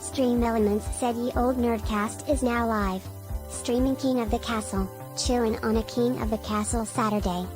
Stream Elements said Ye Old Nerdcast is now live. Streaming King of the Castle, chillin' on a King of the Castle Saturday.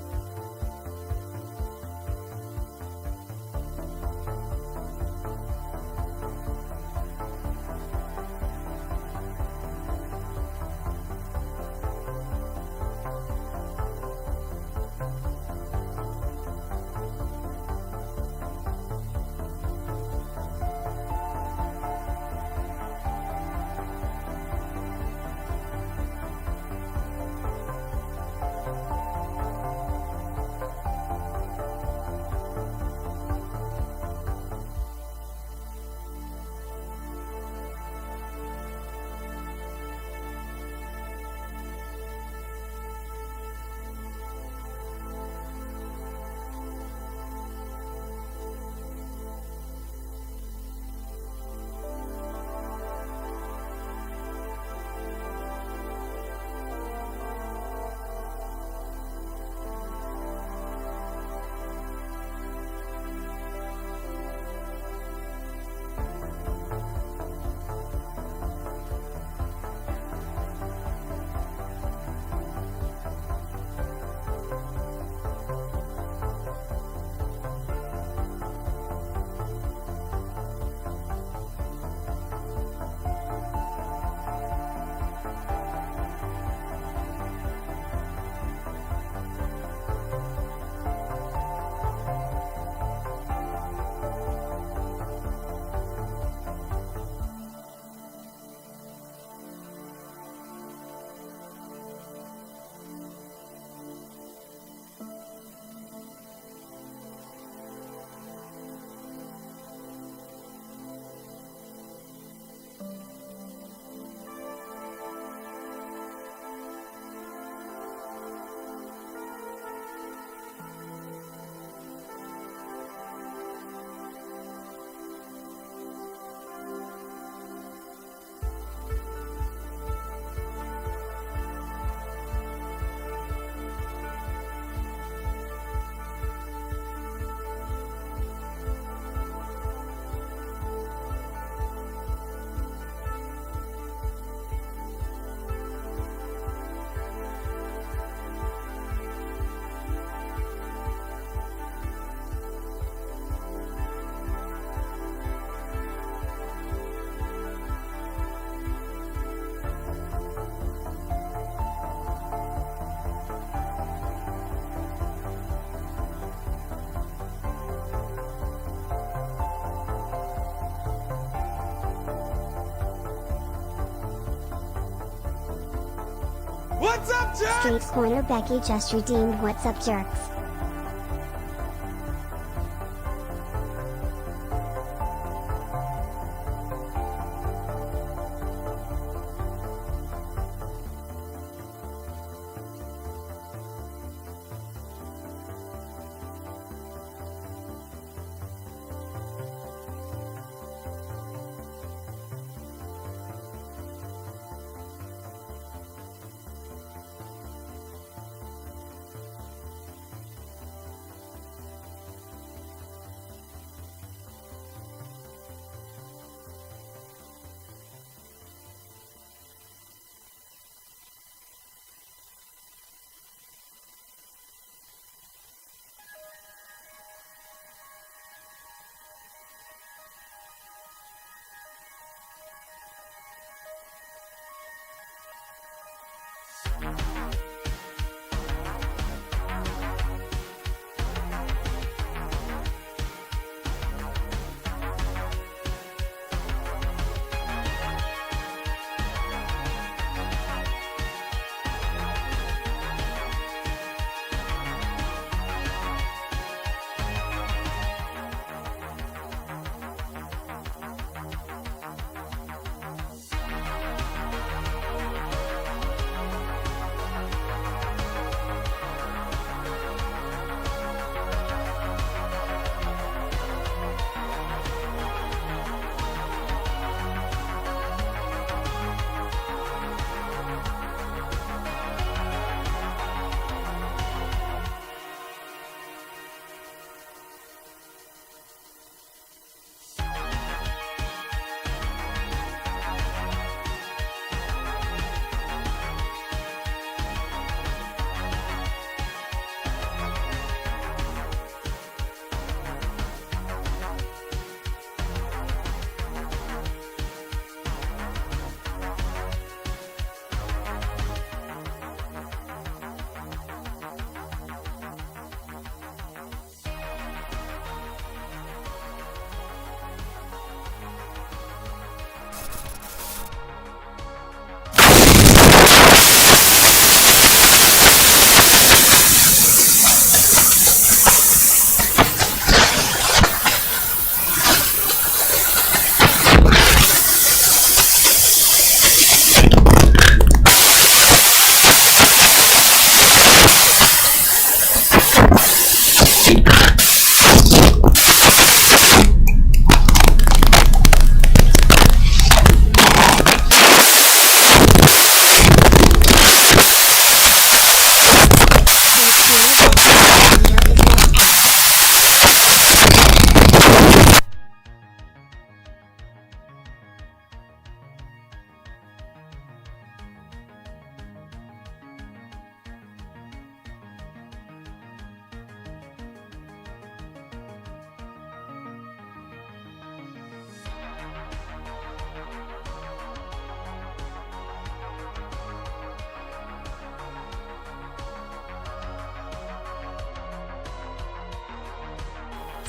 What's up, jerks? Streets Corner Becky just redeemed What's Up Jerks.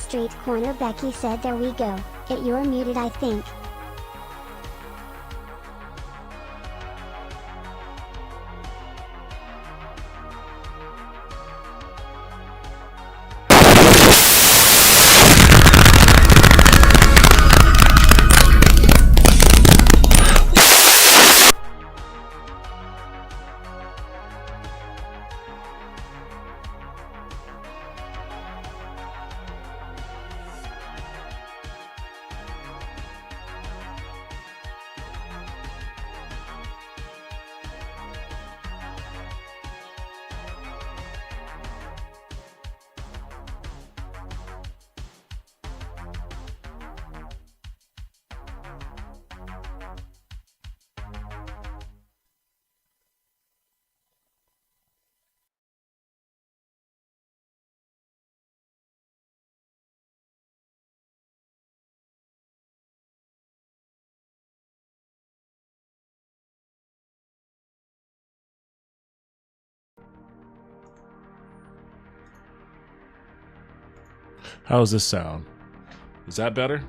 Street Corner Becky said there we go, you're muted I think. How does this sound? Is that better?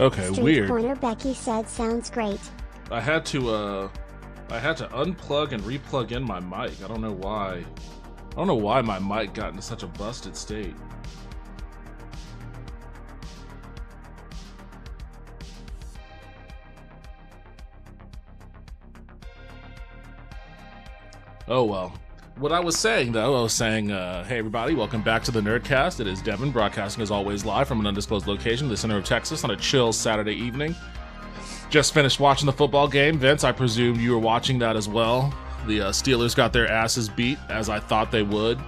Okay, Street weird. Corner Becky said sounds great. I had to unplug and replug in my mic. I don't know why. I don't know why my mic got into such a busted state. Oh well. What I was saying, though, hey everybody, welcome back to the Nerdcast. It is Devin, broadcasting as always live from an undisclosed location in the center of Texas on a chill Saturday evening. Just finished watching the football game. Vince, I presume you were watching that as well. The Steelers got their asses beat, as I thought they would.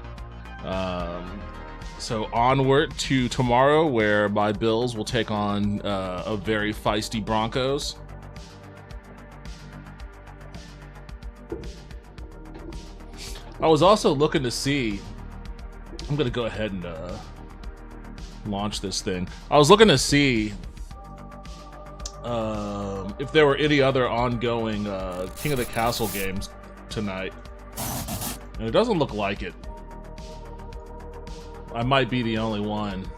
So onward to tomorrow, where my Bills will take on a very feisty Broncos. I was also looking to see, I'm going to go ahead and launch this thing. I was looking to see if there were any other ongoing King of the Castle games tonight. And it doesn't look like it. I might be the only one.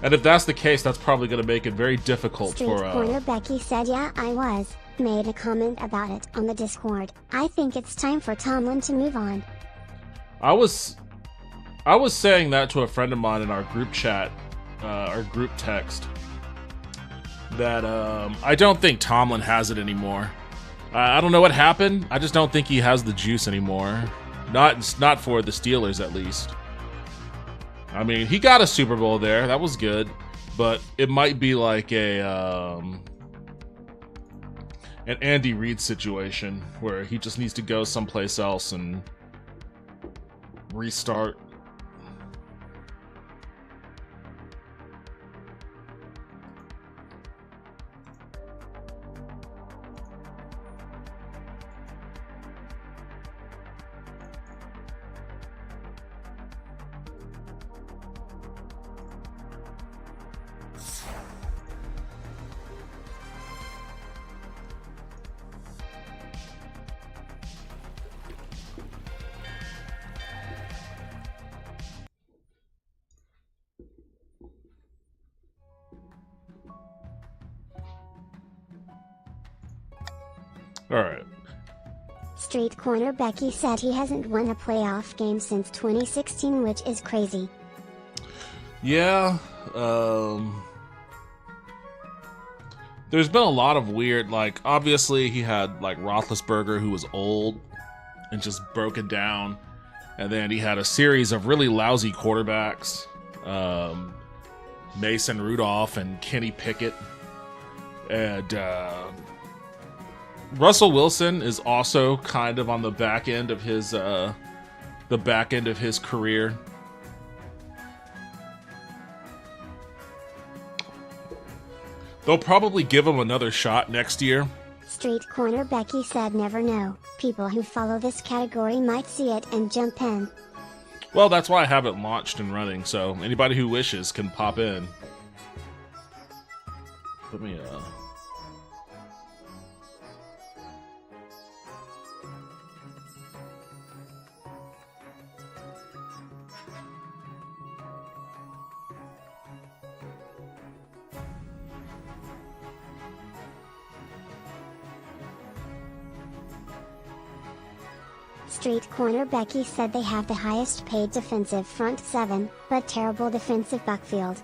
And if that's the case, that's probably going to make it very difficult Street for... Corner Becky said yeah, I was. Made a comment about it on the Discord. I think it's time for Tomlin to move on. I was saying that to a friend of mine in our group chat, our group text, that I don't think Tomlin has it anymore. I don't know what happened. I just don't think he has the juice anymore. Not for the Steelers, at least. I mean, he got a Super Bowl there. That was good. But it might be like an Andy Reid situation where he just needs to go someplace else and restart. All right. Street Corner Becky said he hasn't won a playoff game since 2016, which is crazy. Yeah, there's been a lot of weird, like, obviously he had, like, Roethlisberger, who was old and just broken down, and then he had a series of really lousy quarterbacks, Mason Rudolph and Kenny Pickett, and Russell Wilson is also kind of on the back end of his career. They'll probably give him another shot next year. Street Corner Becky said never know. People who follow this category might see it and jump in. Well, that's why I have it launched and running, so anybody who wishes can pop in. Let me, Street Corner Becky said they have the highest paid defensive front seven, but terrible defensive backfield.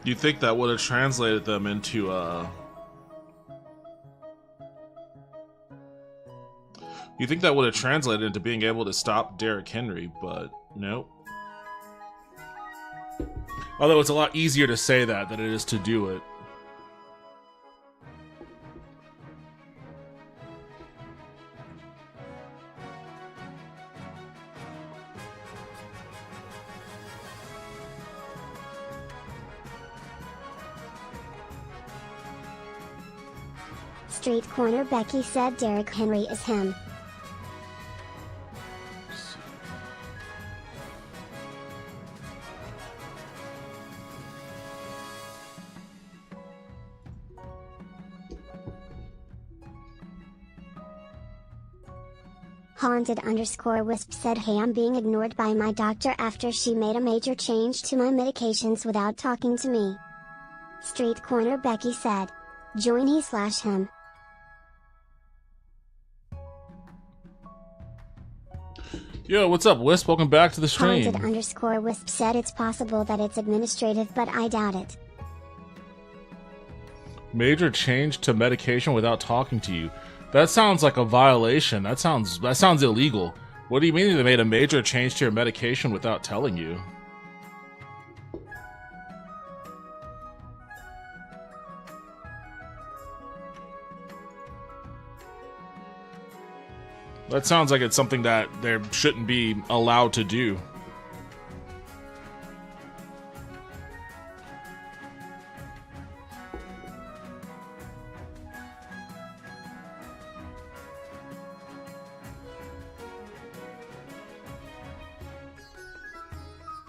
You think that would have translated them into, You think that would have translated into being able to stop Derrick Henry, but nope. Although it's a lot easier to say that than it is to do it. Street Corner Becky said Derrick Henry is him. Haunted_Wisp said, hey, I'm being ignored by my doctor after she made a major change to my medications without talking to me. Street Corner Becky said, join he/him. Yo, what's up, Wisp? Welcome back to the stream. Haunted_Wisp said it's possible that it's administrative, but I doubt it. Major change to medication without talking to you. That sounds like a violation. That sounds illegal. What do you mean they made a major change to your medication without telling you? That sounds like it's something that they shouldn't be allowed to do.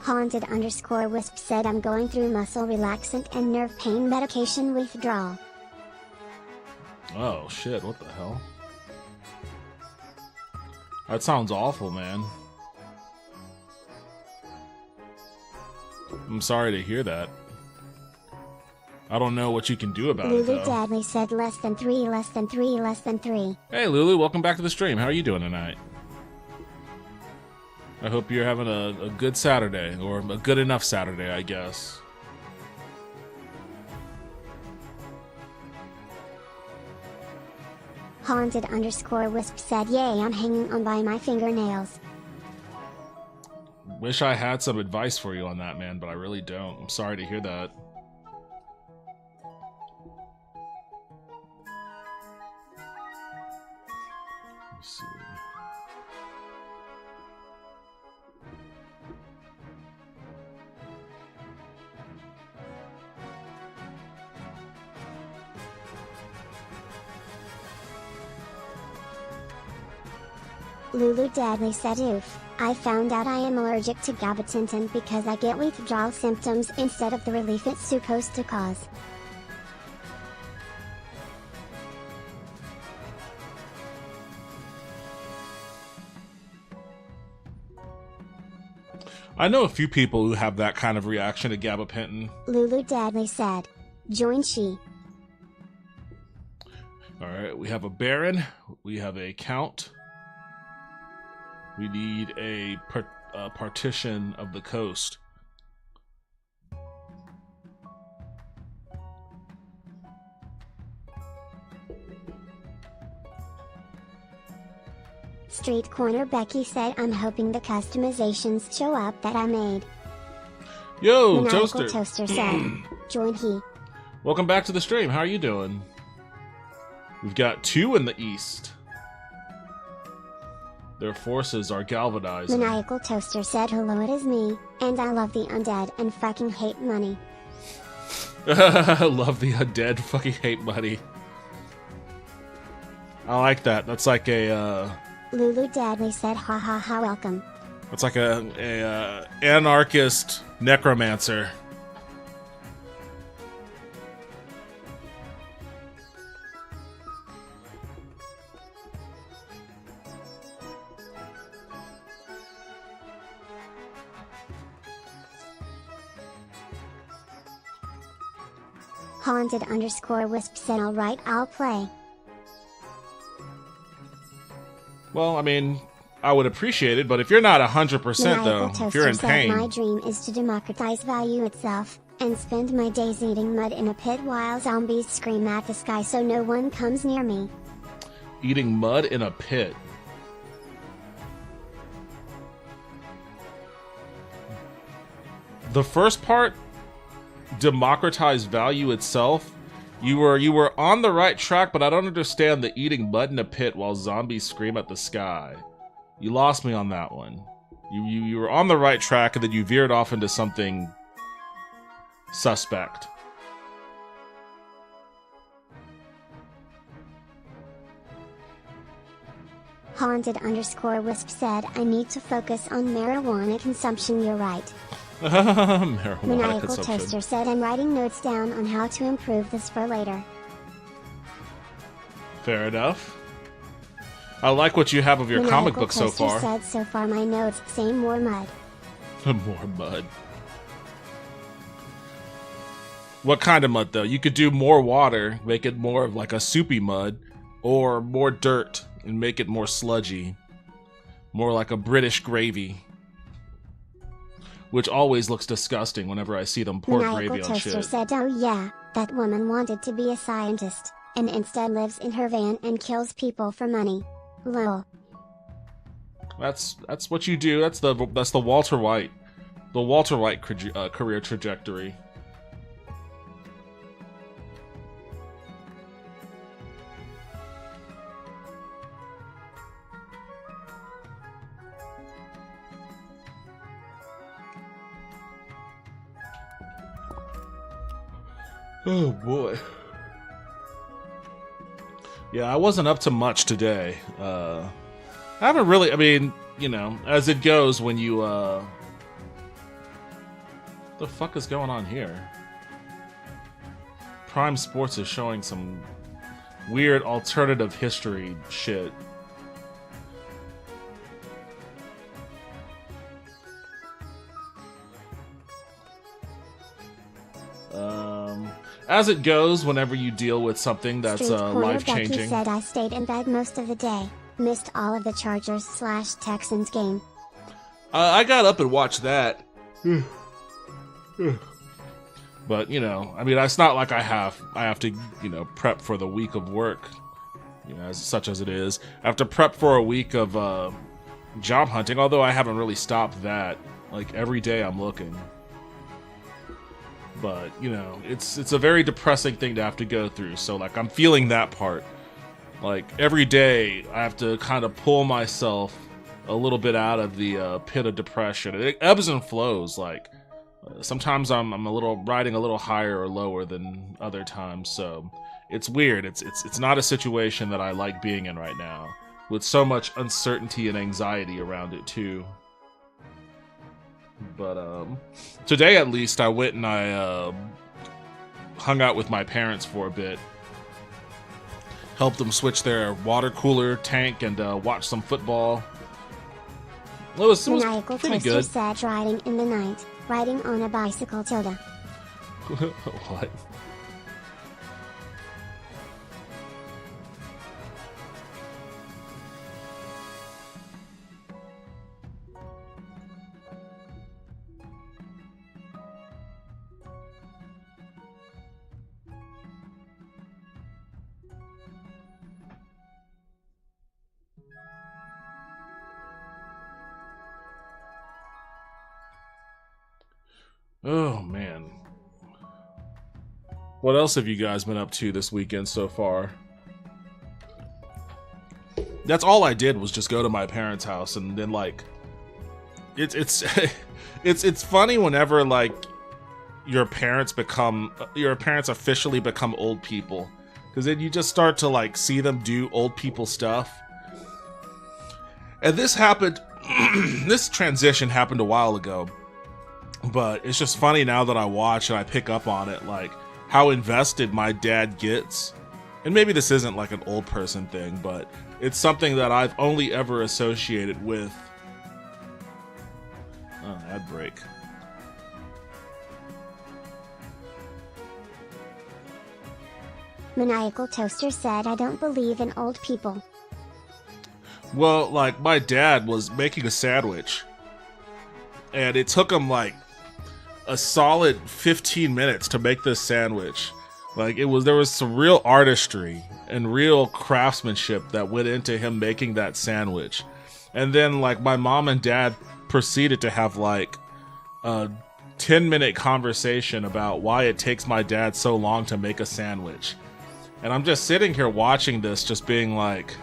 Haunted_Wisp said, I'm going through muscle relaxant and nerve pain medication withdrawal. Oh shit, what the hell? That sounds awful, man. I'm sorry to hear that. I don't know what you can do about it, Lulu though. Dadley said less than 3, less than 3, less than 3. Hey, Lulu, welcome back to the stream. How are you doing tonight? I hope you're having a good Saturday, or a good enough Saturday, I guess. Haunted_Wisp said, yay, I'm hanging on by my fingernails. Wish I had some advice for you on that, man, but I really don't. I'm sorry to hear that. Let's see. Lulu Dadley said, oof, I found out I am allergic to gabapentin because I get withdrawal symptoms instead of the relief it's supposed to cause. I know a few people who have that kind of reaction to gabapentin. Lulu Dadley said, join she. Alright, we have a Baron, we have a Count. We need a partition of the coast. Street Corner Becky said, I'm hoping the customizations show up that I made. Yo, Maniacal Toaster said, join he. Welcome back to the stream. How are you doing? We've got 2 in the east. Their forces are galvanizing. Maniacal Toaster said, hello, it is me, and I love the undead and fucking hate money. Love the undead, fucking hate money. I like that. That's like a, Lulu Dadley said, ha ha ha, welcome. It's like a anarchist necromancer. Haunted_wisp said, alright, I'll play. Well, I mean, I would appreciate it, but if you're not 100% though, if you're in pain... My dream is to democratize value itself, and spend my days eating mud in a pit while zombies scream at the sky so no one comes near me. Eating mud in a pit. The first part, democratize value itself, you were on the right track, but I don't understand the eating mud in a pit while zombies scream at the sky. You lost me on that one. You were on the right track, and then you veered off into something suspect. Haunted_wisp said, I need to focus on marijuana consumption. You're right. Marijuana Maniacal consumption. Toaster said, I'm writing notes down on how to improve this for later. Fair enough. I like what you have of your comic book so far. Said, so far my notes say more mud. More mud. What kind of mud, though? You could do more water, make it more of like a soupy mud, or more dirt and make it more sludgy. More like a British gravy. Which always looks disgusting whenever I see them pour gravy on shit. Toaster said, oh yeah, that woman wanted to be a scientist, and instead lives in her van and kills people for money. Lol. That's what you do. That's the Walter White. The Walter White career trajectory. Oh boy. Yeah, I wasn't up to much today. I haven't really, I mean, you know, as it goes when you, the fuck is going on here? Prime Sports is showing some weird alternative history shit. As it goes, whenever you deal with something that's life-changing. Becky said, I stayed in bed most of the day. Missed all of the Chargers/Texans game. I got up and watched that. But, you know, I mean, it's not like I have to, you know, prep for the week of work, you know, such as it is. I have to prep for a week of job hunting, although I haven't really stopped that. Like, every day I'm looking. But, you know, it's a very depressing thing to have to go through. So, like, I'm feeling that part. Like, every day I have to kind of pull myself a little bit out of the pit of depression. It ebbs and flows. Like, sometimes I'm riding a little higher or lower than other times. So, it's weird. It's not a situation that I like being in right now, with so much uncertainty and anxiety around it, too. But today at least I went and I hung out with my parents for a bit, helped them switch their water cooler tank, and watch some football. It was pretty good. Said, riding in the night, riding on a bicycle. Tilda. What? Oh, man. What else have you guys been up to this weekend so far? That's all I did was just go to my parents' house, and then, like, it's it's funny whenever, like, your parents officially become old people, because then you just start to, like, see them do old people stuff. And this happened this transition happened a while ago, but it's just funny now that I watch and I pick up on it, like how invested my dad gets. And maybe this isn't like an old person thing, but it's something that I've only ever associated with. Oh, ad break. Maniacal Toaster said, I don't believe in old people. Well, like, my dad was making a sandwich, and it took him, like, a solid 15 minutes to make this sandwich. Like, there was some real artistry and real craftsmanship that went into him making that sandwich. And then, like, my mom and dad proceeded to have, like, a 10-minute conversation about why it takes my dad so long to make a sandwich. And I'm just sitting here watching this, just being like,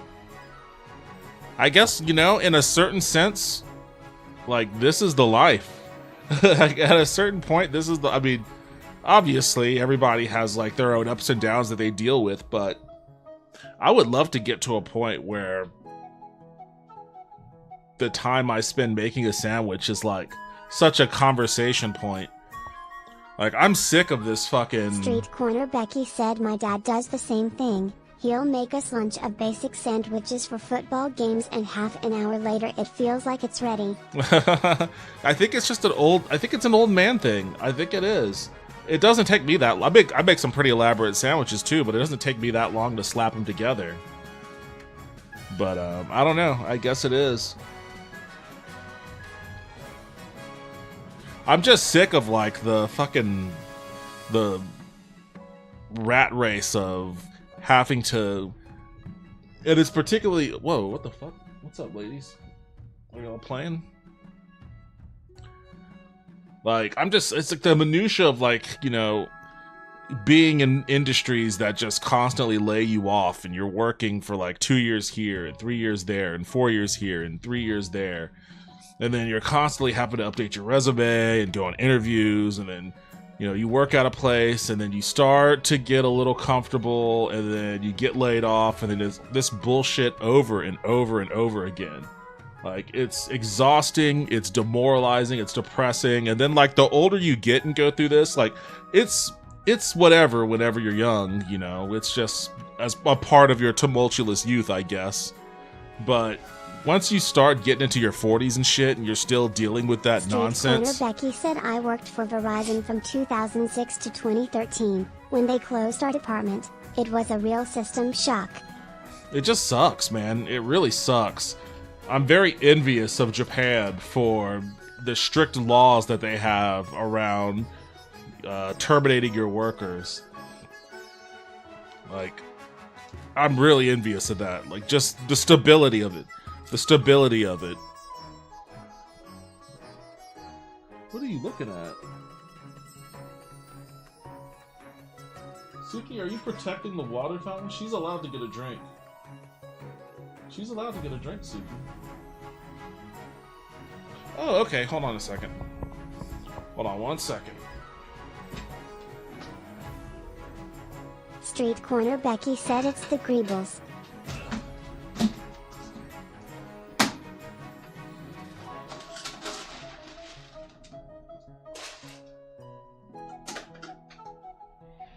I guess, you know, in a certain sense, like, this is the life. Like, at a certain point, this is the, I mean, obviously, everybody has, like, their own ups and downs that they deal with, but I would love to get to a point where the time I spend making a sandwich is, like, such a conversation point. Like, I'm sick of this fucking... Street Corner Becky said, my dad does the same thing. He'll make us lunch of basic sandwiches for football games, and half an hour later it feels like it's ready. I think it's just I think it's an old man thing. I think it is. It doesn't take me that long. I make some pretty elaborate sandwiches too, but it doesn't take me that long to slap them together. But, I don't know. I guess it is. I'm just sick of, like, the rat race of having to... It is particularly... Whoa, what the fuck? What's up, ladies? Are y'all playing? Like, it's like the minutia of, like, you know, being in industries that just constantly lay you off, and you're working for, like, 2 years here, and 3 years there, and 4 years here, and 3 years there. And then you're constantly having to update your resume and go on interviews, and then, you know, you work at a place, and then you start to get a little comfortable, and then you get laid off, and then it's this bullshit over and over and over again. Like, it's exhausting, it's demoralizing, it's depressing, and then, like, the older you get and go through this, like, it's whatever whenever you're young, you know, it's just as a part of your tumultuous youth, I guess. But once you start getting into your 40s and shit, and you're still dealing with that nonsense. Corner Becky said, I worked for Verizon from 2006 to 2013. When they closed our department, it was a real system shock. It just sucks, man. It really sucks. I'm very envious of Japan for the strict laws that they have around terminating your workers. Like, I'm really envious of that. Like, just the stability of it. The stability of it. What are you looking at? Suki, are you protecting the water fountain? She's allowed to get a drink. She's allowed to get a drink, Suki. Oh, okay. Hold on a second. Hold on 1 second. Street Corner Becky said, it's the Greebles.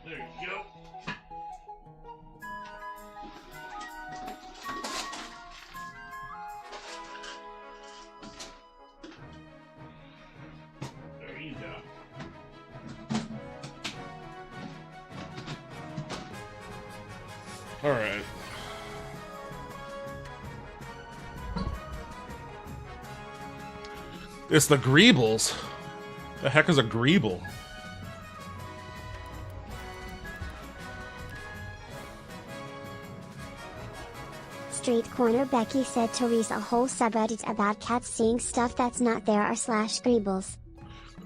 There you go. There you go. All right. It's the Greebles. The heck is a Greeble? Street Corner Becky said to release a whole subreddit about cats seeing stuff that's not there or slash Greebles.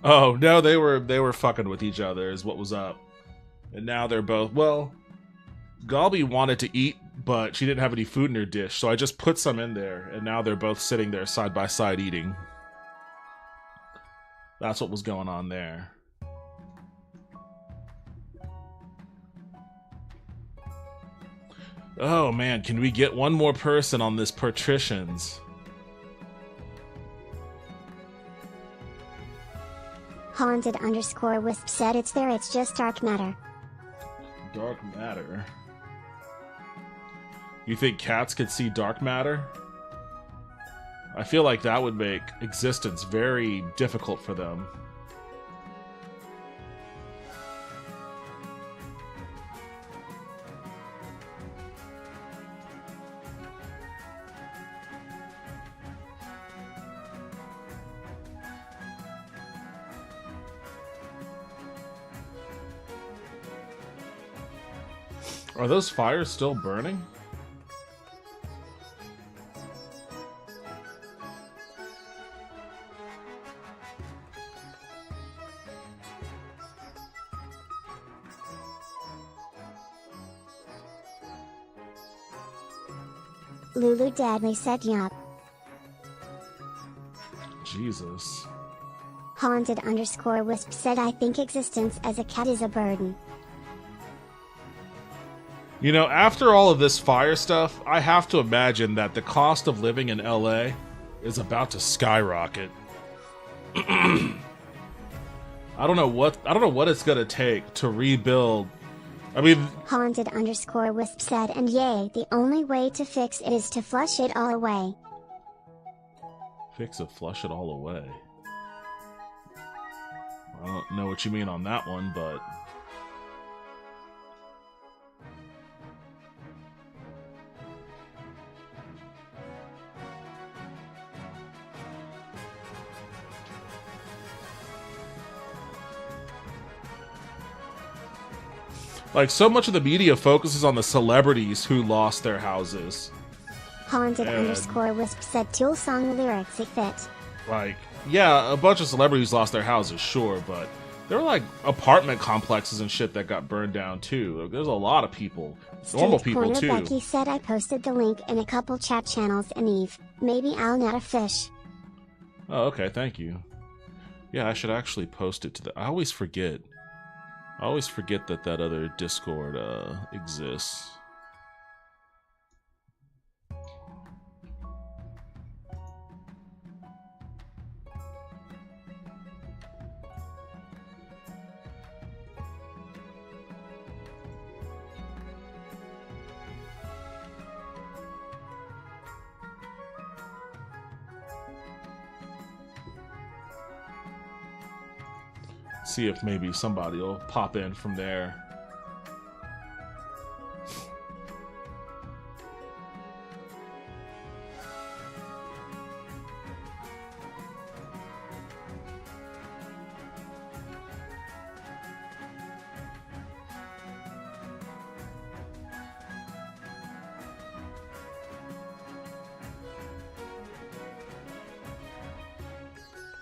Oh no, they were fucking with each other is what was up. And now they're both, well, Galbi wanted to eat, but she didn't have any food in her dish, so I just put some in there, and now they're both sitting there side by side eating. That's what was going on there. Oh man, can we get one more person on this Patricians? Haunted_Wisp said it's there, it's just dark matter. Dark matter? You think cats could see dark matter? I feel like that would make existence very difficult for them. Are those fires still burning? Lulu Dadley said yup. Jesus. Haunted_Wisp said I think existence as a cat is a burden. You know, after all of this fire stuff, I have to imagine that the cost of living in LA is about to skyrocket. I don't know what it's gonna take to rebuild. I mean, Haunted_Wisp said, and yay, the only way to fix it is to flush it all away. Flush it all away. I don't know what you mean on that one, but like, so much of the media focuses on the celebrities who lost their houses. Haunted_Wisp said Tool song lyrics it fit. Like, yeah, a bunch of celebrities lost their houses, sure, but there were like apartment complexes and shit that got burned down too. There's a lot of people, normal people too. Becky said I posted the link in a couple chat channels and Eve. Maybe I'll net a fish. Oh, okay, thank you. Yeah, I should actually post it to the. I always forget that that other Discord exists. See if maybe somebody will pop in from there.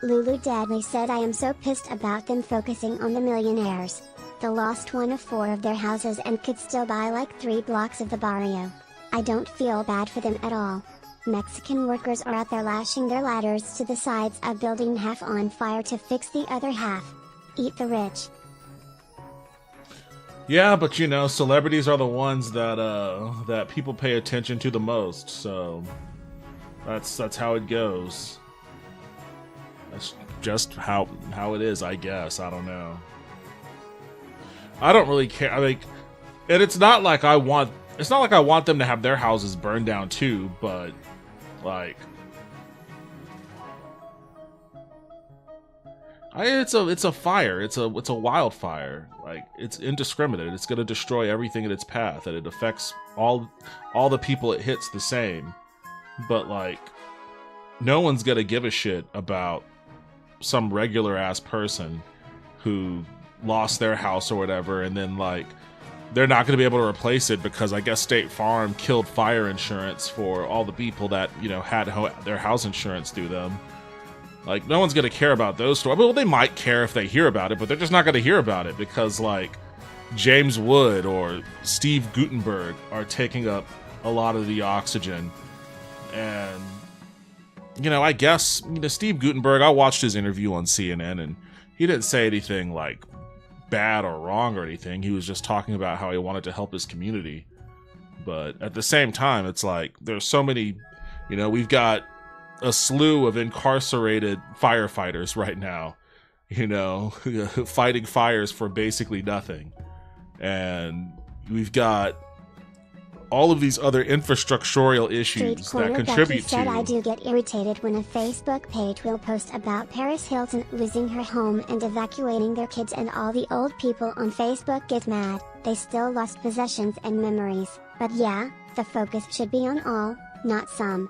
Lulu Dadley said I am so pissed about them focusing on the millionaires. They lost one of 4 of their houses and could still buy like 3 blocks of the barrio. I don't feel bad for them at all. Mexican workers are out there lashing their ladders to the sides of building half on fire to fix the other half. Eat the rich. Yeah, but you know, celebrities are the ones that that people pay attention to the most, so that's how it goes. That's just how it is, I guess. I don't know. I don't really care. I mean, and it's not like I want them to have their houses burned down too, but like it's a fire. It's a wildfire. Like, it's indiscriminate. It's going to destroy everything in its path, and it affects all the people it hits the same. But like, no one's going to give a shit about some regular ass person who lost their house or whatever, and then like they're not going to be able to replace it because I guess State Farm killed fire insurance for all the people that, you know, had their house insurance through them. Like, no one's going to care about those stories. Well, they might care if they hear about it, but they're just not going to hear about it because like James Wood or Steve Gutenberg are taking up a lot of the oxygen. And you know, I guess, you know, Steve Gutenberg, I watched his interview on CNN, and he didn't say anything, like, bad or wrong or anything. He was just talking about how he wanted to help his community. But at the same time, it's like, there's so many, you know, we've got a slew of incarcerated firefighters right now. you know, fighting fires for basically nothing. And we've got all of these other infrastructural issues that contribute Becky said, to... I do get irritated when a Facebook page will post about Paris Hilton losing her home and evacuating their kids, and all the old people on Facebook get mad. They still lost possessions and memories. But yeah, the focus should be on all, not some.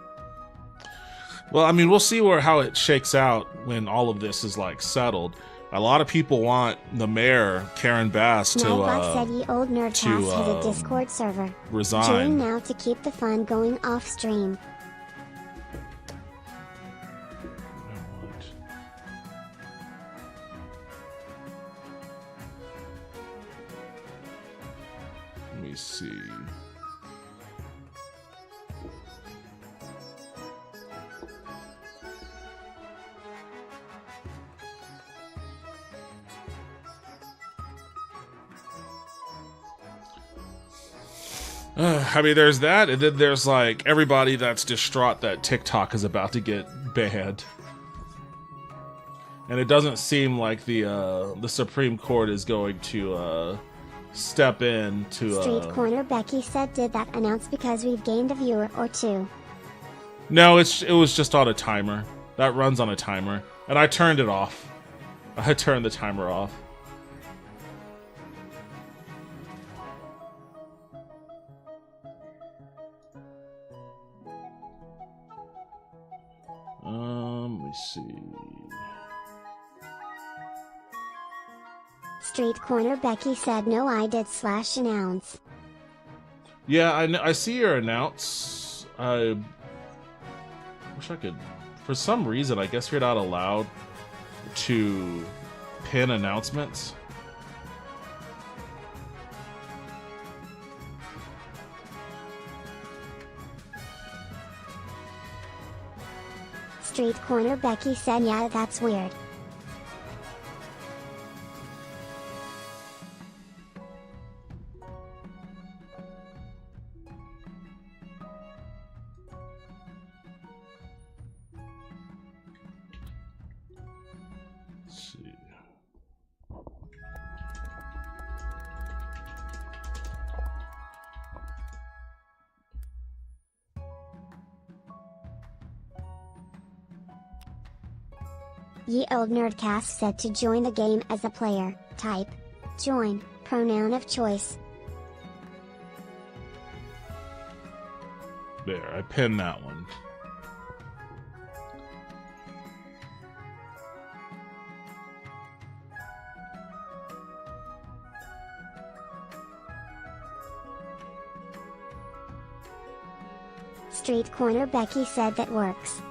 Well, I mean, we'll see how it shakes out when all of this is like settled. A lot of people want the mayor, Karen Bass, to said Ye Old Nerdcast has a Discord server. resign. Join now to keep the fun going off stream. Let me see. I mean, there's that, and then there's like everybody that's distraught that TikTok is about to get banned, and it doesn't seem like the Supreme Court is going to step in to. Street Corner Becky said, did that announce because we've gained a viewer or two? No, it was just on a timer. That runs on a timer, and I turned it off. I turned the timer off. Let me see. Street Corner Becky said, no, I did / announce. Yeah, I see your announce. I wish I could. For some reason, I guess you're not allowed to pin announcements. Street Corner Becky said, yeah, that's weird. Let's see. Ye Old Nerdcast said to join the game as a player. Type join, pronoun of choice. There, I pinned that one. Street Corner Becky said that works.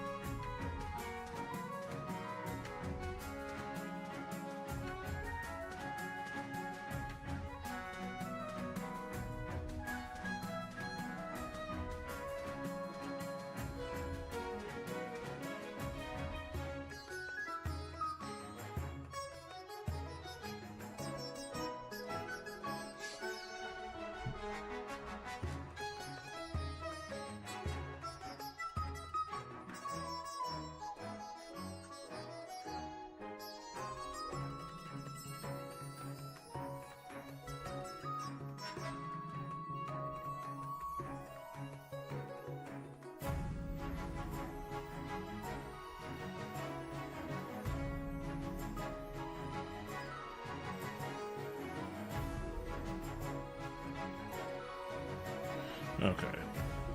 Okay.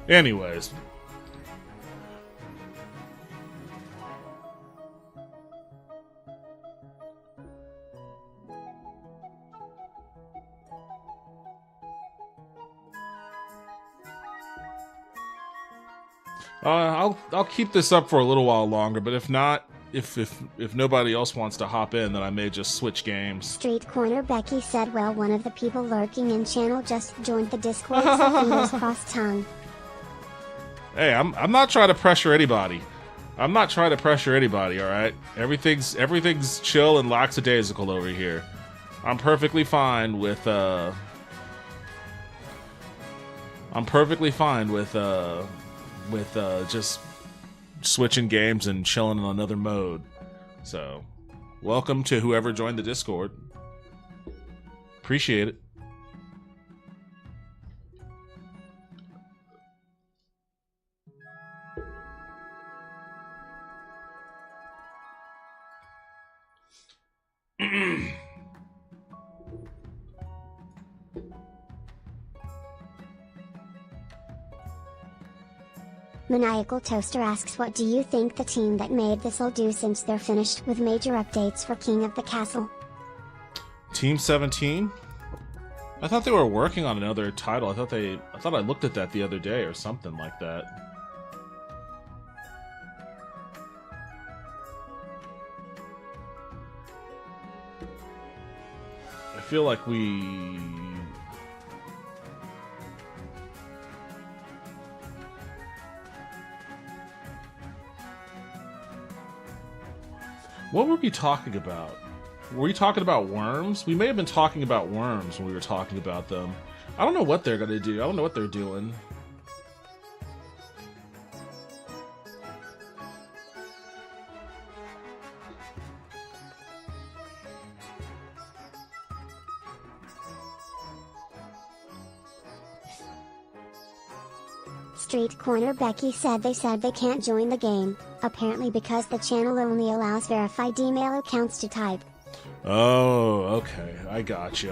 Anyways. I'll keep this up for a little while longer, but if not, if nobody else wants to hop in, then I may just switch games. Street Corner Becky said, well, one of the people lurking in channel just joined the Discord, so fingers crossed tongue. Hey, I'm not trying to pressure anybody. I'm not trying to pressure anybody, alright? Everything's chill and lackadaisical over here. I'm perfectly fine with just switching games and chilling in another mode. So Welcome to whoever joined the Discord. Appreciate it. Maniacal Toaster asks, what do you think the team that made this will do since they're finished with major updates for King of the Castle? Team 17? I thought they were working on another title. I thought I looked at that the other day or something like that. I feel like we... What were we talking about? Were we talking about worms? We may have been talking about worms when we were talking about them. I don't know what they're gonna do. I don't know what they're doing. Street Corner Becky said they can't join the game, apparently because the channel only allows verified email accounts to type. Oh, okay. I got you.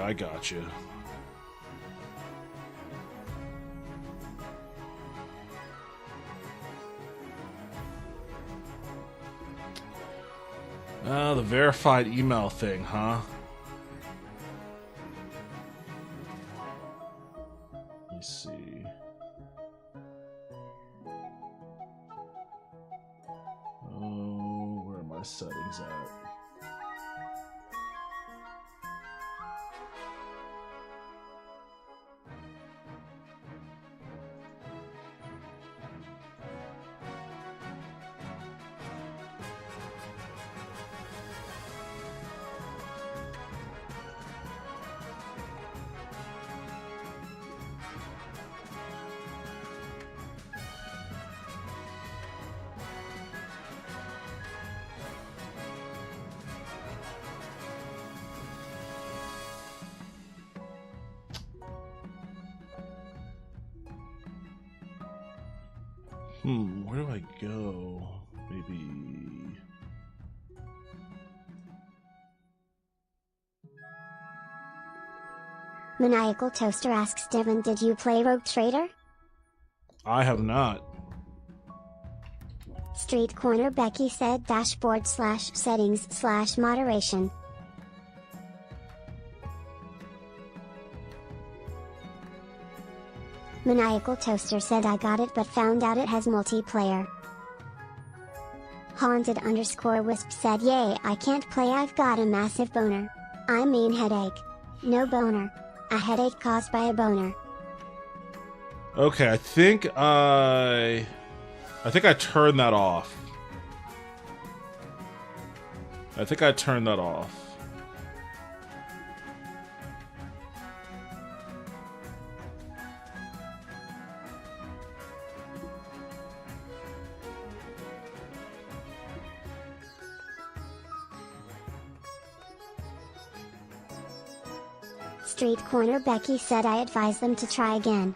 The verified email thing, huh? Let me see. Oh, where are my settings at? Where do I go? Maybe... Maniacal Toaster asks, Devin, did you play Rogue Trader? I have not. Street Corner Becky said dashboard/settings/moderation. Maniacal Toaster said I got it but found out it has multiplayer. Haunted_Wisp said yay, I can't play, I've got a massive boner. I mean headache. No boner. A headache caused by a boner. Okay, I think I turned that off. Street Corner Becky said I advise them to try again.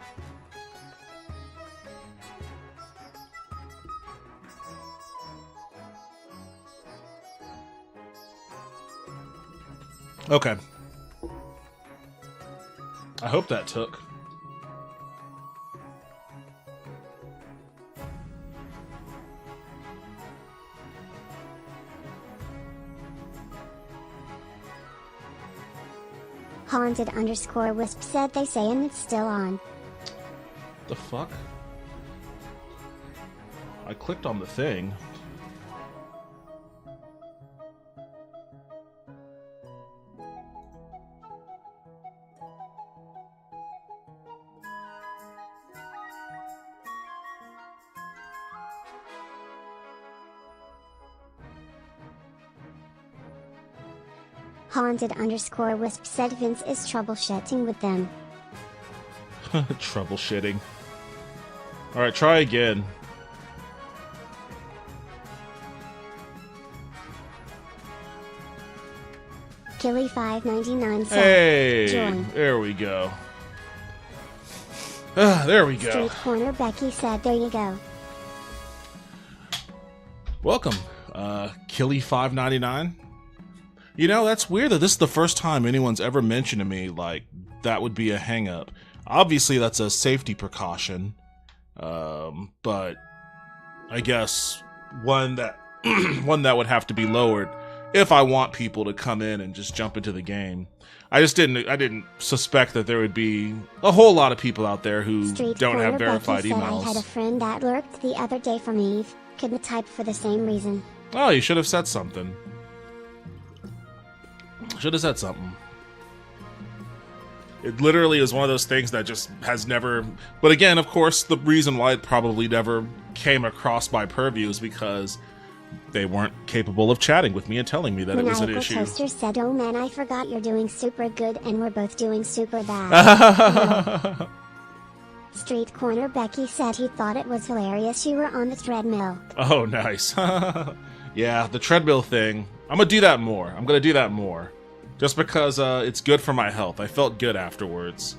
Okay. I hope that took. Haunted_Wisp said they say and it's still on. The fuck? I clicked on the thing. Haunted_Wisp said Vince is troubleshooting with them. Troubleshooting. Alright, try again. Killy599 said, Hey, join. there we go. There we go. Street Corner Becky said, there you go. Welcome, Killy599. You know, that's weird that this is the first time anyone's ever mentioned to me, like, that would be a hang-up. Obviously, that's a safety precaution, but I guess one that one that would have to be lowered if I want people to come in and just jump into the game. I didn't suspect that there would be a whole lot of people out there who Street don't have Corner verified Becky said, emails. I had a friend that lurked the other day from Eve. Couldn't type for the same reason. Oh, you should have said something. Should have said something. It literally is one of those things that just has never... But again, of course, the reason why it probably never came across my purview is because they weren't capable of chatting with me and telling me that it was an Maniacal issue. Toaster said, oh man, I forgot you're doing super good and we're both doing super bad. No. Street Corner Becky said he thought it was hilarious you were on the treadmill. Oh, nice. Yeah, the treadmill thing. I'm gonna do that more. I'm gonna do that more. Just because it's good for my health. I felt good afterwards.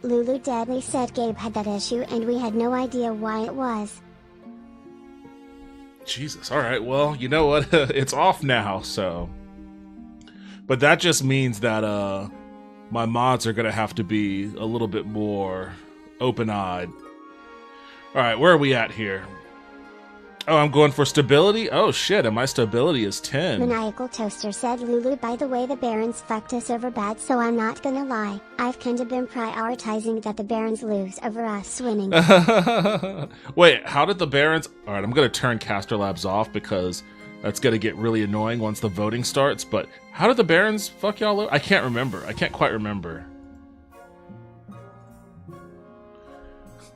Lulu Deadly said Gabe had that issue and we had no idea why it was. Jesus, alright, well, you know what? It's off now, so... But that just means that, my mods are gonna have to be a little bit more open-eyed. Alright, where are we at here? Oh, I'm going for stability? Oh shit, and my stability is 10. Maniacal Toaster said, Lulu, by the way, the Barons fucked us over bad, so I'm not gonna lie. I've kinda been prioritizing that the Barons lose over us winning. Wait, how did the Barons... Alright, I'm gonna turn Caster Labs off because that's gonna get really annoying once the voting starts, but how did the Barons fuck y'all over? I can't remember. I can't quite remember.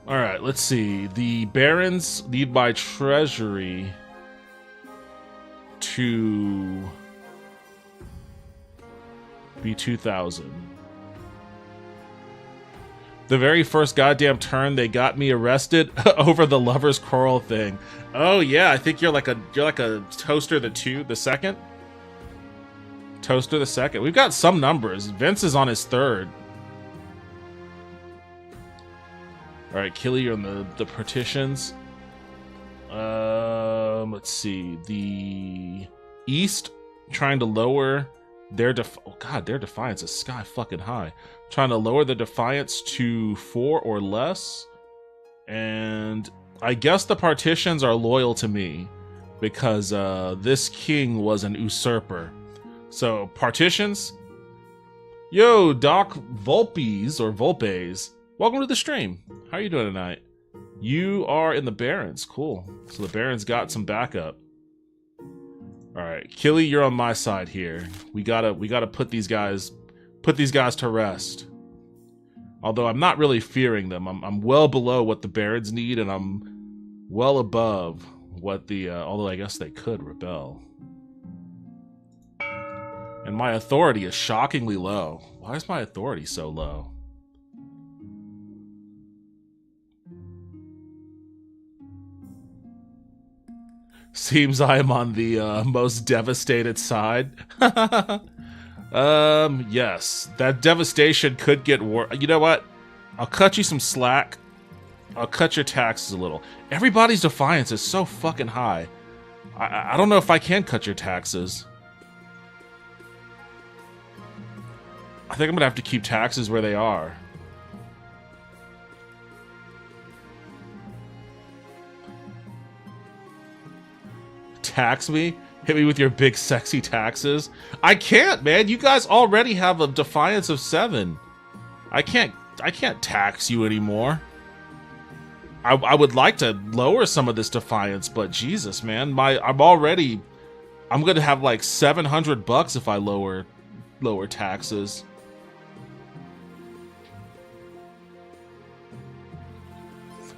Alright, let's see. The Barons need my treasury to be 2,000. The very first goddamn turn they got me arrested over the lovers quarrel thing. Oh yeah, I think you're like a Toaster the second? Toaster the second. We've got some numbers. Vince is on his third. Alright, Killy, you're on the partitions. Let's see. The East trying to lower their oh god, their defiance is sky fucking high. Trying to lower the defiance to 4 or less. And I guess the partitions are loyal to me because this king was an usurper. So partitions. Yo, Doc Volpes or Volpes. Welcome to the stream. How are you doing tonight? You are in the Barons. Cool. So the Barons got some backup. Alright, Killy, you're on my side here. We gotta put these guys to rest. Although I'm not really fearing them. I'm well below what the Barons need, and I'm well above what the although I guess they could rebel. And my authority is shockingly low. Why is my authority so low? Seems I am on the most devastated side. Yes. That devastation could get worse. You know what? I'll cut you some slack. I'll cut your taxes a little. Everybody's defiance is so fucking high. I don't know if I can cut your taxes. I think I'm gonna have to keep taxes where they are. Tax me? Hit me with your big sexy taxes? I can't, man. You guys already have a defiance of 7. I can't tax you anymore. I would like to lower some of this defiance, but Jesus, man, I'm gonna have like $700 if I lower taxes.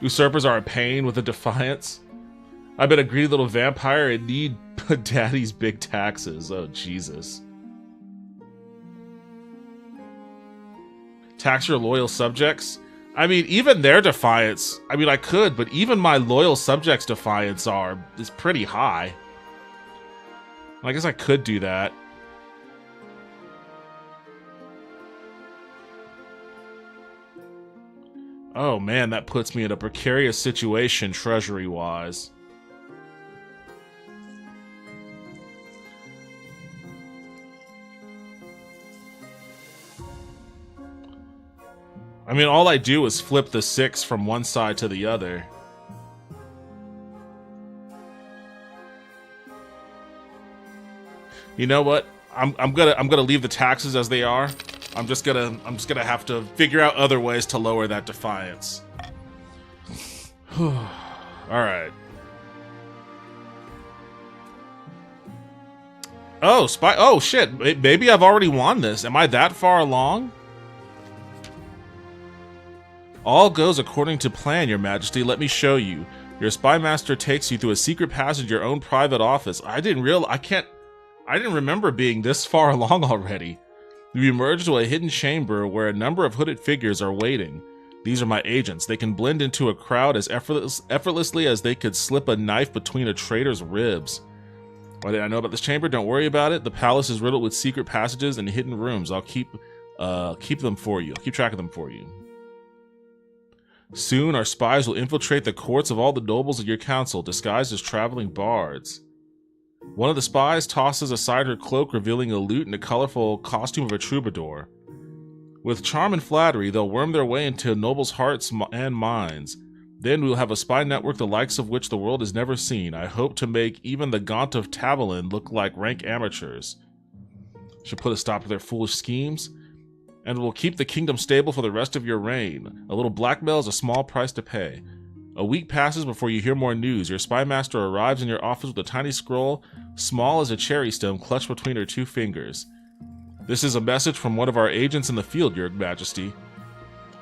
Usurpers are a pain with a defiance. I've been a greedy little vampire and need daddy's big taxes. Oh, Jesus. Tax your loyal subjects? I mean, even their defiance, I mean, I could, but even my loyal subjects' defiance is pretty high. I guess I could do that. Oh man, that puts me in a precarious situation treasury-wise. I mean, all I do is flip the 6 from one side to the other. You know what? I'm gonna leave the taxes as they are. I'm just gonna have to figure out other ways to lower that defiance. All right. Oh, oh shit. Maybe I've already won this. Am I that far along? All goes according to plan, Your Majesty. Let me show you. Your spy master takes you through a secret passage, your own private office. I didn't remember being this far along already. You emerge to a hidden chamber where a number of hooded figures are waiting. These are my agents. They can blend into a crowd as effortlessly as they could slip a knife between a traitor's ribs. Why did I know about this chamber? Don't worry about it. The palace is riddled with secret passages and hidden rooms. I'll keep them for you. I'll keep track of them for you. Soon, our spies will infiltrate the courts of all the nobles of your council, disguised as traveling bards. One of the spies tosses aside her cloak, revealing a lute and a colorful costume of a troubadour. With charm and flattery, they'll worm their way into nobles' hearts and minds. Then we'll have a spy network the likes of which the world has never seen. I hope to make even the Gaunt of Tabalin look like rank amateurs. Should put a stop to their foolish schemes, and will keep the kingdom stable for the rest of your reign. A little blackmail is a small price to pay. A week passes before you hear more news. Your spy master arrives in your office with a tiny scroll, small as a cherry stone, clutched between her 2 fingers. This is a message from one of our agents in the field, Your Majesty.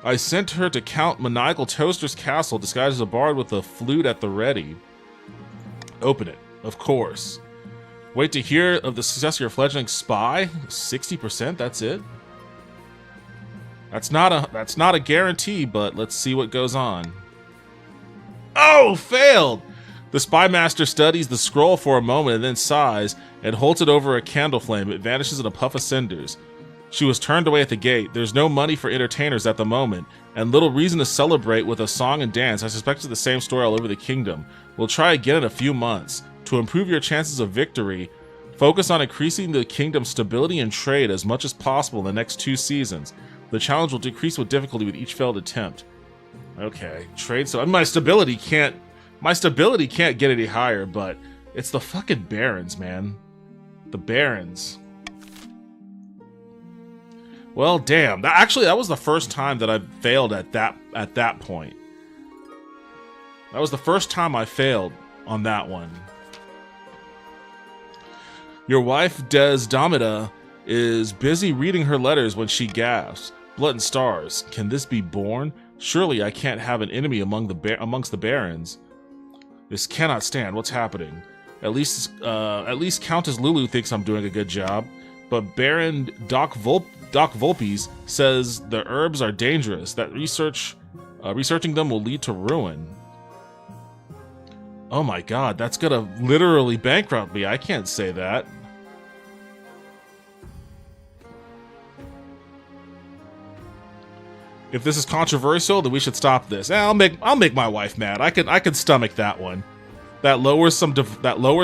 I sent her to Count Maniacal Toaster's castle, disguised as a bard with a flute at the ready. Open it, of course. Wait to hear of the success of your fledgling spy? 60%, that's it? That's not a guarantee, but let's see what goes on. Oh, failed! The spy master studies the scroll for a moment and then sighs and holds it over a candle flame. It vanishes in a puff of cinders. She was turned away at the gate. There's no money for entertainers at the moment, and little reason to celebrate with a song and dance. I suspect it's the same story all over the kingdom. We'll try again in a few months. To improve your chances of victory, focus on increasing the kingdom's stability and trade as much as possible in the next 2 seasons. The challenge will decrease with difficulty with each failed attempt. Okay, trade. So my stability can't get any higher, but it's the fucking barons, man. The barons. Well, damn. That was the first time that I failed at that point. That was the first time I failed on that one. Your wife, Desdemona, is busy reading her letters when she gasps. Blood and stars. Can this be born? Surely I can't have an enemy amongst the barons. This cannot stand. What's happening? At least Countess Lulu thinks I'm doing a good job, but Baron Doc Volpes says the herbs are dangerous. That researching them will lead to ruin. Oh my god, that's gonna literally bankrupt me. I can't say that. If this is controversial, then we should stop this. I'll make my wife mad. I can stomach that one. That lowers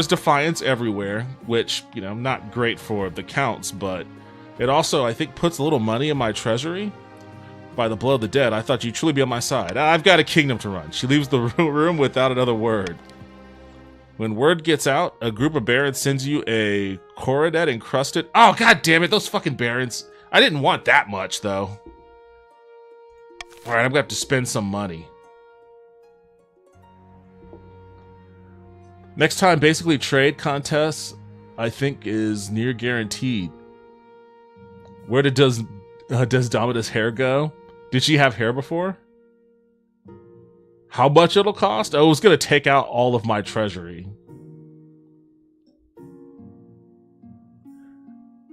defiance everywhere, which, you know, not great for the counts, but it also, I think, puts a little money in my treasury. By the blow of the dead, I thought you'd truly be on my side. I've got a kingdom to run. She leaves the room without another word. When word gets out, a group of barons sends you a coronet encrusted. Oh, god damn it, those fucking barons. I didn't want that much, though. Alright, I'm gonna have to spend some money. Next time, basically trade contests, I think, is near guaranteed. Where did Desdemona's hair go? Did she have hair before? How much it'll cost? Oh, it was gonna take out all of my treasury.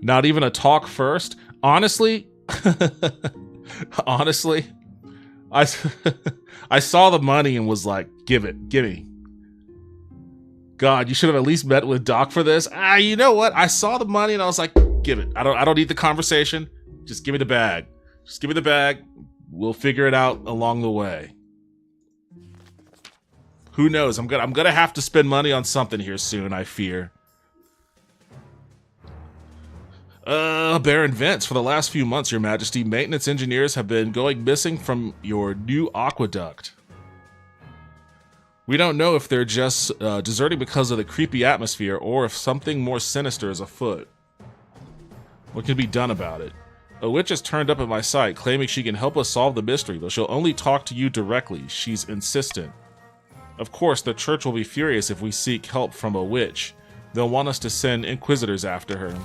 Not even a talk first? Honestly, honestly, I saw the money and was like, give me. God, you should have at least met with Doc for this. You know what? I saw the money and I was like, give it. I don't need the conversation. Just give me the bag. Just give me the bag. We'll figure it out along the way. Who knows? I'm gonna have to spend money on something here soon, I fear. Baron Vince, for the last few months, Your Majesty, maintenance engineers have been going missing from your new aqueduct. We don't know if they're just deserting because of the creepy atmosphere or if something more sinister is afoot. What can be done about it? A witch has turned up at my site, claiming she can help us solve the mystery, but she'll only talk to you directly. She's insistent. Of course, the church will be furious if we seek help from a witch. They'll want us to send inquisitors after her.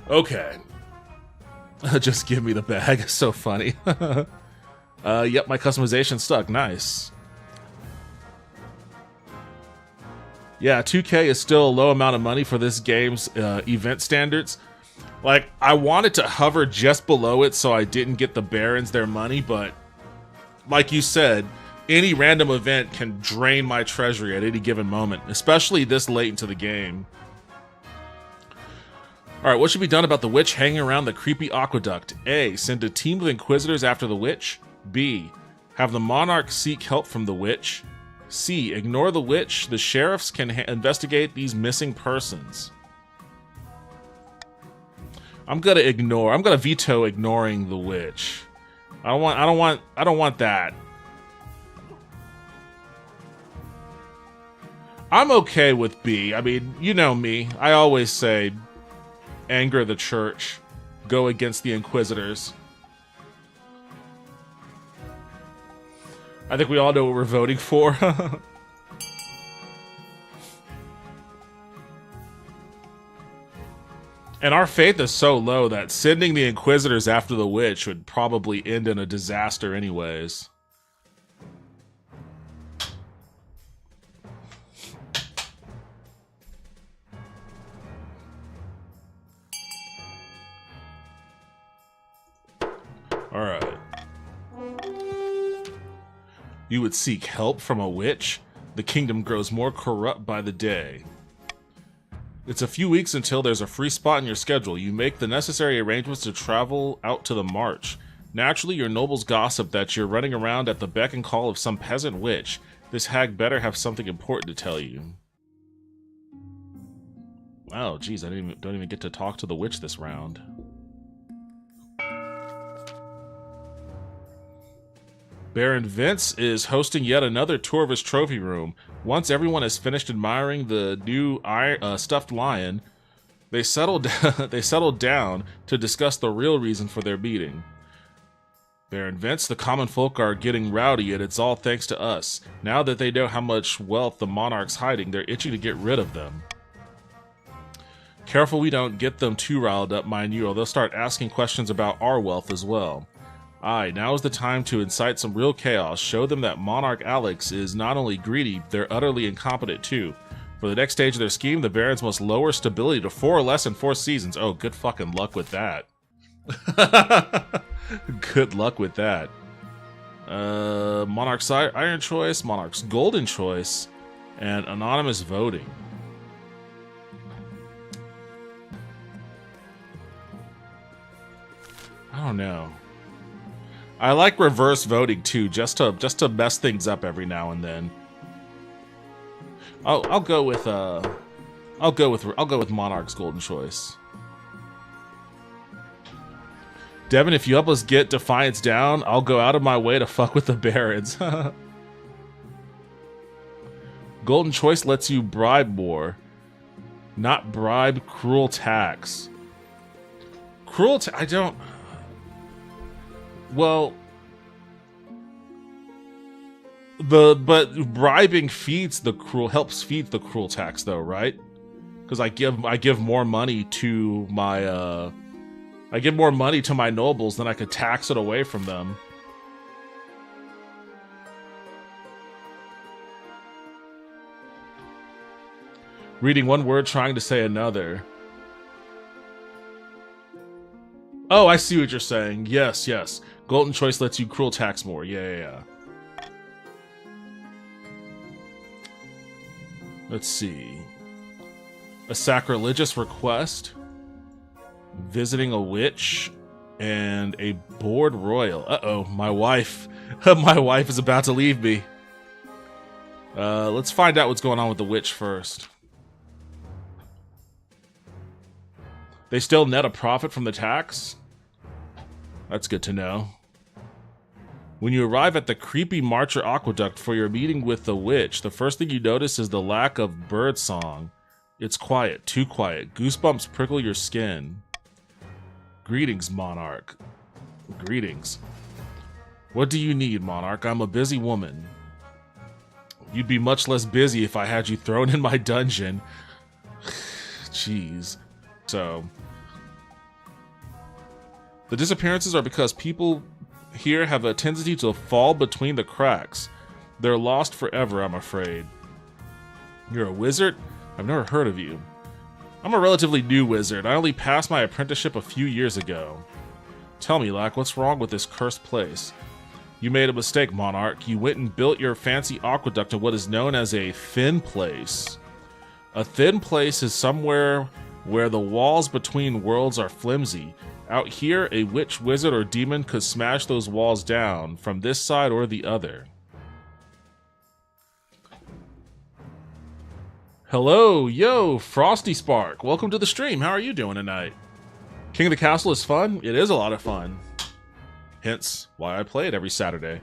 Okay. Just give me the bag. It's so funny. Yep, my customization stuck. Nice. Yeah, 2K is still a low amount of money for this game's event standards. Like, I wanted to hover just below it so I didn't get the Barons their money, but like you said, any random event can drain my treasury at any given moment, especially this late into the game. Alright, what should be done about the witch hanging around the creepy aqueduct? A. Send a team of inquisitors after the witch. B. Have the monarch seek help from the witch. C. Ignore the witch. The sheriffs can investigate these missing persons. I'm gonna veto ignoring the witch. I don't want that. I'm okay with B. I mean, you know me. I always say anger the church. Go against the inquisitors. I think we all know what we're voting for. And our faith is so low that sending the inquisitors after the witch would probably end in a disaster anyways. Alright. You would seek help from a witch? The kingdom grows more corrupt by the day. It's a few weeks until there's a free spot in your schedule. You make the necessary arrangements to travel out to the march. Naturally, your nobles gossip that you're running around at the beck and call of some peasant witch. This hag better have something important to tell you. Wow, geez, I don't even get to talk to the witch this round. Baron Vince is hosting yet another tour of his trophy room. Once everyone has finished admiring the new stuffed lion, they settled down to discuss the real reason for their meeting. Baron Vince, the common folk are getting rowdy, and it's all thanks to us. Now that they know how much wealth the monarch's hiding, they're itching to get rid of them. Careful we don't get them too riled up, mind you, or they'll start asking questions about our wealth as well. Aye, now is the time to incite some real chaos. Show them that Monarch Alex is not only greedy, they're utterly incompetent too. For the next stage of their scheme, the Barons must lower stability to 4 or less in 4 seasons. Oh, good fucking luck with that. Good luck with that. Monarch's Iron Choice, Monarch's Golden Choice, and Anonymous Voting. I don't know. I like reverse voting too, just to mess things up every now and then. I'll go with Monarch's Golden Choice. Devin, if you help us get Defiance down, I'll go out of my way to fuck with the Barons. Golden Choice lets you bribe more, not bribe cruel tax. I don't. Well, but bribing helps feed the cruel tax though, right? Because I give more money to my nobles than I could tax it away from them. Reading one word, trying to say another. Oh, I see what you're saying. Yes, yes. Golden Choice lets you cruel tax more. Yeah. Let's see. A sacrilegious request. Visiting a witch. and a bored royal. Uh-oh, my wife. My wife is about to leave me. Let's find out what's going on with the witch first. They still net a profit from the tax? That's good to know. When you arrive at the creepy Marcher Aqueduct for your meeting with the witch, the first thing you notice is the lack of bird song. It's quiet, too quiet. Goosebumps prickle your skin. Greetings, Monarch. Greetings. What do you need, Monarch? I'm a busy woman. You'd be much less busy if I had you thrown in my dungeon. Jeez. So, the disappearances are because people here have a tendency to fall between the cracks. They're lost forever, I'm afraid. You're a wizard? I've never heard of you. I'm a relatively new wizard. I only passed my apprenticeship a few years ago. Tell me, Lack, what's wrong with this cursed place? You made a mistake, Monarch. You went and built your fancy aqueduct in what is known as a thin place. A thin place is somewhere where the walls between worlds are flimsy. Out here, a witch, wizard, or demon could smash those walls down from this side or the other. Hello, yo, Frosty Spark. Welcome to the stream. How are you doing tonight? King of the Castle is fun? It is a lot of fun. Hence why I play it every Saturday.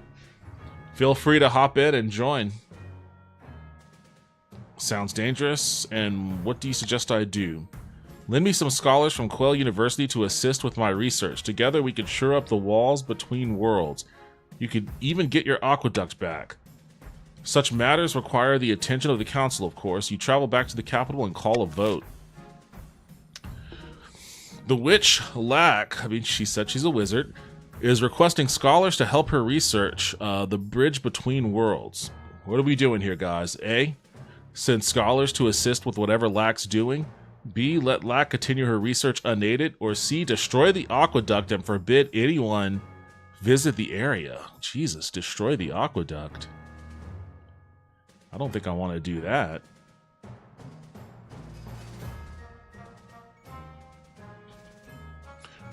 Feel free to hop in and join. Sounds dangerous, and what do you suggest I do? Lend me some scholars from Quell University to assist with my research. Together we could shore up the walls between worlds. You could even get your aqueduct back. Such matters require the attention of the council, of course. You travel back to the capital and call a vote. The witch Lack, she said she's a wizard, is requesting scholars to help her research the bridge between worlds. What are we doing here, guys? A, send scholars to assist with whatever Lack's doing. B, let Lack continue her research unaided. Or C, destroy the aqueduct and forbid anyone visit the area. Jesus, destroy the aqueduct. I don't think I want to do that.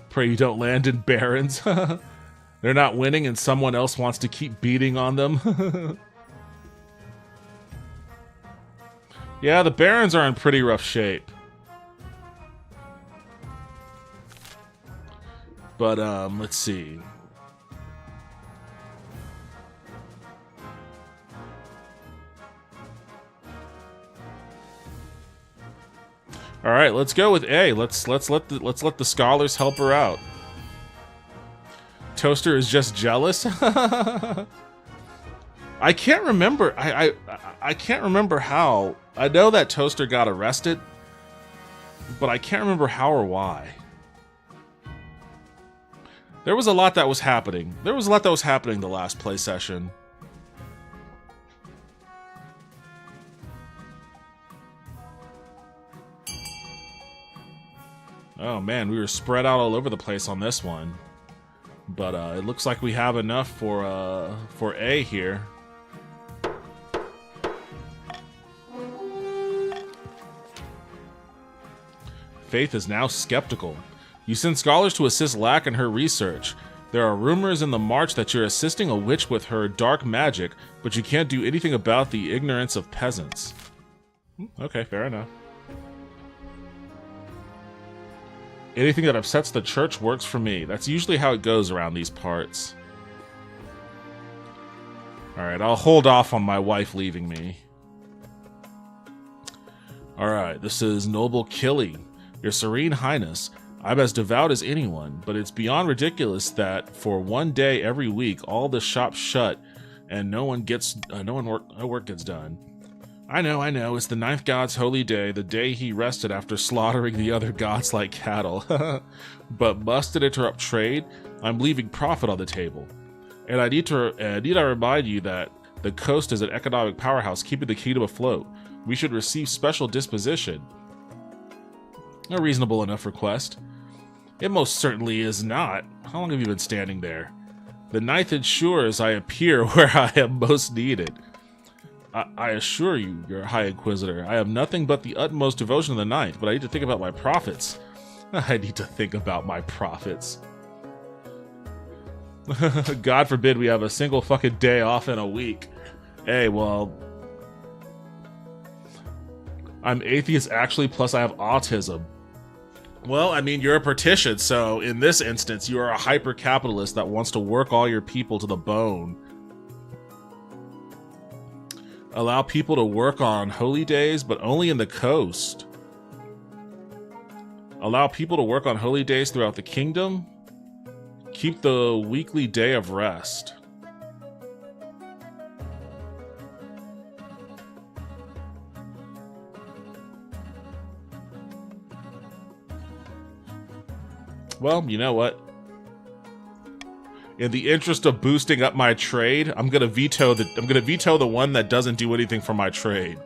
Pray you don't land in Barrens. They're not winning and someone else wants to keep beating on them. Yeah, the Barrens are in pretty rough shape. But, let's see. All right, let's go with A. Let's let the scholars help her out. Toaster is just jealous. I can't remember. I can't remember how. I know that Toaster got arrested, but I can't remember how or why. There was a lot that was happening. There was a lot that was happening the last play session. Oh man, we were spread out all over the place on this one. But it looks like we have enough for A here. Faith is now skeptical. You send scholars to assist Lack in her research. There are rumors in the march that you're assisting a witch with her dark magic, but you can't do anything about the ignorance of peasants. Okay, fair enough. Anything that upsets the church works for me. That's usually how it goes around these parts. Alright, I'll hold off on my wife leaving me. Alright, this is Noble Killy. Your Serene Highness, I'm as devout as anyone, but it's beyond ridiculous that for one day every week all the shops shut and no work gets done. I know, it's the ninth god's holy day, the day he rested after slaughtering the other gods like cattle. But must it interrupt trade? I'm leaving profit on the table. And I need I remind you that the coast is an economic powerhouse keeping the kingdom afloat. We should receive special disposition. A reasonable enough request. It most certainly is not. How long have you been standing there? The ninth ensures I appear where I am most needed. I assure you, your High Inquisitor, I have nothing but the utmost devotion to the ninth, but I need to think about my profits. I need to think about my profits. God forbid we have a single fucking day off in a week. Hey, well, I'm atheist actually, plus I have autism. Well, I mean, you're a partition, so in this instance, you are a hyper-capitalist that wants to work all your people to the bone. Allow people to work on holy days, but only in the coast. Allow people to work on holy days throughout the kingdom. Keep the weekly day of rest. Well, you know what? In the interest of boosting up my trade, I'm gonna veto the one that doesn't do anything for my trade.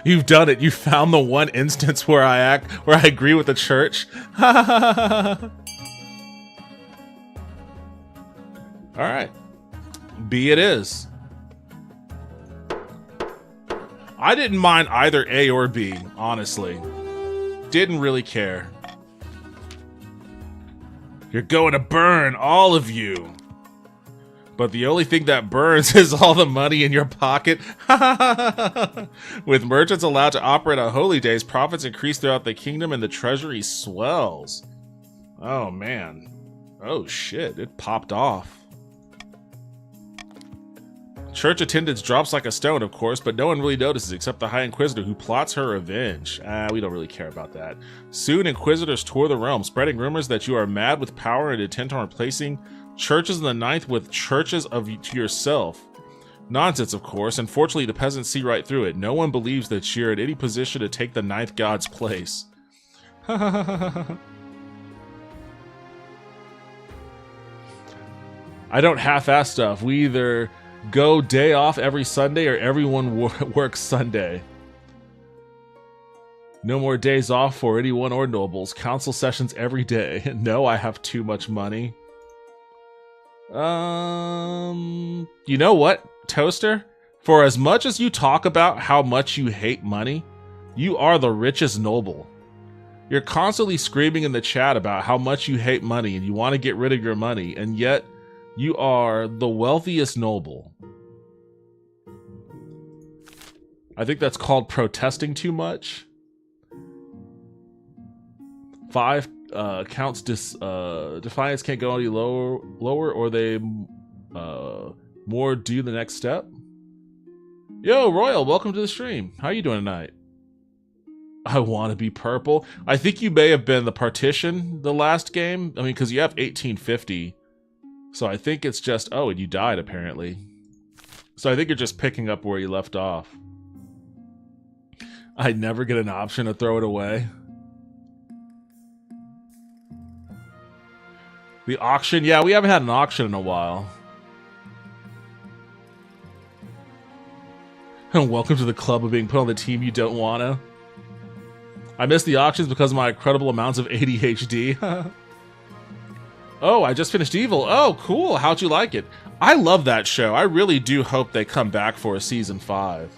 You've done it. You found the one instance where I agree with the church. All right. B it is. I didn't mind either A or B, honestly. Didn't really care. You're going to burn, all of you. But the only thing that burns is all the money in your pocket. With merchants allowed to operate on holy days, profits increase throughout the kingdom and the treasury swells. Oh, man. Oh, shit. It popped off. Church attendance drops like a stone, of course, but no one really notices except the High Inquisitor who plots her revenge. We don't really care about that. Soon, Inquisitors tour the realm, spreading rumors that you are mad with power and intent on replacing churches in the ninth with churches to yourself. Nonsense, of course. Unfortunately, the peasants see right through it. No one believes that you're in any position to take the ninth god's place. I don't half-ass stuff. We either go day off every Sunday or everyone works Sunday. No more days off for anyone or nobles. Council sessions every day. No, I have too much money. You know what, Toaster? For as much as you talk about how much you hate money, you are the richest noble. You're constantly screaming in the chat about how much you hate money and you want to get rid of your money, and yet you are the wealthiest noble. I think that's called protesting too much. 5 counts defiance can't go any lower or they more do the next step. Yo, Royal, welcome to the stream. How you doing tonight? I want to be purple. I think you may have been the partition the last game. I mean, because you have 1850. So I think it's just... Oh, and you died, apparently. So I think you're just picking up where you left off. I never get an option to throw it away. The auction? Yeah, we haven't had an auction in a while. And welcome to the club of being put on the team you don't wanna. I miss the auctions because of my incredible amounts of ADHD. Oh, I just finished Evil. Oh, cool. How'd you like it? I love that show. I really do hope they come back for a season 5.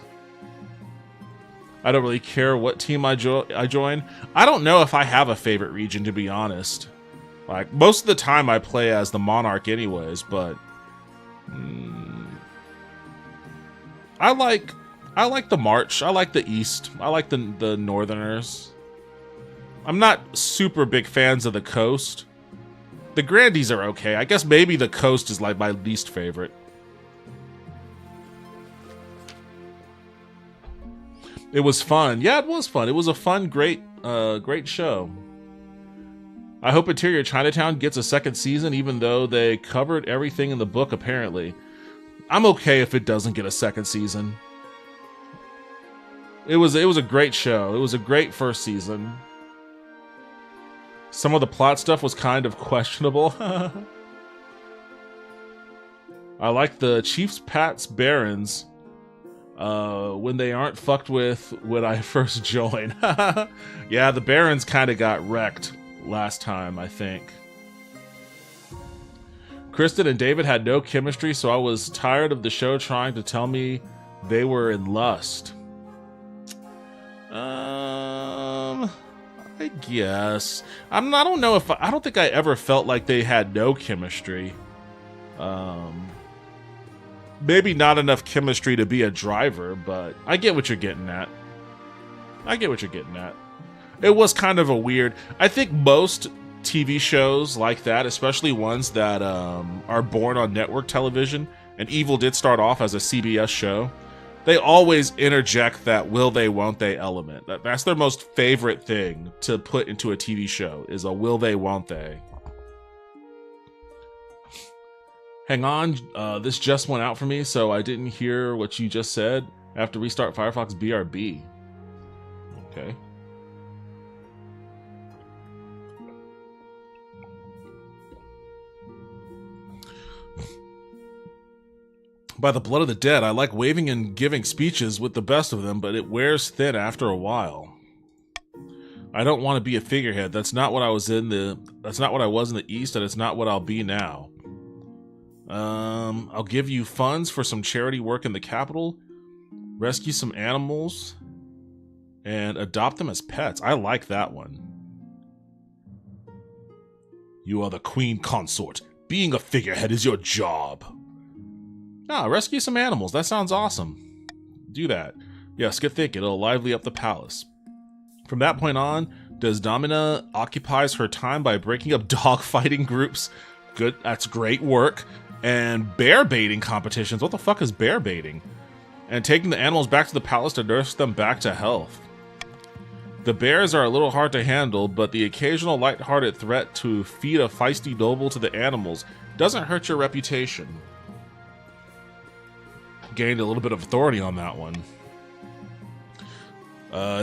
I don't really care what team I join. I don't know if I have a favorite region, to be honest. Like, most of the time I play as the Monarch anyways, but... I like the March. I like the East. I like the Northerners. I'm not super big fans of the Coast. The Grandies are okay. I guess maybe the Coast is like my least favorite. It was fun. Yeah, it was fun. It was a fun, great show. I hope Interior Chinatown gets a second season, even though they covered everything in the book, apparently. I'm okay if it doesn't get a second season. It was a great show. It was a great first season. Some of the plot stuff was kind of questionable. I like the Chiefs, Pats, Barons when they aren't fucked with when I first joined. Yeah, the Barons kind of got wrecked last time, I think. Kristen and David had no chemistry, so I was tired of the show trying to tell me they were in lust. I guess. I don't know if I don't think I ever felt like they had no chemistry. Maybe not enough chemistry to be a driver, but I get what you're getting at. It was kind of a weird. I think most TV shows like that, especially ones that are born on network television, and Evil did start off as a CBS show, they always interject that will they, won't they element. That's their most favorite thing to put into a TV show, is a will they, won't they. Hang on, this just went out for me, so I didn't hear what you just said. I have to restart Firefox BRB. Okay. By the blood of the dead, I like waving and giving speeches with the best of them, but it wears thin after a while. I don't want to be a figurehead. That's not what I was in the East, and it's not what I'll be now. I'll give you funds for some charity work in the capital, rescue some animals, and adopt them as pets. I like that one. You are the queen consort. Being a figurehead is your job. Ah, rescue some animals. That sounds awesome. Do that. Yes, get thinking. It'll lively up the palace. From that point on, Desdemona occupies her time by breaking up dog fighting groups. Good, that's great work. And bear baiting competitions. What the fuck is bear baiting? And taking the animals back to the palace to nurse them back to health. The bears are a little hard to handle, but the occasional lighthearted threat to feed a feisty noble to the animals doesn't hurt your reputation. Gained a little bit of authority on that one.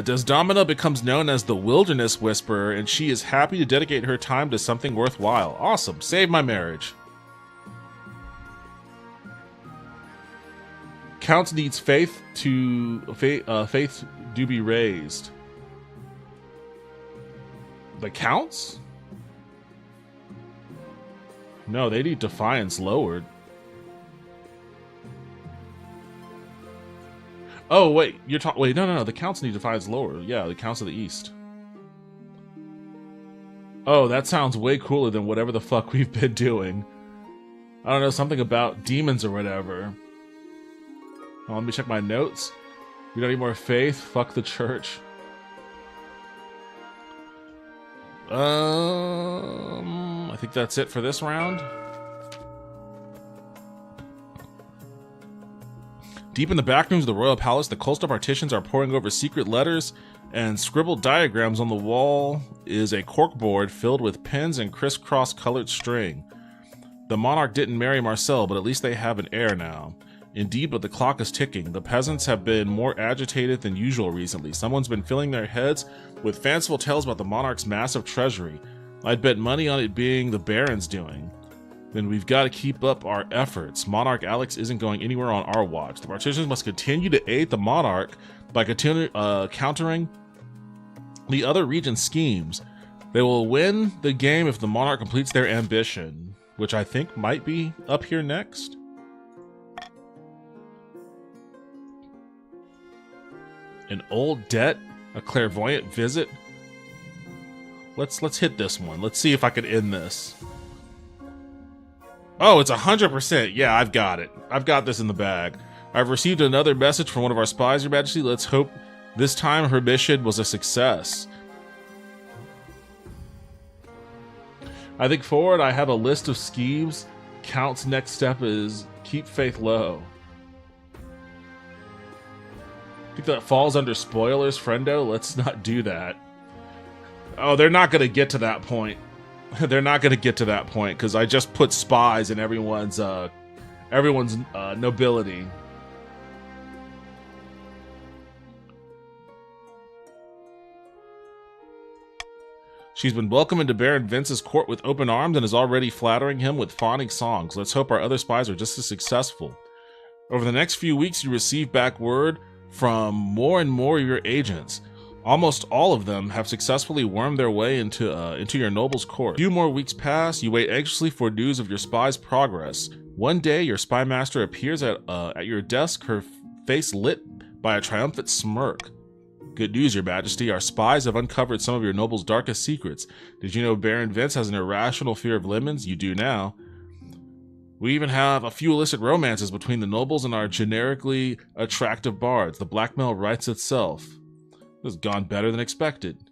Desdemona becomes known as the Wilderness Whisperer, and she is happy to dedicate her time to something worthwhile. Awesome. Save my marriage. Count needs faith to be raised. The Counts? No, they need defiance lowered. Oh, wait, you're talking... Wait, no. The Counts need defiance lower. Yeah, the Counts of the East. Oh, that sounds way cooler than whatever the fuck we've been doing. I don't know, something about demons or whatever. Oh, let me check my notes. We don't need more faith. Fuck the church. I think that's it for this round. Deep in the back rooms of the royal palace, the Colstar partitions are poring over secret letters, and scribbled diagrams on the wall is a corkboard filled with pins and crisscross colored string. The monarch didn't marry Marcel, but at least they have an heir now. Indeed, but the clock is ticking. The peasants have been more agitated than usual recently. Someone's been filling their heads with fanciful tales about the monarch's massive treasury. I'd bet money on it being the baron's doing. Then we've got to keep up our efforts. Monarch Alex isn't going anywhere on our watch. The partitions must continue to aid the monarch by countering the other region's schemes. They will win the game if the monarch completes their ambition, which I think might be up here next. An old debt, a clairvoyant visit. Let's hit this one. Let's see if I can end this. Oh, it's 100%. Yeah, I've got it. I've got this in the bag. I've received another message from one of our spies, Your Majesty. Let's hope this time her mission was a success. I think forward, I have a list of schemes. Count's next step is keep faith low. I think that falls under spoilers, friendo. Let's not do that. Oh, they're not going to get to that point. They're not going to get to that point because I just put spies in everyone's nobility. She's been welcomed into Baron Vince's court with open arms and is already flattering him with fawning songs. Let's hope our other spies are just as successful. Over the next few weeks, you receive back word from more and more of your agents. Almost all of them have successfully wormed their way into your noble's court. A few more weeks pass. You wait anxiously for news of your spy's progress. One day, your spy master appears at your desk, her face lit by a triumphant smirk. Good news, Your Majesty. Our spies have uncovered some of your noble's darkest secrets. Did you know Baron Vince has an irrational fear of lemons? You do now. We even have a few illicit romances between the nobles and our generically attractive bards. The blackmail writes itself. This has gone better than expected.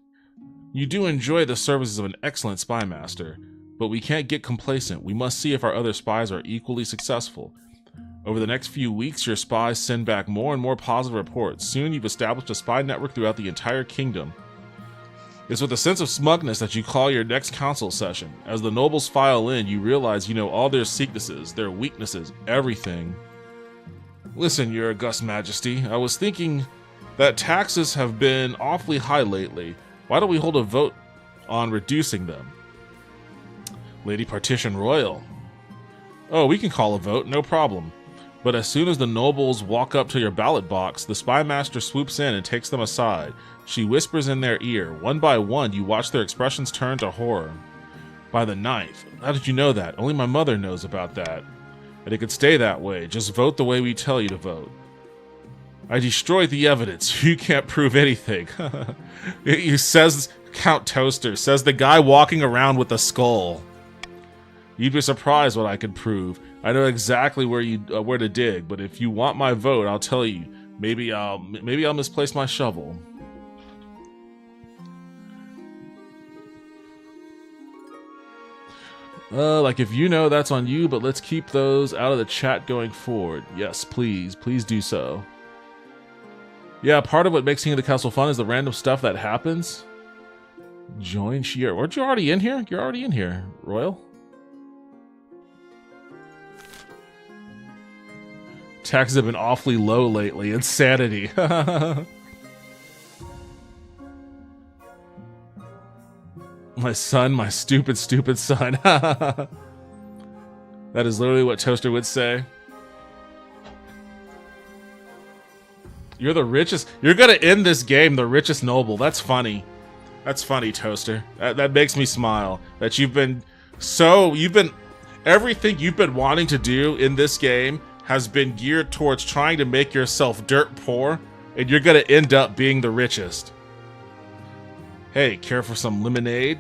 You do enjoy the services of an excellent spy master, but we can't get complacent. We must see if our other spies are equally successful. Over the next few weeks, your spies send back more and more positive reports. Soon you've established a spy network throughout the entire kingdom. It's with a sense of smugness that you call your next council session. As the nobles file in, you realize you know all their sicknesses, their weaknesses, everything. Listen, Your August Majesty, I was thinking that taxes have been awfully high lately. Why don't we hold a vote on reducing them? Lady Partition Royal. Oh, we can call a vote, no problem. But as soon as the nobles walk up to your ballot box, the spy master swoops in and takes them aside. She whispers in their ear. One by one, you watch their expressions turn to horror. By the 9th. How did you know that? Only my mother knows about that. And it could stay that way. Just vote the way we tell you to vote. I destroyed the evidence. You can't prove anything. He says, Count Toaster, says the guy walking around with a skull. You'd be surprised what I could prove. I know exactly where to dig, but if you want my vote, I'll tell you. Maybe I'll misplace my shovel. Like if you know, that's on you, but let's keep those out of the chat going forward. Yes, please do so. Yeah, part of what makes King of the Castle fun is the random stuff that happens. Join Sheer. Weren't you already in here? You're already in here, Royal. Taxes have been awfully low lately. Insanity. My son, my stupid son. That is literally what Toaster would say. You're the richest. You're gonna end this game the richest noble. That's funny. That's funny, Toaster. That makes me smile. That everything you've been wanting to do in this game has been geared towards trying to make yourself dirt poor, and you're gonna end up being the richest. Hey, care for some lemonade?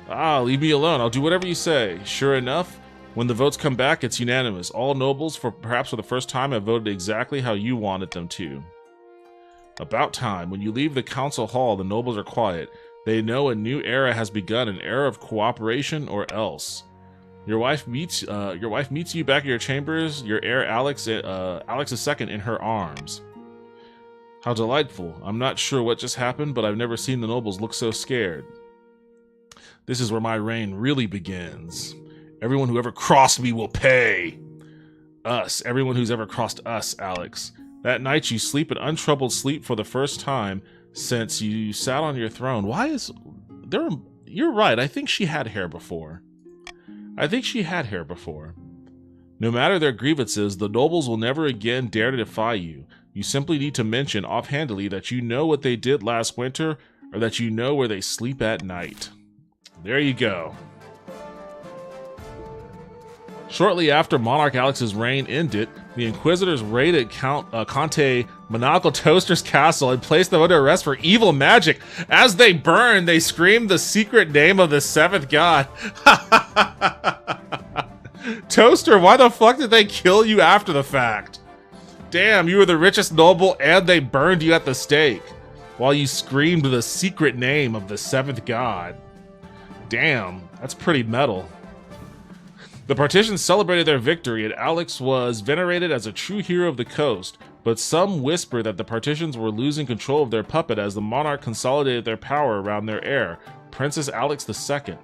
Ah, leave me alone. I'll do whatever you say. Sure enough, when the votes come back, it's unanimous. All nobles, perhaps for the first time, have voted exactly how you wanted them to. About time. When you leave the council hall, the nobles are quiet. They know a new era has begun, an era of cooperation or else. Your wife meets you back at your chambers. Your heir Alex is second in her arms. How delightful. I'm not sure what just happened, but I've never seen the nobles look so scared. This is where my reign really begins. Everyone who ever crossed me will pay. Us. Everyone who's ever crossed us, Alex. That night you sleep an untroubled sleep for the first time since you sat on your throne. Why is there? You're right. I think she had hair before. No matter their grievances, the nobles will never again dare to defy you. You simply need to mention offhandedly that you know what they did last winter, or that you know where they sleep at night. There you go. Shortly after Monarch Alex's reign ended, the Inquisitors raided Conte Monocle Toaster's castle and placed them under arrest for evil magic. As they burned, they screamed the secret name of the seventh god. Toaster, why the fuck did they kill you after the fact? Damn, you were the richest noble and they burned you at the stake while you screamed the secret name of the seventh god. Damn, that's pretty metal. The Partitions celebrated their victory, and Alex was venerated as a true hero of the coast, but some whisper that the Partitions were losing control of their puppet as the monarch consolidated their power around their heir, Princess Alex II.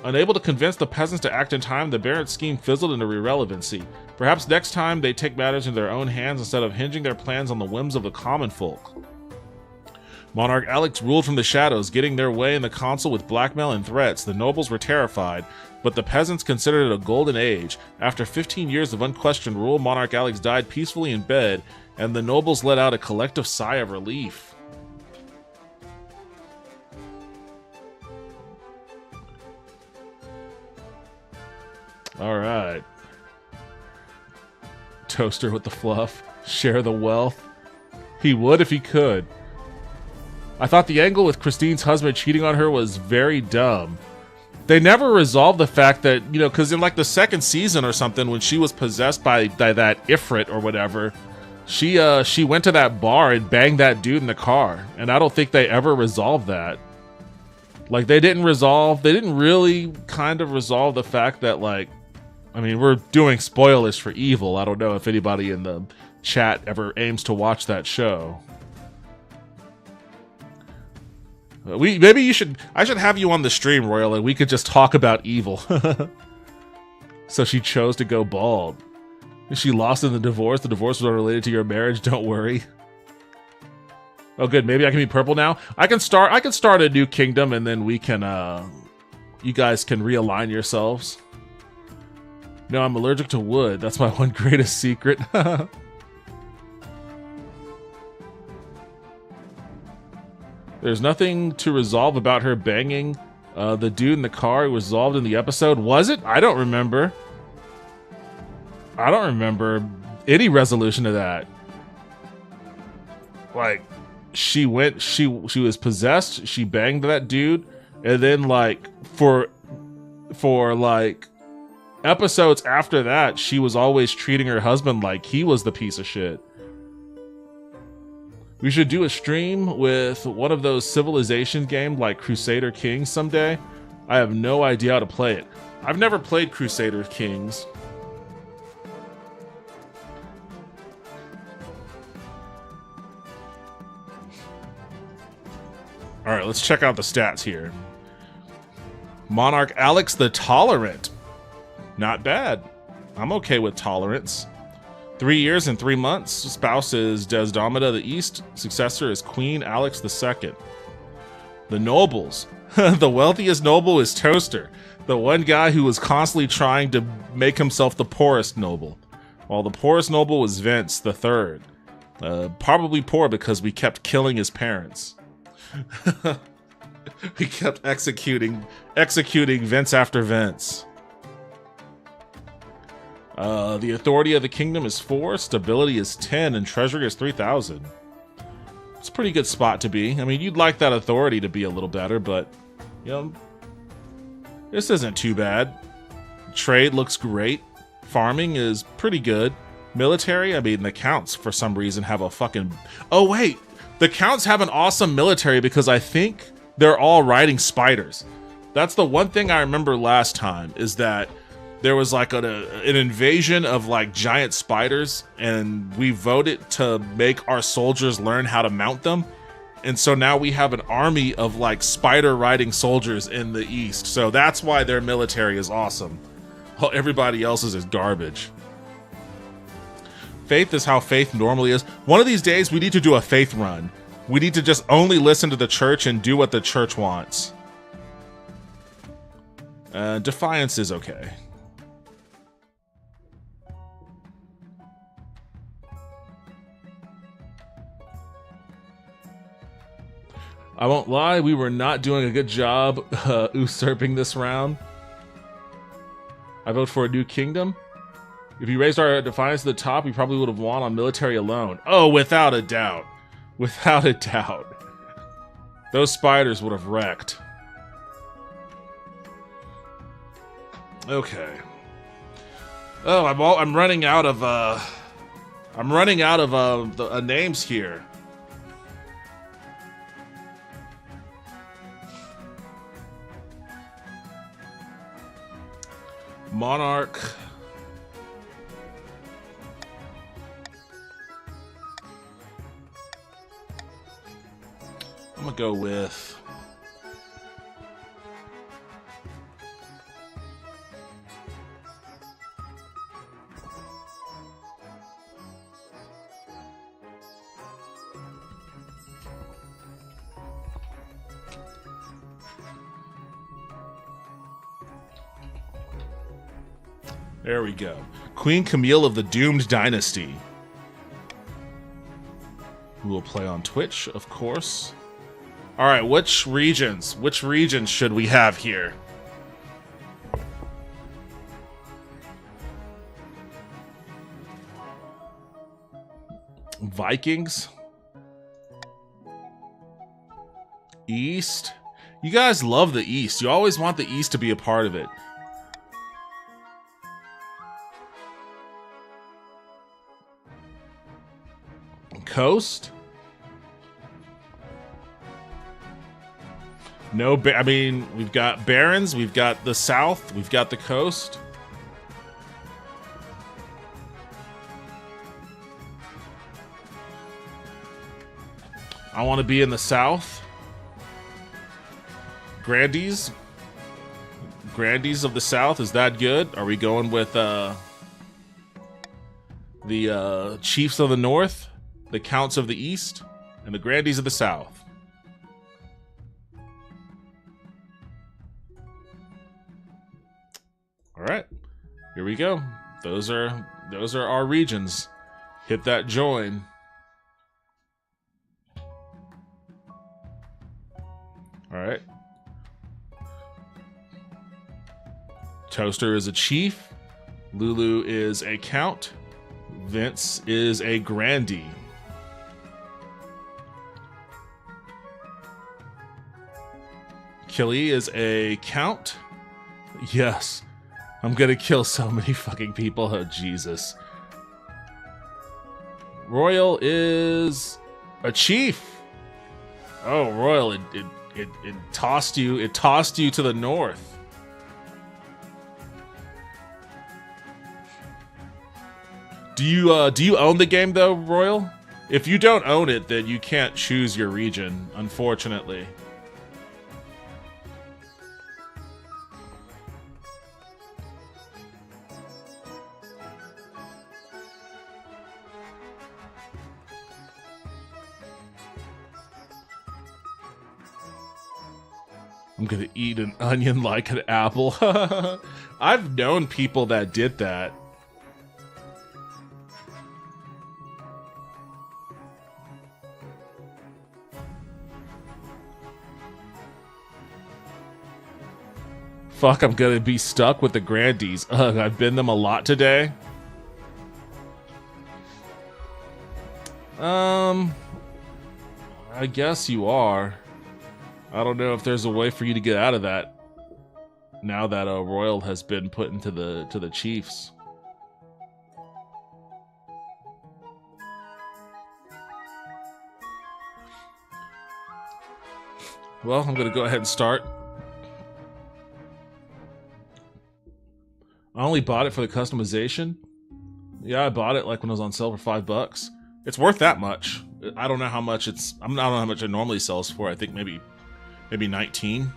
Unable to convince the peasants to act in time, the Baron's scheme fizzled into irrelevancy. Perhaps next time they take matters into their own hands instead of hinging their plans on the whims of the common folk. Monarch Alex ruled from the shadows, getting their way in the council with blackmail and threats. The nobles were terrified, but the peasants considered it a golden age. After 15 years of unquestioned rule, Monarch Alex died peacefully in bed, and the nobles let out a collective sigh of relief. Alright. Toaster with the fluff. Share the wealth. He would if he could. I thought the angle with Christine's husband cheating on her was very dumb. They never resolved the fact that, you know, because in like the second season or something, when she was possessed by that Ifrit or whatever, she went to that bar and banged that dude in the car. And I don't think they ever resolved that. Like, they didn't really kind of resolve the fact that, like, I mean, we're doing spoilers for Evil. I don't know if anybody in the chat ever aims to watch that show. I should have you on the stream, Royal, and we could just talk about Evil. So she chose to go bald. She lost in the divorce. The divorce was unrelated to your marriage. Don't worry. Oh, good. Maybe I can be purple now. I can start a new kingdom, and then we can. You guys can realign yourselves. No, I'm allergic to wood. That's my one greatest secret. There's nothing to resolve about her banging the dude in the car. It was resolved in the episode. Was it? I don't remember. I don't remember any resolution to that. Like, she was possessed. She banged that dude, and then like for like episodes after that, she was always treating her husband like he was the piece of shit. We should do a stream with one of those civilization games like Crusader Kings someday. I have no idea how to play it. I've never played Crusader Kings. All right, let's check out the stats here. Monarch Alex the Tolerant. Not bad. I'm okay with tolerance. 3 years and 3 months. Spouse is Desdemona the East. Successor is Queen Alex II. The nobles. The wealthiest noble is Toaster, the one guy who was constantly trying to make himself the poorest noble. While the poorest noble was Vince the Third. Probably poor because we kept killing his parents. We kept executing Vince after Vince. The authority of the kingdom is 4, stability is 10, and treasury is 3,000. It's a pretty good spot to be. I mean, you'd like that authority to be a little better, but, you know, this isn't too bad. Trade looks great. Farming is pretty good. Military, I mean, the Counts, for some reason, have a fucking... Oh, wait! The Counts have an awesome military because I think they're all riding spiders. That's the one thing I remember last time, is that there was like an invasion of like giant spiders, and we voted to make our soldiers learn how to mount them. And so now we have an army of like spider riding soldiers in the East. So that's why their military is awesome. While everybody else's is garbage. Faith is how faith normally is. One of these days we need to do a faith run. We need to just only listen to the church and do what the church wants. Defiance is okay. I won't lie, we were not doing a good job usurping this round. I vote for a new kingdom. If you raised our defiance to the top, we probably would have won on military alone. Oh, without a doubt. Without a doubt. Those spiders would have wrecked. Okay. Oh, I'm running out of names here. Monarch. I'm gonna go with there we go. Queen Camille of the Doomed Dynasty. Who will play on Twitch, of course. Alright, which regions? Which regions should we have here? Vikings? East. You guys love the East. You always want the East to be a part of it. Coast? No, I mean, we've got Barrens, we've got the South, we've got the coast. I want to be in the South. Grandies? Grandies of the South, is that good? Are we going with the Chiefs of the North, the Counts of the East, and the Grandies of the South? All right, here we go. Those are our regions. Hit that join. All right. Toaster is a chief. Lulu is a count. Vince is a grandee. Killy is a count. Yes. I'm gonna kill so many fucking people. Oh, Jesus. Royal is a chief. Oh, Royal, it tossed you. It tossed you to the north. Do you own the game though, Royal? If you don't own it, then you can't choose your region, unfortunately. I'm gonna eat an onion like an apple. I've known people that did that. Fuck, I'm gonna be stuck with the Grandies. Ugh, I've been them a lot today. I guess you are. I don't know if there's a way for you to get out of that now that Royal has been put into the Chiefs. Well, I'm gonna go ahead and start. I only bought it for the customization. Yeah, I bought it like when it was on sale for $5. It's worth that much. I don't know how much it's. I don't know how much it normally sells for. I think maybe 19.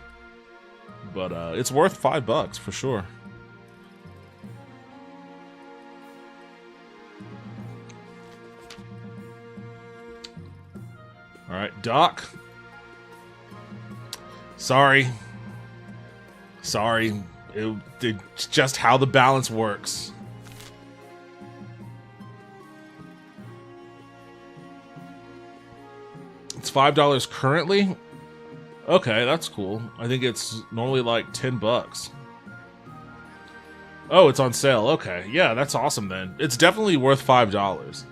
But it's worth $5 for sure. All right, Doc. Sorry. It's just how the balance works. It's $5 currently. Okay, that's cool. I think it's normally like $10. Oh, it's on sale. Okay, yeah, that's awesome then. It's definitely worth $5.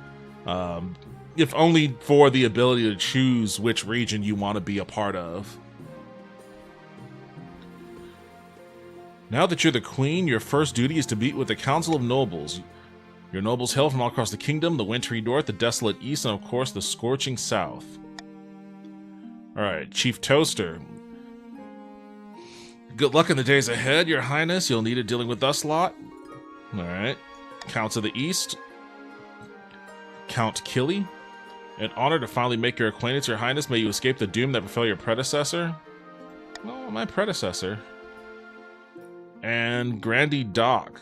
If only for the ability to choose which region you want to be a part of. Now that you're the queen, your first duty is to meet with the Council of Nobles. Your nobles hail from all across the kingdom, the wintry north, the desolate east, and of course the scorching south. Alright, Chief Toaster. Good luck in the days ahead, your highness. You'll need it dealing with us lot. Alright. Counts of the east. Count Killy. An honor to finally make your acquaintance, your highness. May you escape the doom that befell your predecessor. Oh, my predecessor. And Grandee Doc.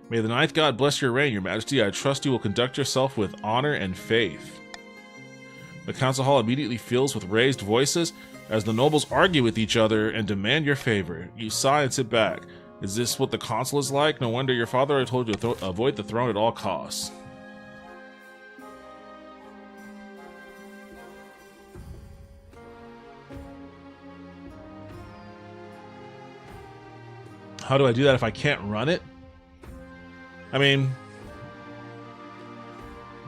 May the ninth god bless your reign, your majesty. I trust you will conduct yourself with honor and faith. The council hall immediately fills with raised voices as the nobles argue with each other and demand your favor. You sigh and sit back. Is this what the council is like? No wonder your father told you to avoid the throne at all costs. How do I do that if I can't run it? I mean,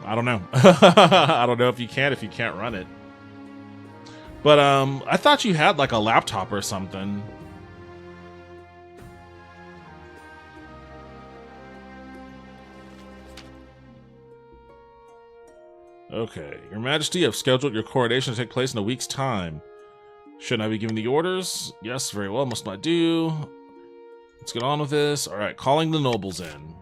I don't know. I don't know if you can't run it. But I thought you had like a laptop or something. Okay, Your Majesty, I've scheduled your coronation to take place in a week's time. Shouldn't I be giving the orders? Yes, very well, must I do? Let's get on with this. Alright, calling the nobles in.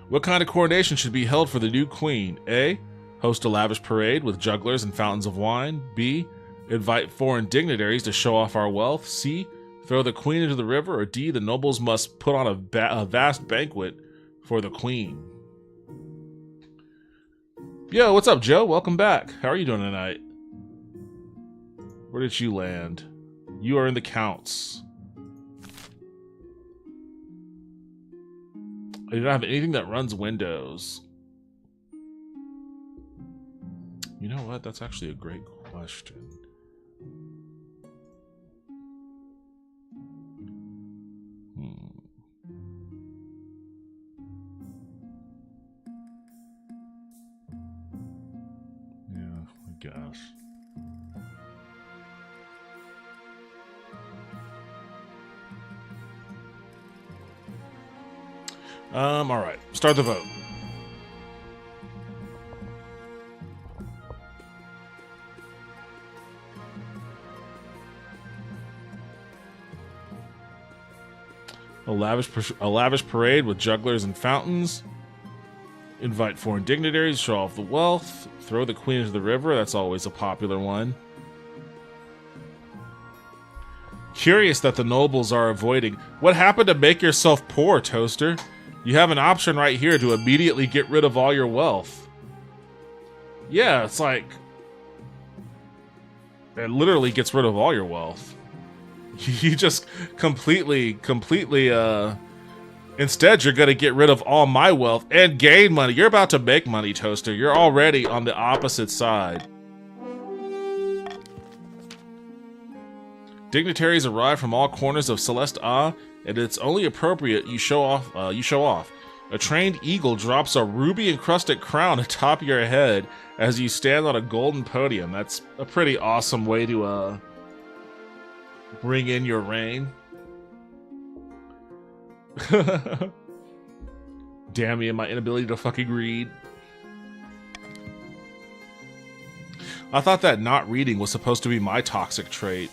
What kind of coronation should be held for the new queen? A. Host a lavish parade with jugglers and fountains of wine. B. Invite foreign dignitaries to show off our wealth. C. Throw the queen into the river. Or D. The nobles must put on a vast banquet for the queen. Yo, what's up, Joe? Welcome back. How are you doing tonight? Where did you land? You are in the counts. I do not have anything that runs Windows. You know what? That's actually a great question. Yeah, I guess. Alright. Start the vote. A lavish parade with jugglers and fountains. Invite foreign dignitaries, show off the wealth. Throw the queen into the river. That's always a popular one. Curious that the nobles are avoiding. What happened to make yourself poor, Toaster? You have an option right here to immediately get rid of all your wealth. Yeah, it's like... it literally gets rid of all your wealth. You just completely, instead, you're going to get rid of all my wealth and gain money. You're about to make money, Toaster. You're already on the opposite side. Dignitaries arrive from all corners of Celeste A, and it's only appropriate you show off. A trained eagle drops a ruby-encrusted crown atop your head as you stand on a golden podium. That's a pretty awesome way to bring in your reign. Damn me and my inability to fucking read. I thought that not reading was supposed to be my toxic trait.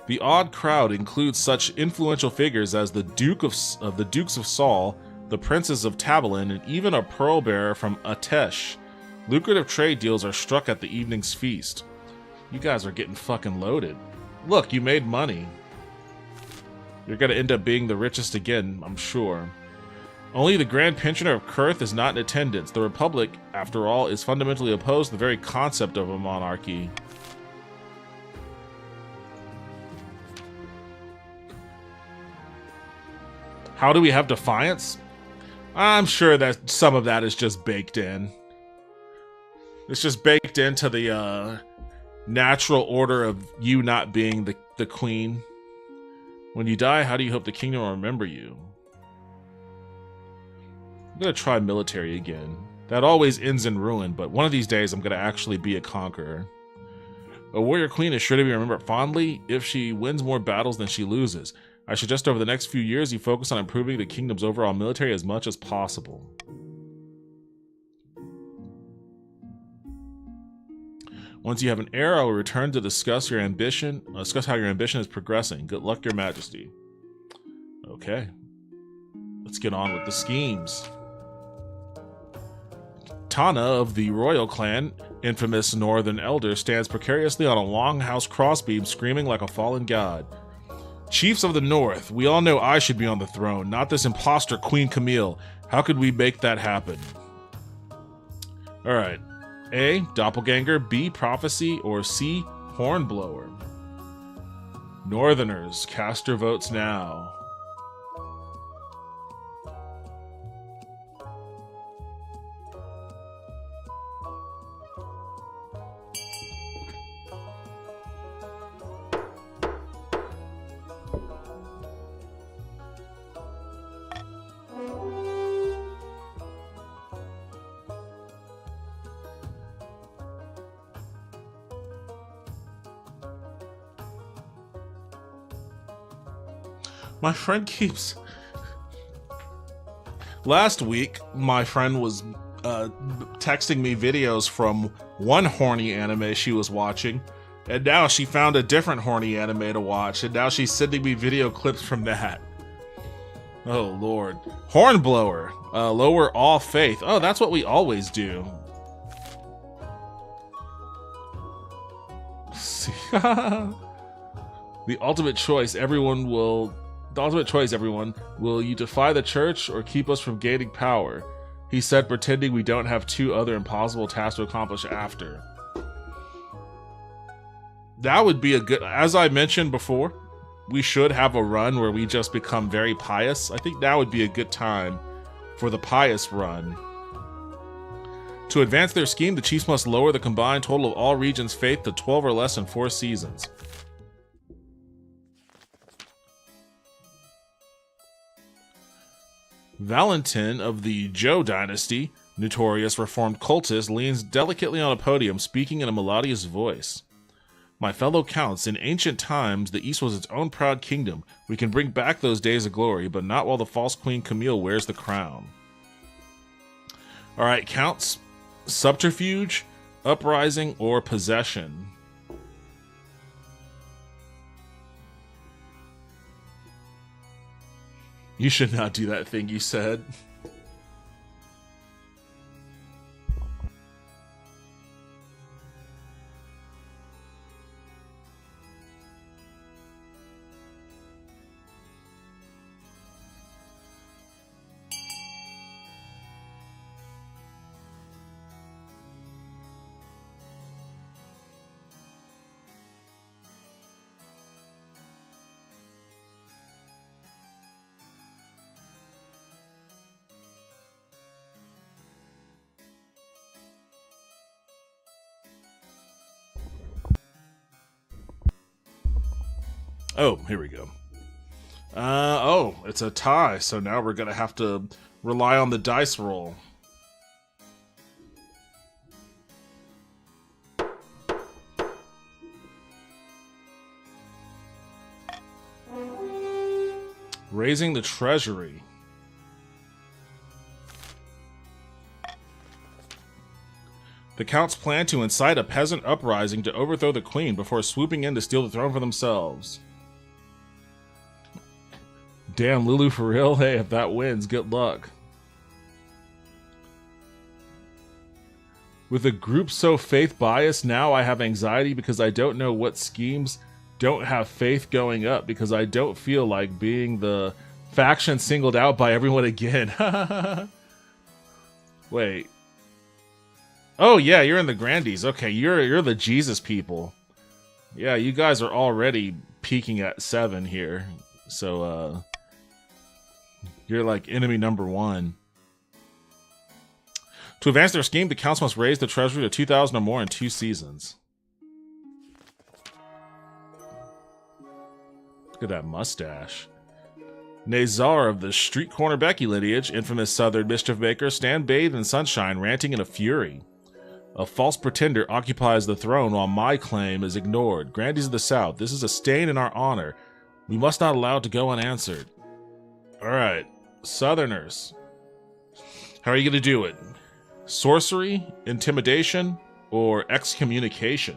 The odd crowd includes such influential figures as the Dukes of Saul, the Princes of Tabalin, and even a pearl bearer from Atesh. Lucrative trade deals are struck at the evening's feast. You guys are getting fucking loaded. Look, you made money. You're gonna end up being the richest again, I'm sure. Only the Grand Pensioner of Kurth is not in attendance. The Republic, after all, is fundamentally opposed to the very concept of a monarchy. How do we have defiance? I'm sure that some of that is just baked in. It's just baked into the natural order of you not being the queen. When you die, how do you hope the kingdom will remember you? I'm gonna try military again. That always ends in ruin, but one of these days I'm gonna actually be a conqueror. A warrior queen is sure to be remembered fondly if she wins more battles than she loses. I suggest over the next few years you focus on improving the kingdom's overall military as much as possible. Once you have an heir, I will return to discuss how your ambition is progressing. Good luck, Your Majesty. Okay. Let's get on with the schemes. Tana of the royal clan, infamous northern elder, stands precariously on a longhouse crossbeam screaming like a fallen god. Chiefs of the North, we all know I should be on the throne, not this imposter Queen Camille. How could we make that happen? Alright. A. Doppelganger, B. Prophecy, or C. Hornblower. Northerners, cast your votes now. My friend keeps... Last week, my friend was texting me videos from one horny anime she was watching, and now she found a different horny anime to watch, and now she's sending me video clips from that. Oh, Lord. Hornblower. Lower all faith. Oh, that's what we always do. The ultimate choice, everyone. Will you defy the church or keep us from gaining power? He said, pretending we don't have two other impossible tasks to accomplish after. That would be a good... As I mentioned before, we should have a run where we just become very pious. I think that would be a good time for the pious run. To advance their scheme, the chiefs must lower the combined total of all regions' faith to 12 or less in 4 seasons. Valentin of the Zhou dynasty, notorious reformed cultist, leans delicately on a podium, speaking in a melodious voice. My fellow counts, in ancient times, the East was its own proud kingdom. We can bring back those days of glory, but not while the false Queen Camille wears the crown. Alright, counts. Subterfuge, uprising, or possession. You should not do that thing you said. Oh, here we go. Oh, it's a tie, so now we're gonna have to rely on the dice roll. Raising the treasury. The counts plan to incite a peasant uprising to overthrow the queen before swooping in to steal the throne for themselves. Damn, Lulu, for real? Hey, if that wins, good luck. With a group so faith-biased, now I have anxiety because I don't know what schemes don't have faith going up, because I don't feel like being the faction singled out by everyone again. Wait. Oh, yeah, you're in the Grandies. Okay, you're the Jesus people. Yeah, you guys are already peaking at 7 here. So, you're like enemy number 1. To advance their scheme, the counts must raise the treasury to 2,000 or more in 2 seasons. Look at that mustache. Nazar of the Street Corner Becky lineage, infamous Southern mischief maker, stand bathed in sunshine, ranting in a fury. A false pretender occupies the throne while my claim is ignored. Grandies of the South, this is a stain in our honor. We must not allow it to go unanswered. Alright, Southerners. How are you going to do it? Sorcery, intimidation, or excommunication?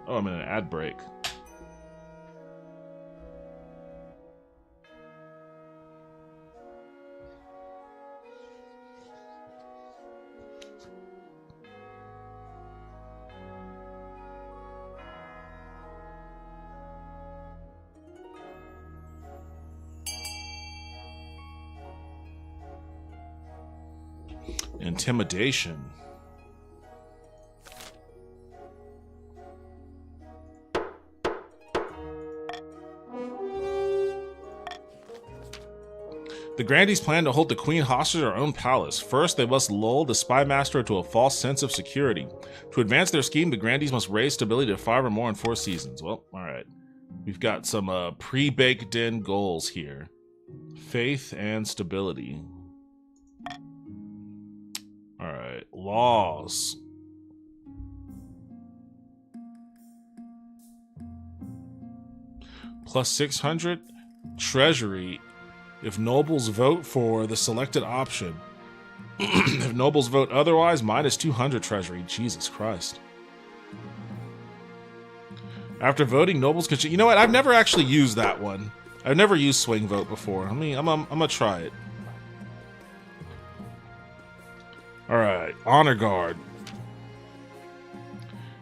Oh, I'm in an ad break. Intimidation. The Grandies plan to hold the Queen hostage at her own palace. First, they must lull the Spy Master into a false sense of security. To advance their scheme, the Grandies must raise stability to 5 or more in 4 seasons. Well, alright. We've got some pre-baked in goals here. Faith and stability. Alright, laws. Plus 600. treasury if nobles vote for the selected option. If nobles vote otherwise, minus 200 treasury. Jesus Christ. After voting, nobles can... You know what? I've never actually used that one. I've never used swing vote before. I mean, I'm gonna try it. Alright, Honor Guard.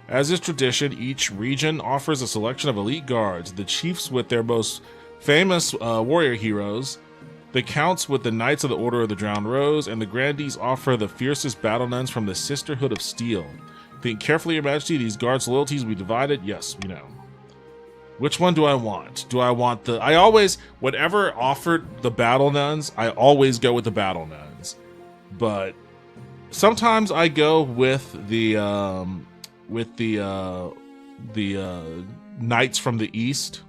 As is tradition, each region offers a selection of elite guards, the chiefs with their most famous warrior heroes, the counts with the Knights of the Order of the Drowned Rose, and the grandees offer the fiercest battle nuns from the Sisterhood of Steel. Think carefully, Your Majesty, these guards' loyalties will be divided? Yes, we know. Which one do I want? Do I want the... I always... Whatever offered the battle nuns, I always go with the battle nuns. But sometimes I go with the Knights from the East.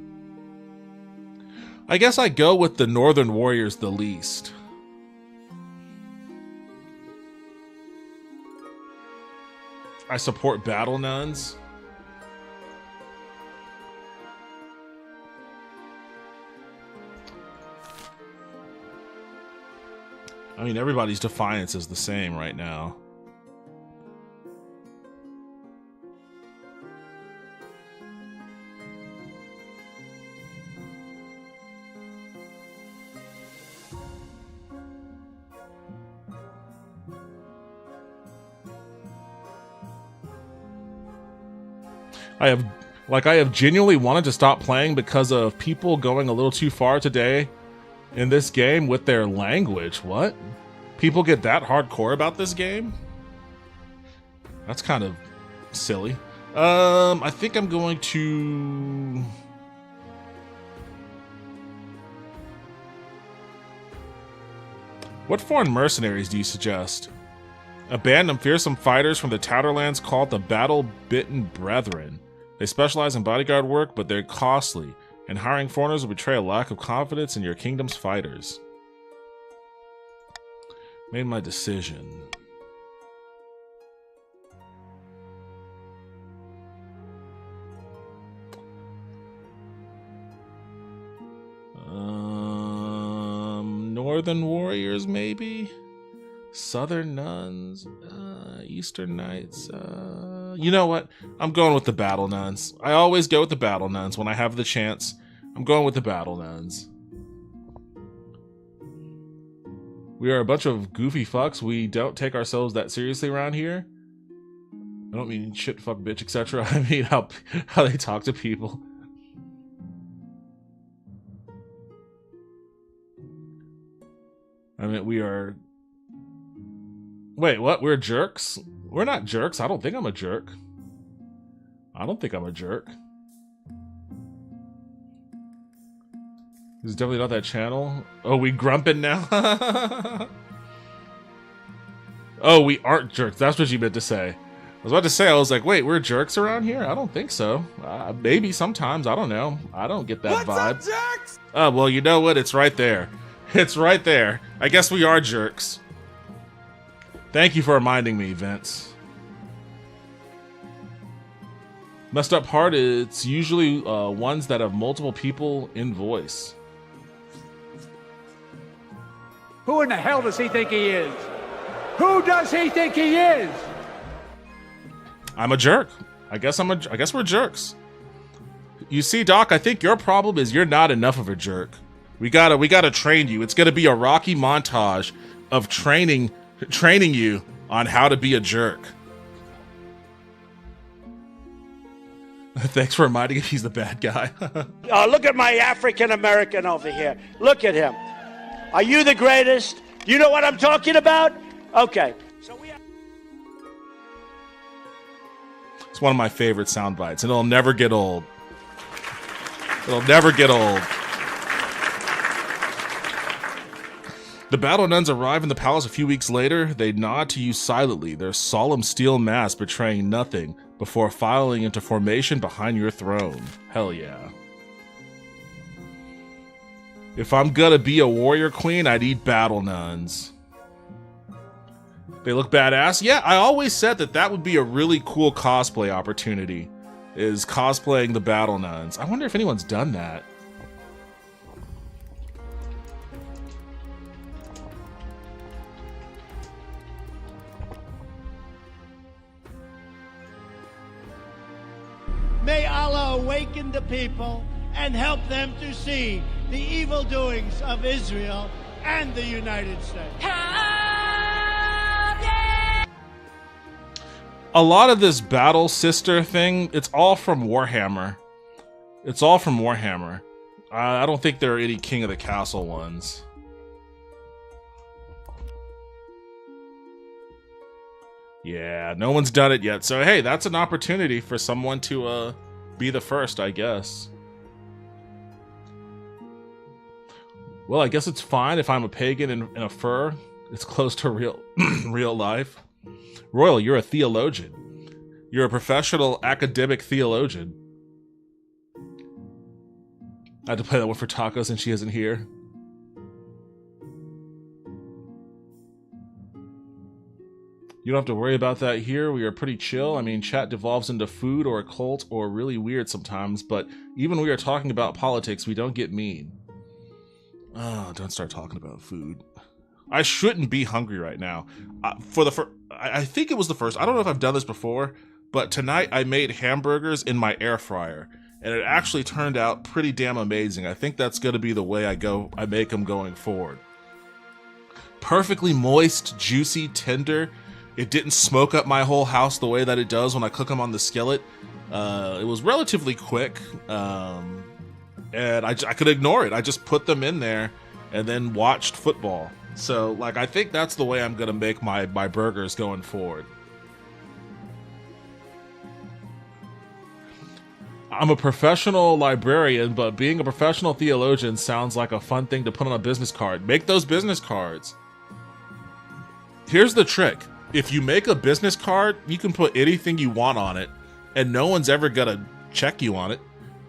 I guess I go with the Northern Warriors the least. I support battle nuns. I mean, everybody's defiance is the same right now. I have genuinely wanted to stop playing because of people going a little too far today in this game with their language. What? People get that hardcore about this game? That's kind of silly. I think I'm going to... What foreign mercenaries do you suggest? A band of fearsome fighters from the Tatterlands called the Battle-Bitten Brethren. They specialize in bodyguard work, but they're costly, and hiring foreigners will betray a lack of confidence in your kingdom's fighters. Made my decision. Northern Warriors, maybe? Southern Nuns? Eastern Knights? You know what? I'm going with the Battle Nuns. I always go with the Battle Nuns when I have the chance. I'm going with the Battle Nuns. We are a bunch of goofy fucks. We don't take ourselves that seriously around here. I don't mean shit, fuck, bitch, etc. I mean how they talk to people. I mean, we are... Wait, what? We're jerks? We're not jerks. I don't think I'm a jerk. I don't think I'm a jerk. This is definitely not that channel. Oh, we grumping now? Oh, we aren't jerks. That's what you meant to say. I was about to say, I was like, wait, we're jerks around here? I don't think so. Maybe sometimes. I don't know. I don't get that vibe. What's up, jerks? Oh, well, you know what? It's right there. It's right there. I guess we are jerks. Thank you for reminding me, Vince. Messed up part, it's usually ones that have multiple people in voice. Who in the hell does he think he is? Who does he think he is? I'm a jerk. I guess we're jerks. You see, Doc, I think your problem is you're not enough of a jerk. We gotta train you. It's gonna be a Rocky montage of training you on how to be a jerk. Thanks for reminding me he's the bad guy. Look at my African American over here. Look at him. Are you the greatest? You know what I'm talking about? Okay. So it's one of my favorite sound bites, and it'll never get old. It'll never get old. The battle nuns arrive in the palace a few weeks later. They nod to you silently, their solemn steel mask betraying nothing, before filing into formation behind your throne. Hell yeah. If I'm gonna be a warrior queen, I need battle nuns. They look badass. Yeah, I always said that would be a really cool cosplay opportunity, is cosplaying the battle nuns. I wonder if anyone's done that. awaken the people and help them to see the evil doings of Israel and the United States. A lot of this battle sister thing, it's all from Warhammer. It's all from Warhammer. I don't think there are any King of the Castle ones. Yeah, no one's done it yet. So hey, that's an opportunity for someone to be the first, I guess. Well, I guess it's fine if I'm a pagan in a fur. It's close to real life. Royal, you're a theologian. You're a professional academic theologian. I had to play that one for Tacos and she isn't here. You don't have to worry about that here. We are pretty chill. I mean, chat devolves into food or a cult or really weird sometimes, but even when we are talking about politics, we don't get mean. Oh, don't start talking about food. I shouldn't be hungry right now. I think it was the first. I don't know if I've done this before, but tonight I made hamburgers in my air fryer, and it actually turned out pretty damn amazing. I think that's going to be the way I make them going forward. Perfectly moist, juicy, tender. It didn't smoke up my whole house the way that it does when I cook them on the skillet. It was relatively quick, and I could ignore it. I just put them in there and then watched football. So, like, I think that's the way I'm going to make my burgers going forward. I'm a professional librarian, but being a professional theologian sounds like a fun thing to put on a business card. Make those business cards. Here's the trick. If you make a business card, you can put anything you want on it, and no one's ever going to check you on it.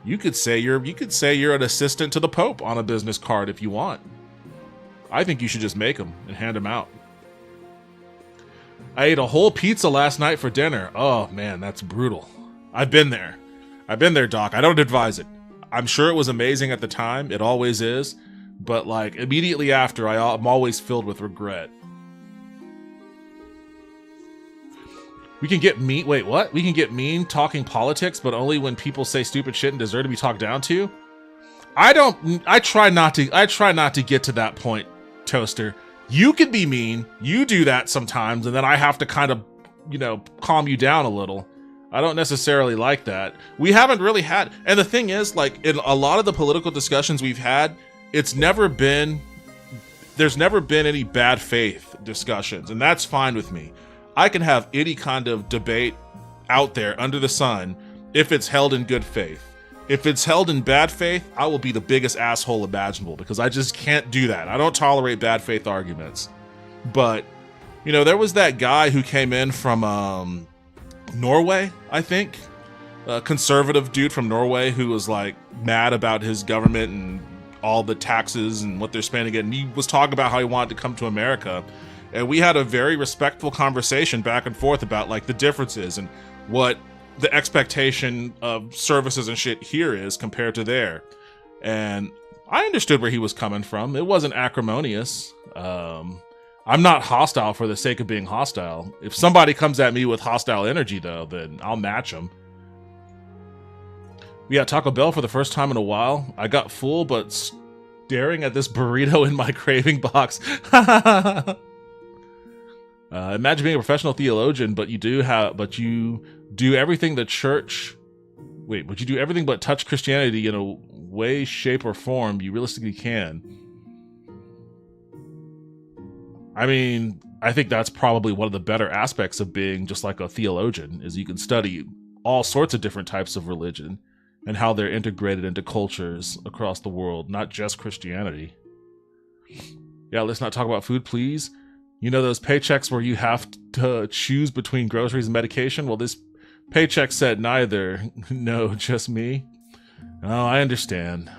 You could say you're an assistant to the Pope on a business card if you want. I think you should just make them and hand them out. I ate a whole pizza last night for dinner. Oh man, that's brutal. I've been there, Doc. I don't advise it. I'm sure it was amazing at the time. It always is. But like immediately after, I'm always filled with regret. We can get mean. Wait, what? We can get mean talking politics, but only when people say stupid shit and deserve to be talked down to? I try not to get to that point, Toaster. You can be mean. You do that sometimes, and then I have to kind of, calm you down a little. I don't necessarily like that. We haven't really had, and the thing is, like, in a lot of the political discussions we've had, there's never been any bad faith discussions, and that's fine with me. I can have any kind of debate out there under the sun if it's held in good faith. If it's held in bad faith, I will be the biggest asshole imaginable because I just can't do that. I don't tolerate bad faith arguments. But, there was that guy who came in from Norway, I think. A conservative dude from Norway who was like mad about his government and all the taxes and what they're spending it. And he was talking about how he wanted to come to America. And we had a very respectful conversation back and forth about like the differences and what the expectation of services and shit here is compared to there. And I understood where he was coming from. It wasn't acrimonious. I'm not hostile for the sake of being hostile. If somebody comes at me with hostile energy, though, then I'll match them. We got Taco Bell for the first time in a while. I got full, but staring at this burrito in my craving box. Imagine being a professional theologian, but you do everything the church. Wait, would you do everything but touch Christianity in a way, shape, or form you realistically can? I mean, I think that's probably one of the better aspects of being just like a theologian, is you can study all sorts of different types of religion and how they're integrated into cultures across the world, not just Christianity. Yeah, let's not talk about food, please. Those paychecks where you have to choose between groceries and medication? Well, this paycheck said neither. No, just me. Oh, I understand.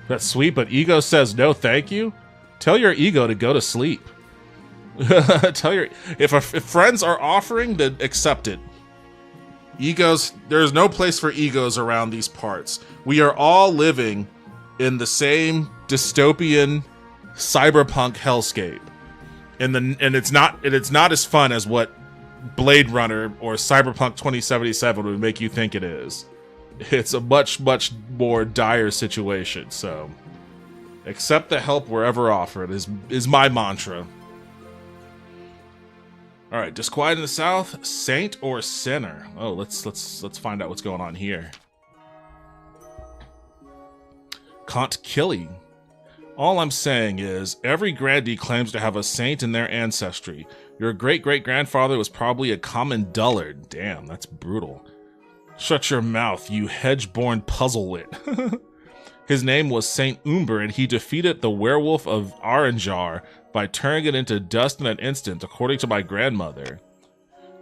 That's sweet, but ego says no thank you? Tell your ego to go to sleep. If friends are offering, then accept it. Egos, there's no place for egos around these parts. We are all living in the same dystopian cyberpunk hellscape. And it's not as fun as what Blade Runner or Cyberpunk 2077 would make you think it is. It's a much, much more dire situation, so accept the help wherever offered is my mantra. All right, disquiet in the south, saint or sinner? Oh, let's find out what's going on here. Can't killy. All I'm saying is, every grandee claims to have a saint in their ancestry. Your great-great-grandfather was probably a common dullard. Damn, that's brutal. Shut your mouth, you hedge-born puzzlewit. His name was Saint Umber, and he defeated the werewolf of Aranjar by turning it into dust in an instant, according to my grandmother.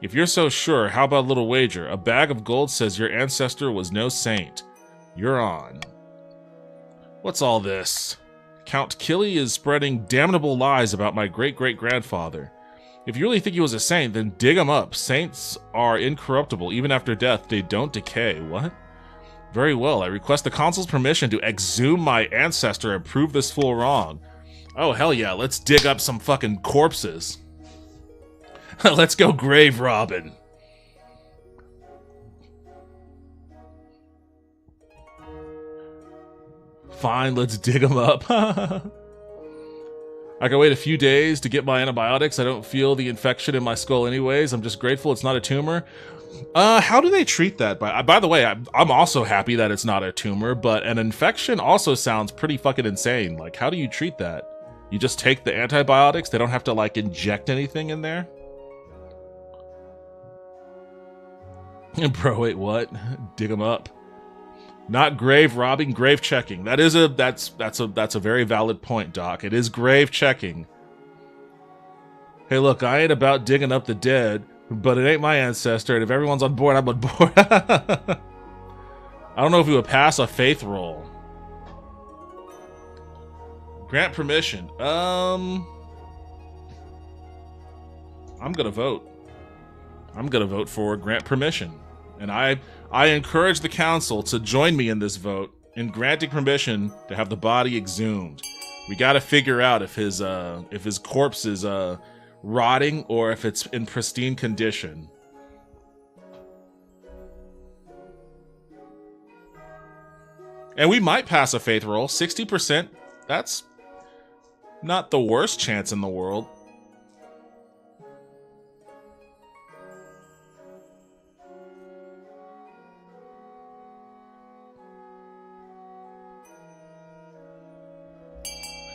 If you're so sure, how about a little wager? A bag of gold says your ancestor was no saint. You're on. What's all this? Count Killy is spreading damnable lies about my great-great-grandfather. If you really think he was a saint, then dig him up. Saints are incorruptible. Even after death, they don't decay. What? Very well. I request the consul's permission to exhume my ancestor and prove this fool wrong. Oh, hell yeah. Let's dig up some fucking corpses. Let's go grave robbing. Fine, let's dig them up. I can wait a few days to get my antibiotics. I don't feel the infection in my skull anyways. I'm just grateful it's not a tumor. How do they treat that? By the way, I'm also happy that it's not a tumor, but an infection also sounds pretty fucking insane. Like, how do you treat that? You just take the antibiotics? They don't have to, like, inject anything in there? Bro, wait, what? Dig them up. Not grave robbing, grave checking. That's a very valid point, Doc. It is grave checking. Hey, look, I ain't about digging up the dead, but it ain't my ancestor, and if everyone's on board, I'm on board. I don't know if we would pass a faith roll. Grant permission. I'm gonna vote. I'm gonna vote for grant permission. And I encourage the council to join me in this vote in granting permission to have the body exhumed. We gotta figure out if his corpse is rotting or if it's in pristine condition. And we might pass a faith roll. 60%, that's not the worst chance in the world.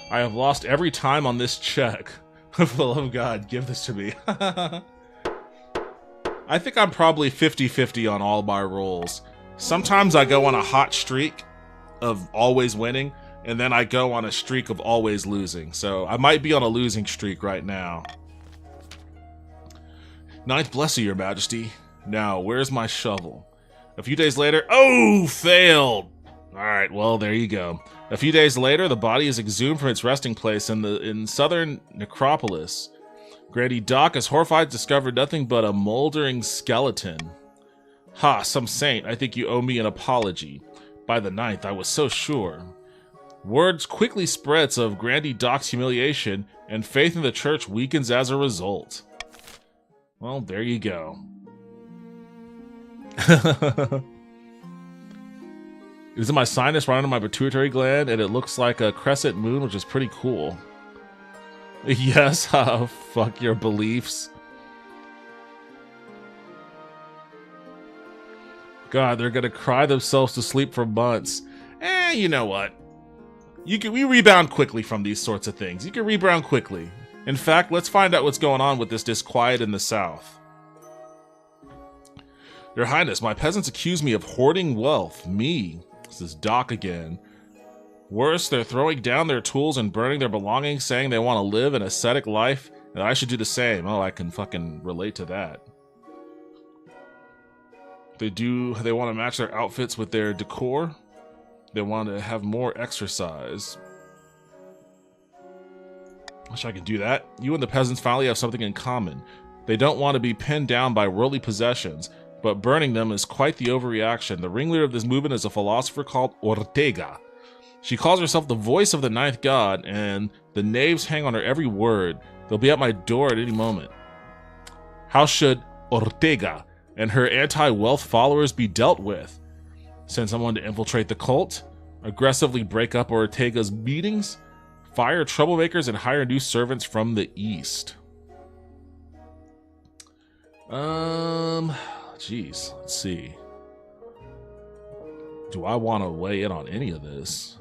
I have lost every time on this check. For the love of God, give this to me. I think I'm probably 50-50 on all my rolls. Sometimes I go on a hot streak of always winning, and then I go on a streak of always losing. So I might be on a losing streak right now. Ninth bless you, your majesty. Now, where's my shovel? A few days later, oh, failed! Alright, well, there you go. A few days later, the body is exhumed from its resting place in southern Necropolis. Grady Doc is horrified, discovered nothing but a moldering skeleton. Ha, some saint, I think you owe me an apology. By the 9th, I was so sure. Words quickly spreads of Grandy Doc's humiliation, and faith in the church weakens as a result. Well, there you go. It's in my sinus right under my pituitary gland, and it looks like a crescent moon, which is pretty cool. Yes, fuck your beliefs. God, they're gonna cry themselves to sleep for months. You know what? We rebound quickly from these sorts of things. You can rebound quickly. In fact, let's find out what's going on with this disquiet in the south. Your Highness, my peasants accuse me of hoarding wealth. Me. This is Doc again. Worse, they're throwing down their tools and burning their belongings, saying they want to live an ascetic life, and I should do the same. Oh, I can fucking relate to that. They want to match their outfits with their decor. They want to have more exercise. Wish I could do that. You and the peasants finally have something in common. They don't want to be pinned down by worldly possessions, but burning them is quite the overreaction. The ringleader of this movement is a philosopher called Ortega. She calls herself the voice of the ninth god, and the knaves hang on her every word. They'll be at my door at any moment. How should Ortega and her anti-wealth followers be dealt with? Send someone to infiltrate the cult? Aggressively break up Ortega's meetings? Fire troublemakers and hire new servants from the east? Jeez, let's see. Do I want to weigh in on any of this?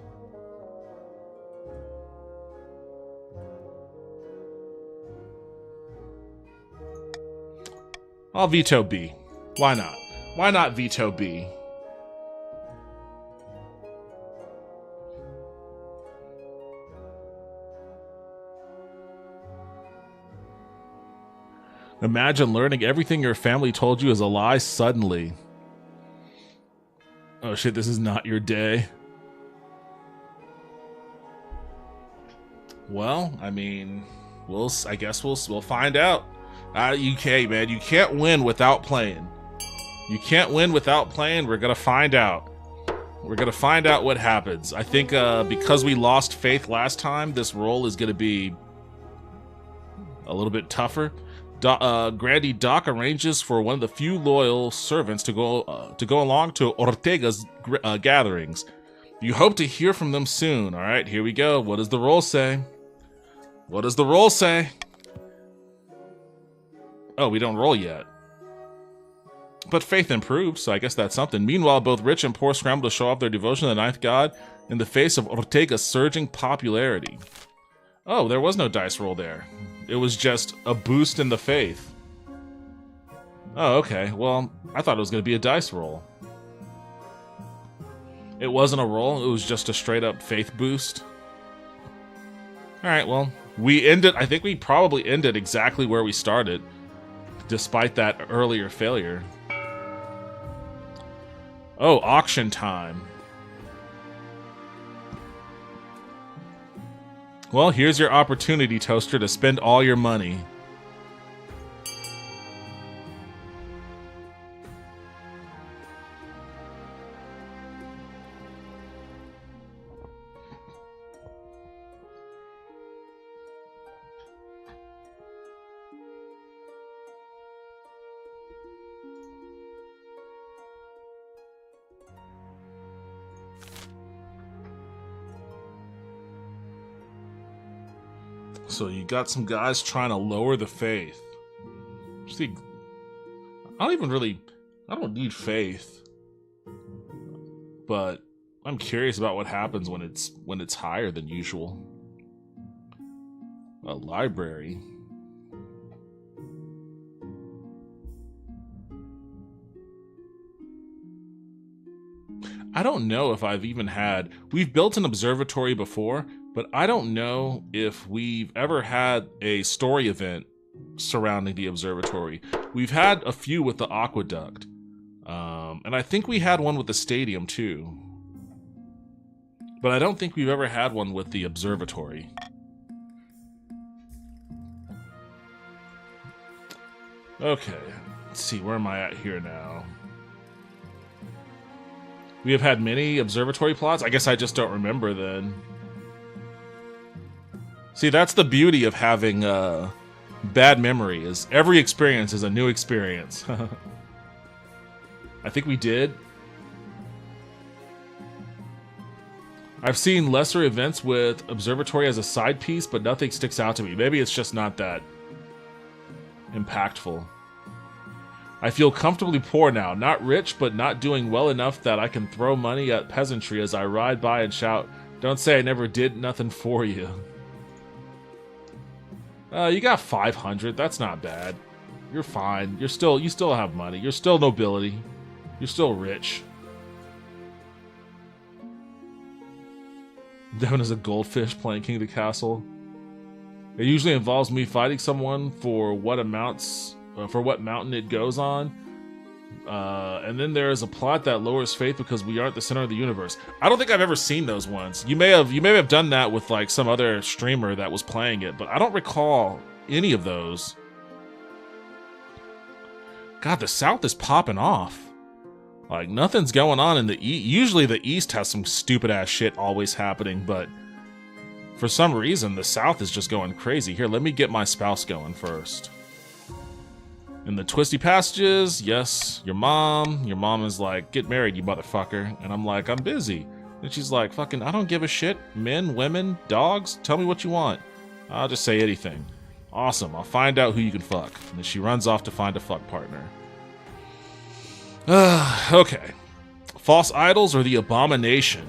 I'll veto B. Why not? Why not veto B? Imagine learning everything your family told you is a lie suddenly. Oh shit, this is not your day. Well, I mean, I guess we'll find out. You can't, man. You can't win without playing. You can't win without playing. We're gonna find out. We're gonna find out what happens. I think because we lost faith last time, this role is gonna be a little bit tougher. Grandy Doc arranges for one of the few loyal servants to go along to Ortega's gatherings. You hope to hear from them soon. All right, here we go. What does the roll say? What does the roll say? Oh, we don't roll yet. But faith improved, so I guess that's something. Meanwhile, both rich and poor scramble to show off their devotion to the ninth god in the face of Ortega's surging popularity. Oh, there was no dice roll there. It was just a boost in the faith. Oh, okay. Well, I thought it was going to be a dice roll. It wasn't a roll. It was just a straight-up faith boost. All right, well, I think we probably ended exactly where we started, despite that earlier failure. Oh, auction time. Well, here's your opportunity, Toaster, to spend all your money. So you got some guys trying to lower the faith. See, I don't need faith. But I'm curious about what happens when it's higher than usual. A library. I don't know if we've built an observatory before, but I don't know if we've ever had a story event surrounding the observatory. We've had a few with the aqueduct, and I think we had one with the stadium too. But I don't think we've ever had one with the observatory. Okay, let's see, where am I at here now? We have had many observatory plots? I guess I just don't remember then. See, that's the beauty of having bad memory, is every experience is a new experience. I think we did. I've seen lesser events with observatory as a side piece, but nothing sticks out to me. Maybe it's just not that impactful. I feel comfortably poor now, not rich, but not doing well enough that I can throw money at peasantry as I ride by and shout, "Don't say I never did nothing for you." You got 500. That's not bad. You're fine. You still have money. You're still nobility. You're still rich. Devin is a goldfish playing King of the Castle. It usually involves me fighting someone for what mountain it goes on. And then there is a plot that lowers faith because we aren't the center of the universe. I don't think I've ever seen those ones. You may have done that with like some other streamer that was playing it, but I don't recall any of those. God, the South is popping off. Like, nothing's going on in the East. Usually the East has some stupid-ass shit always happening, but for some reason, the South is just going crazy. Here, let me get my spouse going first. In the twisty passages, yes, your mom is like, get married, you motherfucker. And I'm like, I'm busy. And she's like, fucking, I don't give a shit. Men, women, dogs, tell me what you want. I'll just say anything. Awesome, I'll find out who you can fuck. And then she runs off to find a fuck partner. Okay. False idols or the abomination?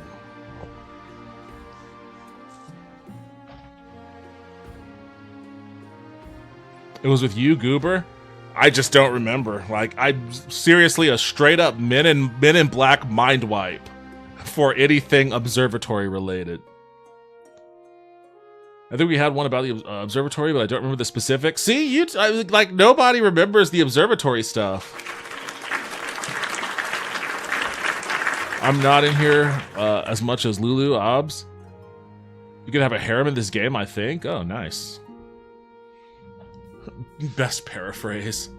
It was with you, Goober? I just don't remember. Like, I'm seriously a straight up Men in Black mind wipe for anything observatory related. I think we had one about the observatory, but I don't remember the specifics. See, like nobody remembers the observatory stuff. I'm not in here as much as Lulu Obs. You can have a harem in this game, I think. Oh, nice. Best paraphrase.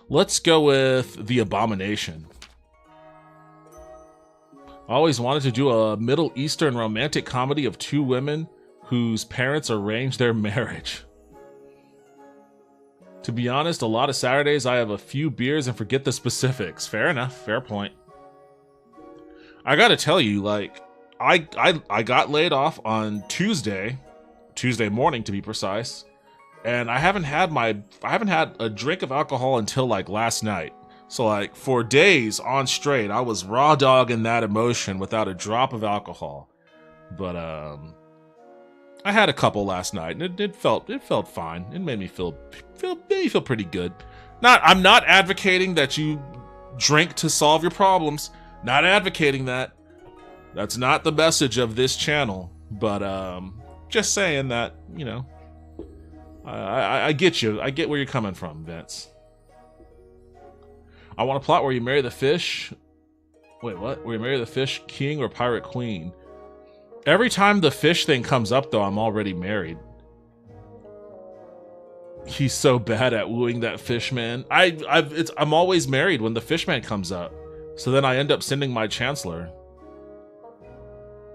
Let's go with the abomination. I always wanted to do a Middle Eastern romantic comedy of two women whose parents arranged their marriage. To be honest, a lot of Saturdays I have a few beers and forget the specifics. Fair enough, fair point. I gotta tell you, like, I got laid off on Tuesday morning to be precise, and I haven't had a drink of alcohol until like last night. So like for days on straight, I was raw dogging that emotion without a drop of alcohol. But I had a couple last night, and it felt fine. It made me feel pretty good. I'm not advocating that you drink to solve your problems. Not advocating that. That's not the message of this channel. But just saying that, you know, I get you. I get where you're coming from, Vince. I want a plot where you marry the fish. Wait, what? Where you marry the fish king or pirate queen? Every time the fish thing comes up, though, I'm already married. He's so bad at wooing that fish man. I'm always married when the fish man comes up. So then I end up sending my chancellor.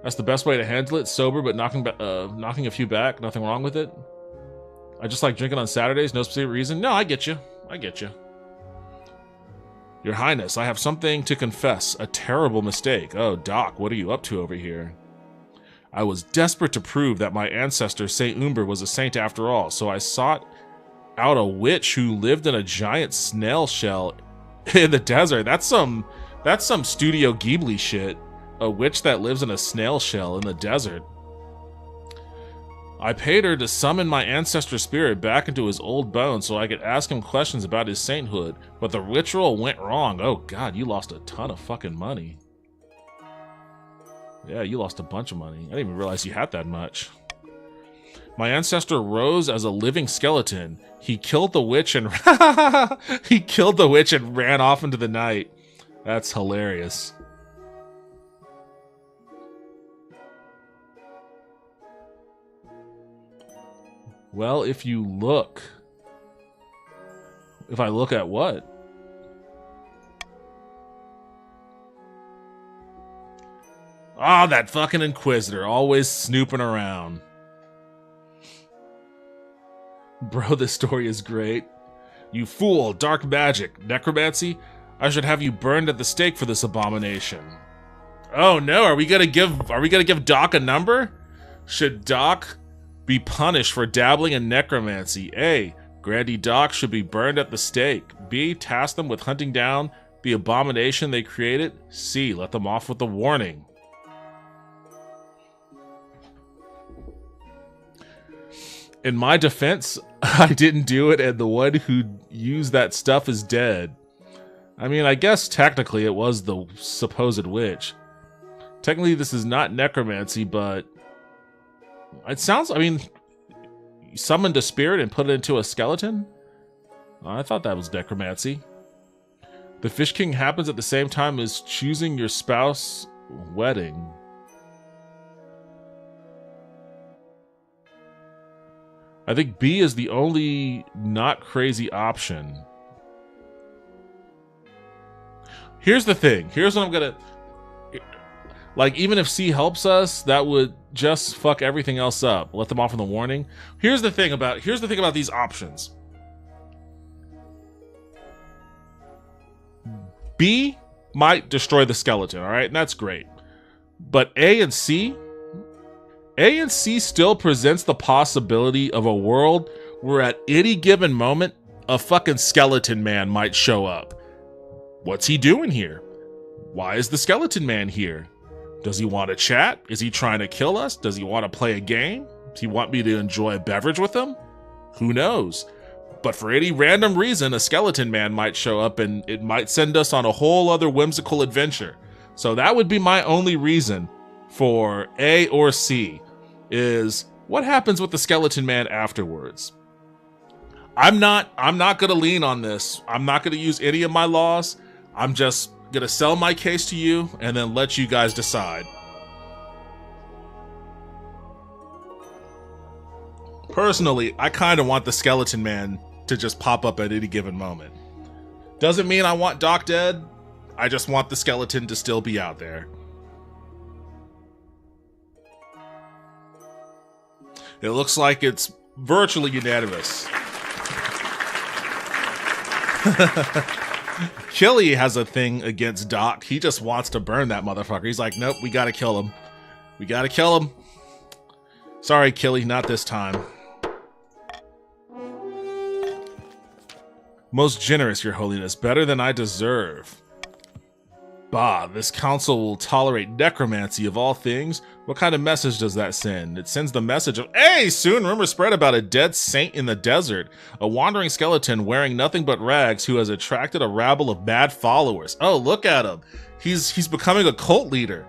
That's the best way to handle it. Sober, but knocking a few back. Nothing wrong with it. I just like drinking on Saturdays. No specific reason. No, I get you. I get you. Your Highness, I have something to confess. A terrible mistake. Oh, Doc, what are you up to over here? I was desperate to prove that my ancestor, Saint Umber, was a saint after all, so I sought out a witch who lived in a giant snail shell in the desert. That's some Studio Ghibli shit. A witch that lives in a snail shell in the desert. I paid her to summon my ancestor's spirit back into his old bones so I could ask him questions about his sainthood, but the ritual went wrong. Oh god, you lost a ton of fucking money. Yeah, you lost a bunch of money. I didn't even realize you had that much. My ancestor rose as a living skeleton. He killed the witch and he killed the witch and ran off into the night. That's hilarious. Well, if I look at what? Ah, that fucking Inquisitor, always snooping around. Bro, this story is great. You fool, dark magic, necromancy? I should have you burned at the stake for this abomination. Oh no, are we gonna give Doc a number? Should Doc be punished for dabbling in necromancy? A, Grandy Doc should be burned at the stake. B, task them with hunting down the abomination they created. C, let them off with a warning. In my defense, I didn't do it, and the one who used that stuff is dead. I mean, I guess technically it was the supposed witch. Technically this is not necromancy, but it sounds, I mean, you summoned a spirit and put it into a skeleton? I thought that was necromancy. The Fish King happens at the same time as choosing your spouse wedding. I think B is the only not crazy option. Here's the thing. Here's what I'm gonna... Like, even if C helps us, that would just fuck everything else up. Let them off in the warning. Here's the thing about these options. B might destroy the skeleton, all right? And that's great. But A and C still presents the possibility of a world where at any given moment, a fucking skeleton man might show up. What's he doing here? Why is the skeleton man here? Does he want to chat? Is he trying to kill us? Does he want to play a game? Does he want me to enjoy a beverage with him? Who knows? But for any random reason, a skeleton man might show up and it might send us on a whole other whimsical adventure. So that would be my only reason for A or C, is what happens with the skeleton man afterwards. I'm not going to lean on this. I'm not going to use any of my laws. I'm just going to sell my case to you and then let you guys decide. Personally, I kind of want the skeleton man to just pop up at any given moment. Doesn't mean I want Doc dead. I just want the skeleton to still be out there. It looks like it's virtually unanimous. Chili has a thing against Doc. He just wants to burn that motherfucker. He's like, nope, we gotta kill him. We gotta kill him. Sorry, Chili, not this time. Most generous, Your Holiness. Better than I deserve. Bah, this council will tolerate necromancy of all things. What kind of message does that send? It sends the message of, hey, soon rumors spread about a dead saint in the desert. A wandering skeleton wearing nothing but rags who has attracted a rabble of bad followers. Oh, look at him. He's becoming a cult leader.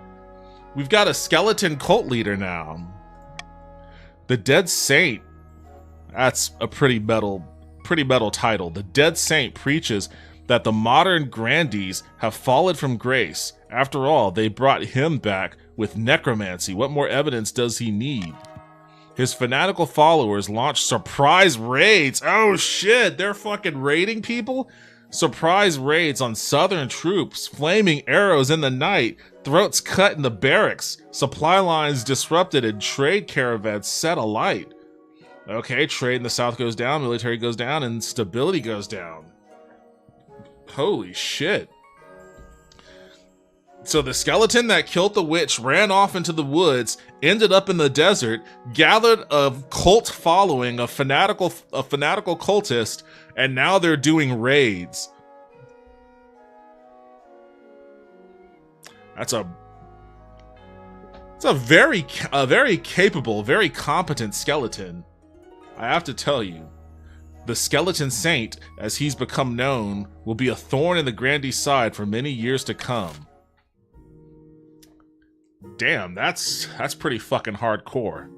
We've got a skeleton cult leader now. The Dead Saint. That's a pretty metal title. The Dead Saint preaches that the modern grandees have fallen from grace. After all, they brought him back with necromancy. What more evidence does he need? His fanatical followers launched surprise raids. Oh shit, they're fucking raiding people? Surprise raids on southern troops, flaming arrows in the night, throats cut in the barracks, supply lines disrupted, and trade caravans set alight. Okay, trade in the south goes down, military goes down, and stability goes down. Holy shit. So the skeleton that killed the witch ran off into the woods, ended up in the desert, gathered a cult following, a fanatical cultist, and now they're doing raids. It's a very capable, very competent skeleton. I have to tell you. The Skeleton Saint, as he's become known, will be a thorn in the Grandee's side for many years to come. Damn, that's pretty fucking hardcore.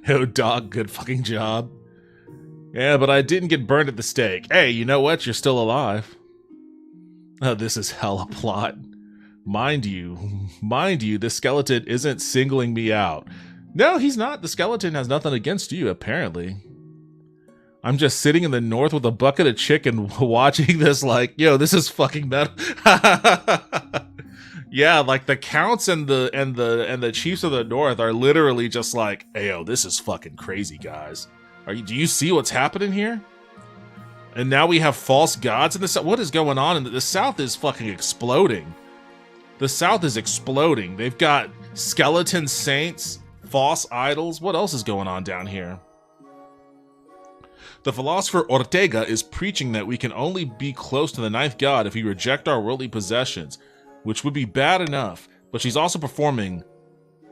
Oh, dog, good fucking job. Yeah, but I didn't get burned at the stake. Hey, you know what? You're still alive. Oh, this is hella plot. Mind you, this skeleton isn't singling me out. No, he's not. The skeleton has nothing against you, apparently. I'm just sitting in the north with a bucket of chicken watching this like, yo, this is fucking metal. Yeah, like the counts and the chiefs of the north are literally just like, hey, yo, this is fucking crazy, guys. Do you see what's happening here? And now we have false gods in the south. What is going on? The south is fucking exploding. The south is exploding. They've got skeleton saints, false idols. What else is going on down here? The philosopher Ortega is preaching that we can only be close to the ninth god if we reject our worldly possessions, which would be bad enough, but she's also performing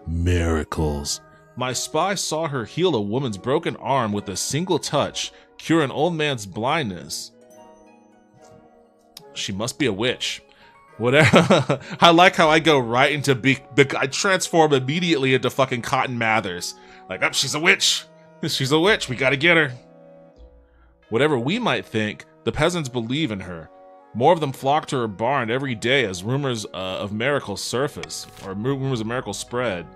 miracles. My spy saw her heal a woman's broken arm with a single touch, cure an old man's blindness. She must be a witch. Whatever. I like how I go right into I transform immediately into fucking Cotton Mathers. Like, oh, she's a witch. She's a witch. We gotta get her. Whatever we might think, the peasants believe in her. More of them flock to her barn every day as rumors of miracles surface, or rumors of miracles spread.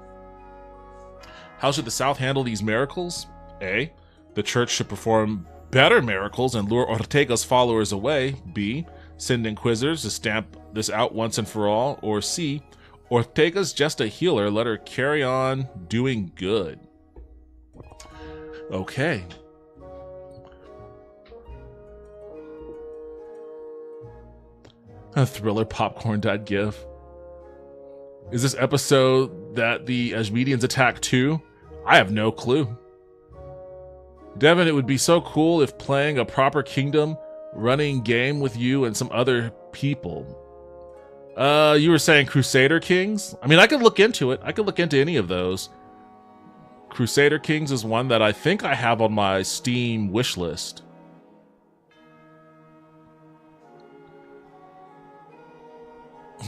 How should the South handle these miracles? A. The church should perform better miracles and lure Ortega's followers away. B. Send inquisitors to stamp this out once and for all. Or C. Ortega's just a healer. Let her carry on doing good. Okay. A thriller popcorn.gif. Is this episode that the Ajmedians attack too? I have no clue. Devin, it would be so cool if playing a proper kingdom running game with you and some other people. You were saying Crusader Kings? I mean, I could look into it. I could look into any of those. Crusader Kings is one that I think I have on my Steam wish list.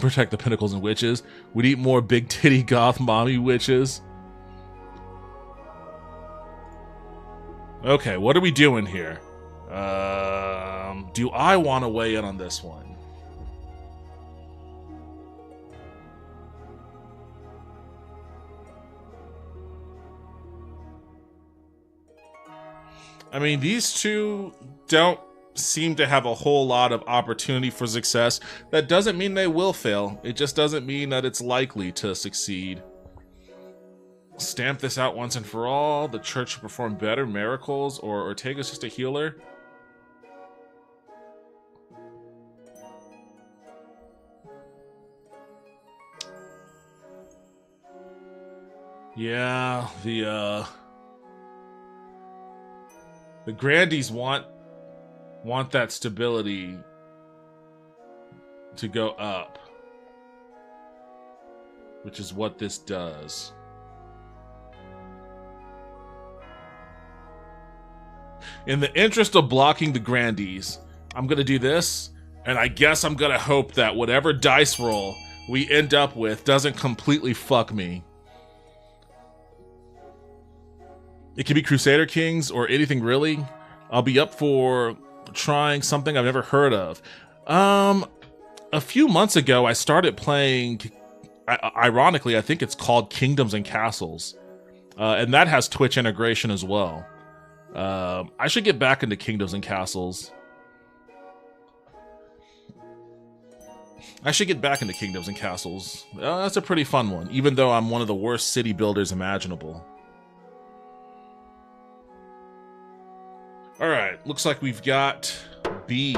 Protect the pinnacles and witches. We'd eat more big titty goth mommy witches. Okay, what are we doing here? Do I want to weigh in on this one? I mean, these two don't seem to have a whole lot of opportunity for success. That doesn't mean they will fail. It just doesn't mean that it's likely to succeed. Stamp this out once and for all. The church should perform better miracles, or Ortega's just a healer. Yeah, the Grandies want that stability to go up, which is what this does. In the interest of blocking the Grandies, I'm gonna do this, and I guess I'm gonna hope that whatever dice roll we end up with doesn't completely fuck me. It could be Crusader Kings or anything really. I'll be up for trying something I've never heard of. A few months ago, I started playing, ironically, I think it's called Kingdoms and Castles. And that has Twitch integration as well. I should get back into Kingdoms and Castles. That's a pretty fun one, even though I'm one of the worst city builders imaginable. Alright, looks like we've got B.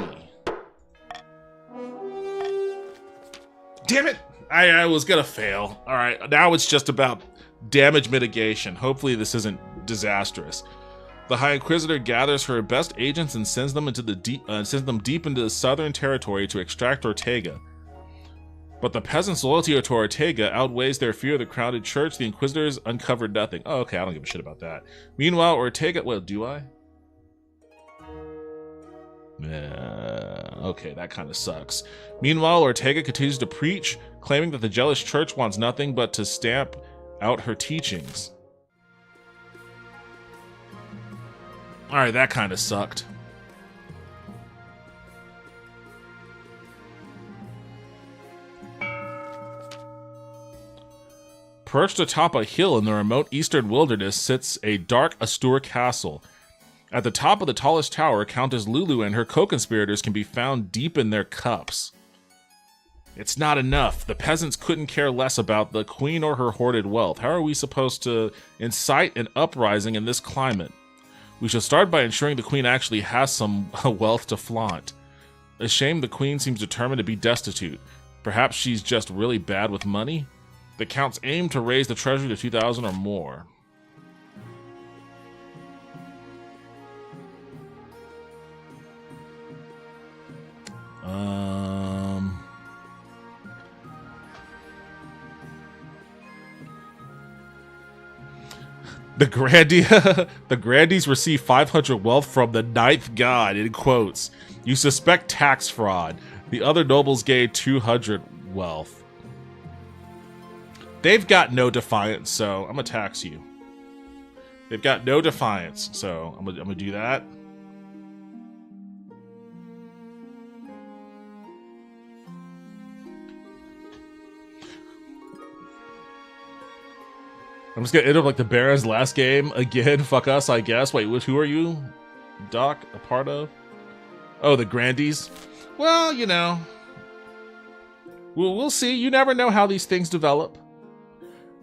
Damn it! I was gonna fail. Alright, now it's just about damage mitigation. Hopefully this isn't disastrous. The High Inquisitor gathers her best agents and sends them deep into the southern territory to extract Ortega. But the peasants' loyalty to Ortega outweighs their fear of the crowded church. The Inquisitors uncovered nothing. Oh, okay, I don't give a shit about that. Meanwhile, Ortega... Well, do I? Okay, that kind of sucks. Meanwhile, Ortega continues to preach, claiming that the jealous church wants nothing but to stamp out her teachings. Alright, that kind of sucked. Perched atop a hill in the remote eastern wilderness sits a dark Astur castle. At the top of the tallest tower, Countess Lulu and her co-conspirators can be found deep in their cups. It's not enough. The peasants couldn't care less about the queen or her hoarded wealth. How are we supposed to incite an uprising in this climate? We should start by ensuring the queen actually has some wealth to flaunt. A shame the queen seems determined to be destitute. Perhaps she's just really bad with money? The counts aim to raise the treasury to 2,000 or more. The Grandies receive 500 wealth from the ninth god, in quotes. You suspect tax fraud. The other nobles gain 200 wealth. They've got no defiance, so I'm gonna tax you. They've got no defiance, so I'm gonna do that. I'm just gonna end up like the Barons last game again. Fuck us, I guess. Wait, who are you, Doc? A part of? Oh, the Grandies. Well, you know, we'll see. You never know how these things develop.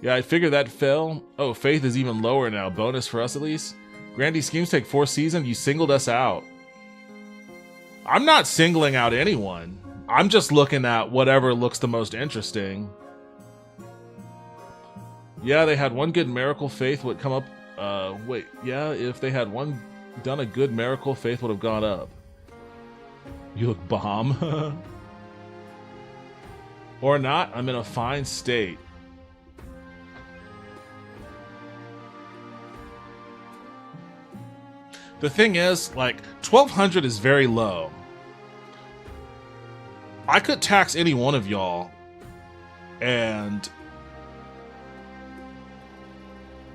Yeah, I figured that fell. Oh, Faith is even lower now. Bonus for us at least. Grandy schemes take 4 seasons. You singled us out. I'm not singling out anyone. I'm just looking at whatever looks the most interesting. Yeah, they had one good miracle, Faith would come up. Wait, yeah, if they had done a good miracle, Faith would have gone up. You look bomb. Or not, I'm in a fine state. The thing is, like, 1,200 is very low. I could tax any one of y'all, and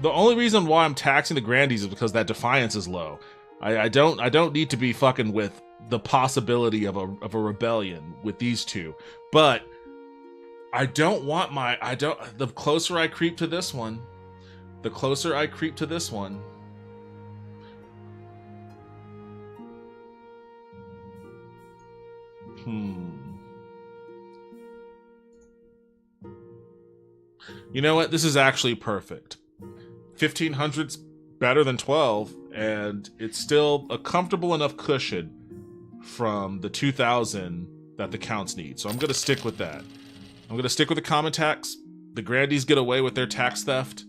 the only reason why I'm taxing the Grandies is because that defiance is low. I don't need to be fucking with the possibility of a rebellion with these two. But I don't want the closer I creep to this one, the closer I creep to this one. You know what? This is actually perfect. 1,500's better than 12, and it's still a comfortable enough cushion from the 2,000 that the counts need. So I'm going to stick with that. I'm going to stick with the common tax. The Grandies get away with their tax theft.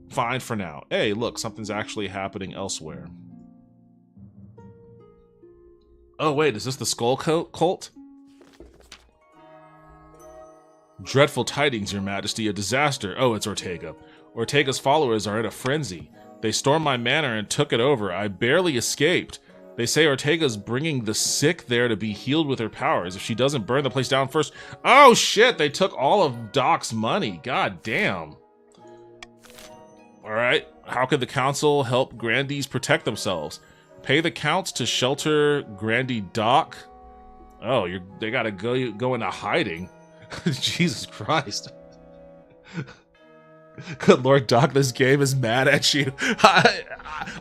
Fine for now. Hey, look, something's actually happening elsewhere. Oh, wait, is this the Skull Cult? Dreadful tidings, Your Majesty, a disaster. Oh, it's Ortega. Ortega's followers are in a frenzy. They stormed my manor and took it over. I barely escaped. They say Ortega's bringing the sick there to be healed with her powers if she doesn't burn the place down first. Oh, shit, they took all of Doc's money. God damn. Alright, how could the council help Grandies protect themselves? Pay the counts to shelter Grandie Doc? Oh, they gotta go into hiding. Jesus Christ. Good Lord, Doc, this game is mad at you.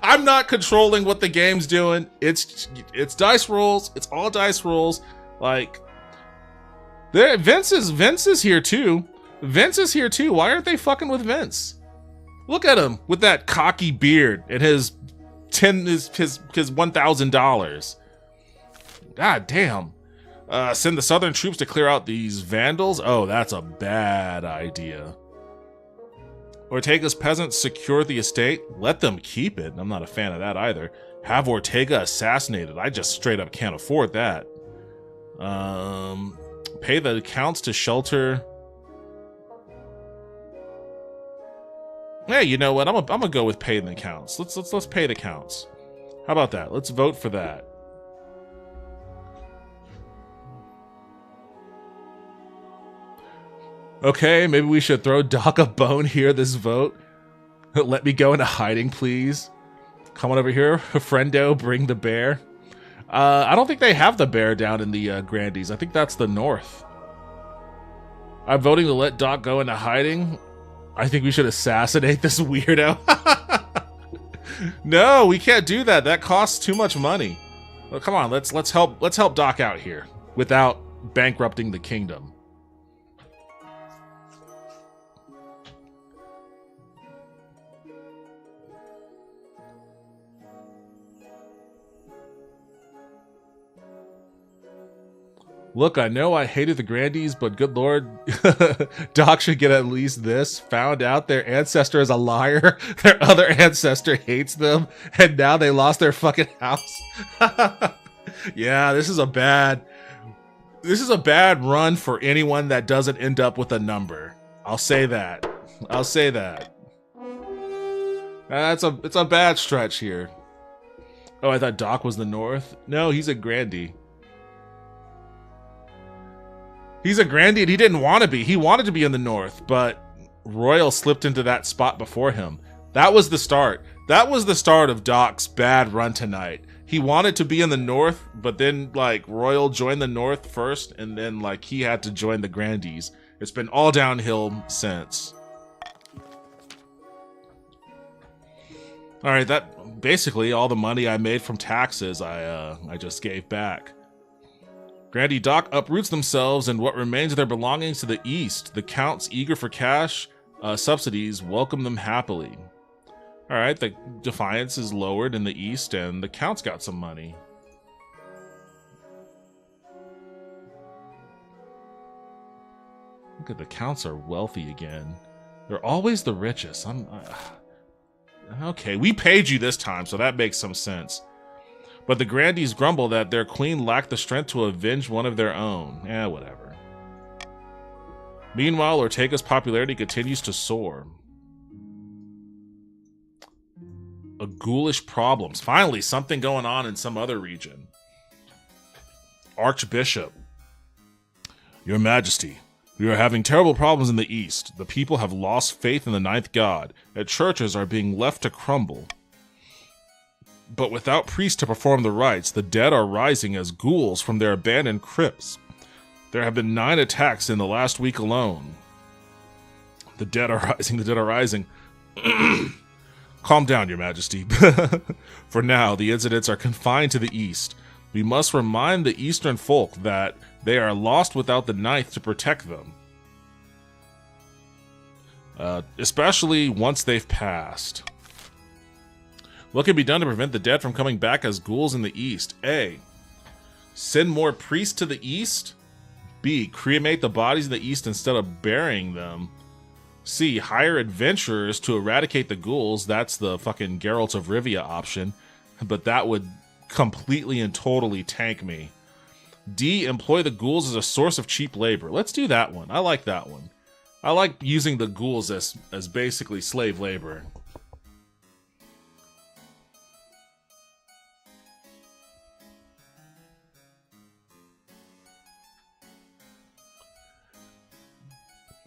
I'm not controlling what the game's doing. It's dice rolls. It's all dice rolls. Like, Vince is here too. Vince is here too. Why aren't they fucking with Vince? Look at him with that cocky beard and his $1,000. God damn. Send the southern troops to clear out these vandals? Oh, that's a bad idea. Ortega's peasants secure the estate? Let them keep it. I'm not a fan of that either. Have Ortega assassinated. I just straight up can't afford that. Pay the counts to shelter. Hey, you know what? I'm gonna go with paying the counts. Let's pay the counts. How about that? Let's vote for that. Okay, maybe we should throw Doc a bone here this vote. Let me go into hiding, please. Come on over here, friendo, bring the bear. I don't think they have the bear down in the Grandies. I think that's the north. I'm voting to let Doc go into hiding. I think we should assassinate this weirdo. No, we can't do that. That costs too much money. Well, come on, let's help Doc out here without bankrupting the kingdom. Look, I know I hated the Grandies, but good Lord, Doc should get at least this. Found out their ancestor is a liar, their other ancestor hates them, and now they lost their fucking house. Yeah, this is a bad run for anyone that doesn't end up with a number. I'll say that. I'll say that. It's a bad stretch here. Oh, I thought Doc was the north. No, he's a Grandie. He's a Grandie and he didn't want to be. He wanted to be in the north, but Royal slipped into that spot before him. That was the start. That was the start of Doc's bad run tonight. He wanted to be in the north, but then like Royal joined the north first, and then like he had to join the Grandies. It's been all downhill since. All right, that basically all the money I made from taxes I just gave back. Grandy Doc uproots themselves and what remains of their belongings to the east. The Counts, eager for cash subsidies, welcome them happily. All right, the Defiance is lowered in the east, and the Counts got some money. Look at the Counts are wealthy again. They're always the richest. Okay, we paid you this time, so that makes some sense. But the Grandies grumble that their queen lacked the strength to avenge one of their own. Whatever. Meanwhile, Ortega's popularity continues to soar. A ghoulish problems. Finally, something going on in some other region. Archbishop. Your Majesty, we are having terrible problems in the east. The people have lost faith in the ninth god, and churches are being left to crumble. But without priests to perform the rites, the dead are rising as ghouls from their abandoned crypts. There have been 9 attacks in the last week alone. The dead are rising, the dead are rising. Calm down, Your Majesty. For now, the incidents are confined to the east. We must remind the eastern folk that they are lost without the ninth to protect them. Especially once they've passed. What can be done to prevent the dead from coming back as ghouls in the east? A. Send more priests to the east. B. Cremate the bodies in the east instead of burying them. C. Hire adventurers to eradicate the ghouls. That's the fucking Geralt of Rivia option. But that would completely and totally tank me. D. Employ the ghouls as a source of cheap labor. Let's do that one. I like that one. I like using the ghouls as basically slave labor.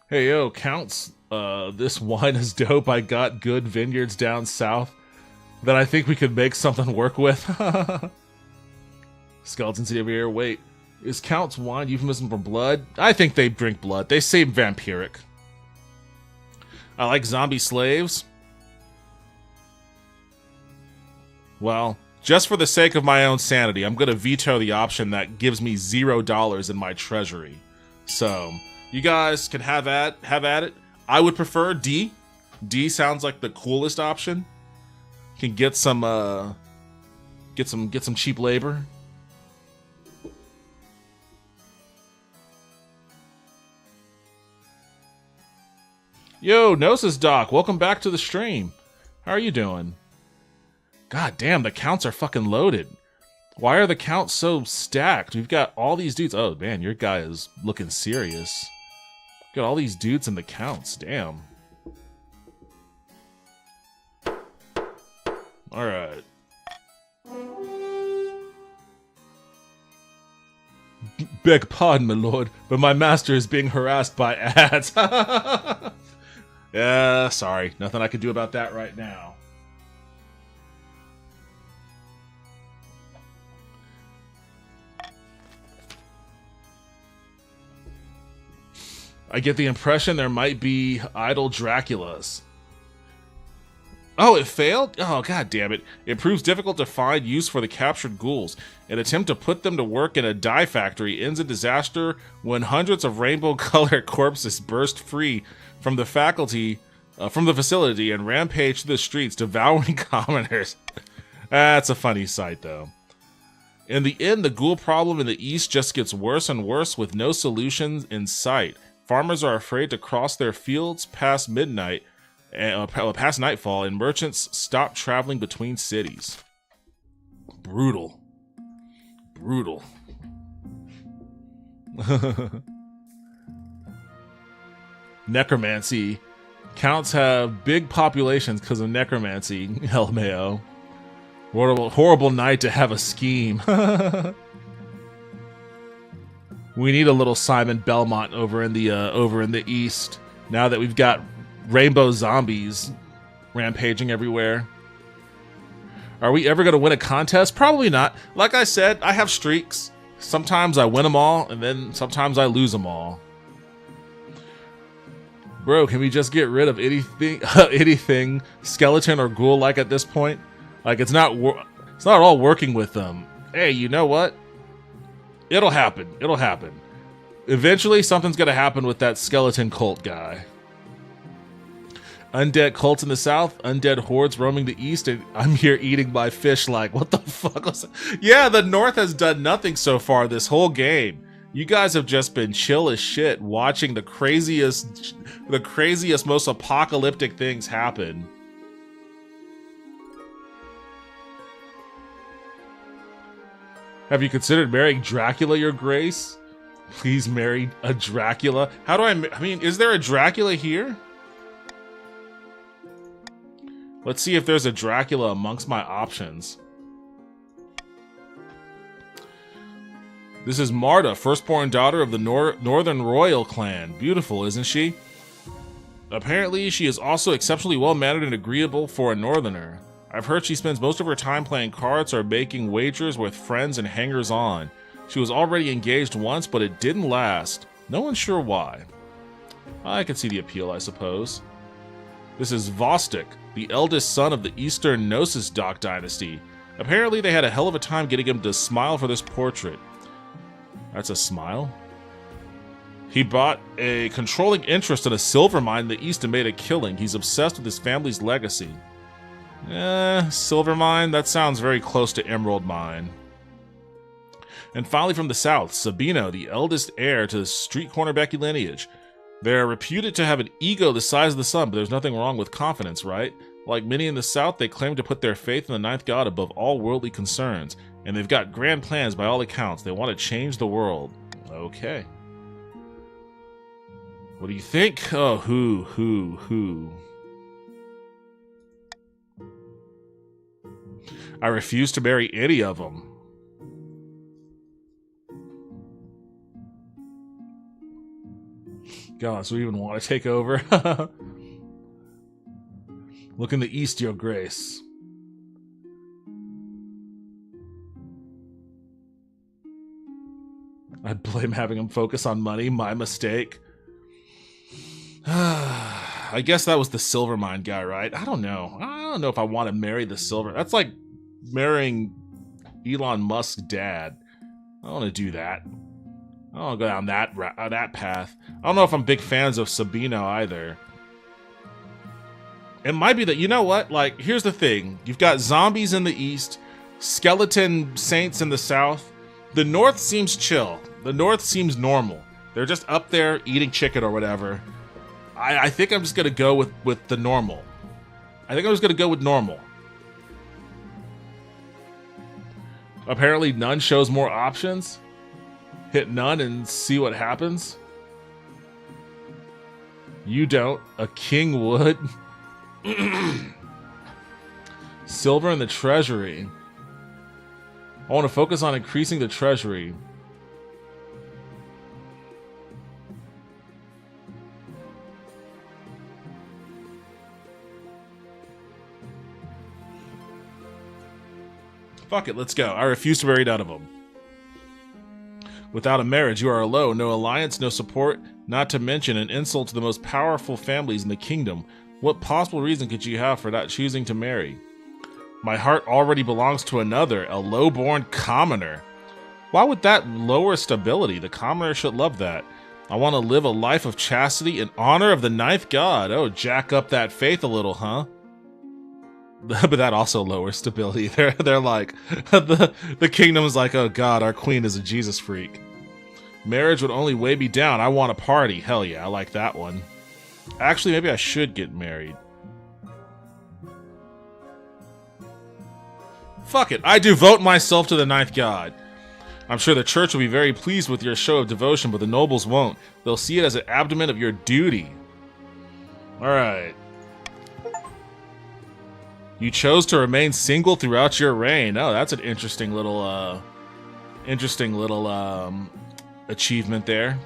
Hey, yo, Counts, this wine is dope. I got good vineyards down south that I think we could make something work with. Skeleton City over here. Wait, is Counts wine euphemism for blood? I think they drink blood. They say vampiric. I like zombie slaves. Well, just for the sake of my own sanity, I'm going to veto the option that gives me $0 in my treasury. So... you guys can have at it. I would prefer D. D sounds like the coolest option. Can get some cheap labor. Yo, Gnosis Doc, welcome back to the stream. How are you doing? God damn, the counts are fucking loaded. Why are the counts so stacked? We've got all these dudes. Oh man, your guy is looking serious. Got all these dudes in the counts. Damn. Alright. Beg pardon, my lord, but my master is being harassed by ads. Yeah, sorry. Nothing I can do about that right now. I get the impression there might be idle Draculas. Oh, it failed? Oh, god damn it. It proves difficult to find use for the captured ghouls. An attempt to put them to work in a dye factory ends in disaster when hundreds of rainbow-colored corpses burst free from the facility and rampage through the streets, devouring commoners. That's a funny sight, though. In the end, the ghoul problem in the east just gets worse and worse with no solutions in sight. Farmers are afraid to cross their fields past midnight, past nightfall, and merchants stop traveling between cities. Brutal. Brutal. Necromancy. Counts have big populations because of necromancy. LMAO. Horrible night to have a scheme. We need a little Simon Belmont over in the east. Now that we've got rainbow zombies rampaging everywhere. Are we ever going to win a contest? Probably not. Like I said, I have streaks. Sometimes I win them all, and then sometimes I lose them all. Bro, can we just get rid of anything, anything skeleton or ghoul like at this point? Like it's not all working with them. Hey, you know what? It'll happen. It'll happen. Eventually, something's gonna happen with that skeleton cult guy. Undead cults in the south, undead hordes roaming the east, and I'm here eating my fish like, what the fuck was that? Yeah, the north has done nothing so far this whole game. You guys have just been chill as shit watching the craziest, most apocalyptic things happen. Have you considered marrying Dracula, Your Grace? Please marry a Dracula. How do I mean, is there a Dracula here? Let's see if there's a Dracula amongst my options. This is Marta, firstborn daughter of the Northern Royal clan. Beautiful, isn't she? Apparently, she is also exceptionally well-mannered and agreeable for a northerner. I've heard she spends most of her time playing cards or making wagers with friends and hangers-on. She was already engaged once, but it didn't last. No one's sure why. I can see the appeal, I suppose. This is Vostok, the eldest son of the Eastern Gnosis Doc dynasty. Apparently, they had a hell of a time getting him to smile for this portrait. That's a smile? He bought a controlling interest in a silver mine in the east and made a killing. He's obsessed with his family's legacy. Silver mine? That sounds very close to emerald mine. And finally from the south, Sabino, the eldest heir to the street corner Becky lineage. They're reputed to have an ego the size of the sun, but there's nothing wrong with confidence, right? Like many in the south, they claim to put their faith in the ninth god above all worldly concerns. And they've got grand plans by all accounts. They want to change the world. Okay. What do you think? Oh, who? I refuse to marry any of them. Gosh, we even want to take over? Look in the east, Your Grace. I'd blame having him focus on money. My mistake. I guess that was the silver mine guy, right? I don't know. I don't know if I want to marry the silver. That's like marrying Elon Musk's dad. I don't want to do that. I don't want to go down that path. I don't know if I'm big fans of Sabino either. It might be that, you know what? Like, here's the thing. You've got zombies in the east, skeleton saints in the south. The north seems chill. The north seems normal. They're just up there eating chicken or whatever. I think I'm just going to go with the normal. I think I'm just going to go with normal. Apparently none shows more options. Hit none and see what happens. You don't. A king would. Silver in the treasury. I want to focus on increasing the treasury. Fuck it, let's go. I refuse to marry none of them. Without a marriage, you are alone. No alliance, no support, not to mention an insult to the most powerful families in the kingdom. What possible reason could you have for not choosing to marry? My heart already belongs to another, a low-born commoner. Why would that lower stability? The commoner should love that. I want to live a life of chastity in honor of the ninth god. Oh, jack up that faith a little, huh? But that also lowers stability. They're like, the kingdom's like, oh god, our queen is a Jesus freak. Marriage would only weigh me down. I want a party. Hell yeah, I like that one. Actually, maybe I should get married. Fuck it, I devote myself to the ninth god. I'm sure the church will be very pleased with your show of devotion, but the nobles won't. They'll see it as an abdomen of your duty. Alright. You chose to remain single throughout your reign. Oh, that's an interesting little achievement there.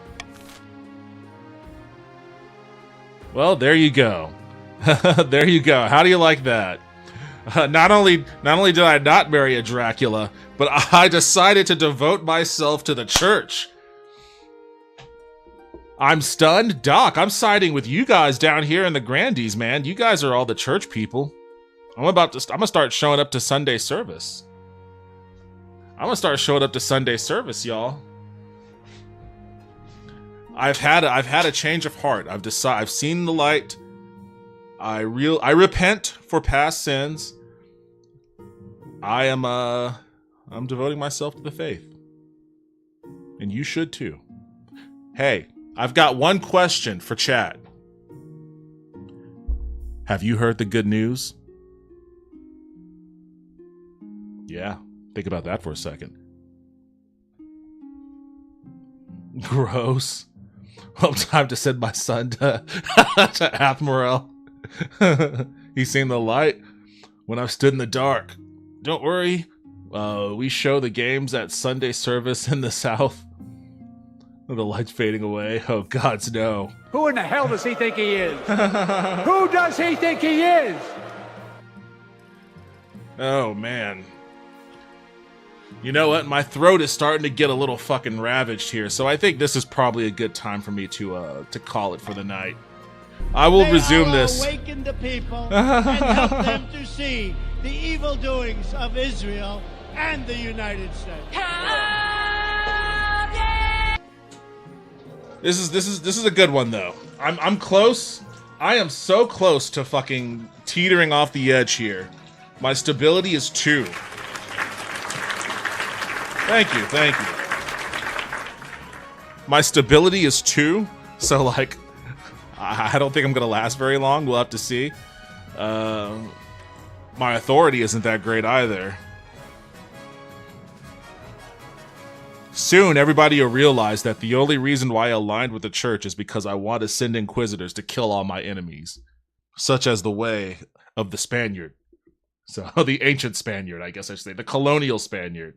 Well, there you go. There you go. How do you like that? Not only did I not marry a Dracula, but I decided to devote myself to the church. I'm stunned. Doc, I'm siding with you guys down here in the Grandies, man. You guys are all the church people. I'm gonna start showing up to Sunday service. I'm gonna start showing up to Sunday service, y'all. I've had a change of heart. I've seen the light. I repent for past sins. I'm devoting myself to the faith. And you should too. Hey, I've got one question for chat. Have you heard the good news? Yeah, think about that for a second. Gross. Well, time to send my son to Athmorel. He's seen the light when I've stood in the dark. Don't worry. We show the games at Sunday service in the South. The light's fading away. Oh, gods, no. Who in the hell does he think he is? Who does he think he is? Oh, man. You know what? My throat is starting to get a little fucking ravaged here, so I think this is probably a good time for me to call it for the night. I will resume this. Awaken the people and help them to see the evil doings of Israel and the United States. This is a good one though. I'm close. I am so close to fucking teetering off the edge here. My stability is 2. Thank you. My stability is 2, so like I don't think I'm gonna last very long. We'll have to see. My authority isn't that great either. Soon, everybody will realize that the only reason why I aligned with the church is because I want to send inquisitors to kill all my enemies, such as the way of the Spaniard. So, the ancient Spaniard, I guess I should say. The colonial Spaniard.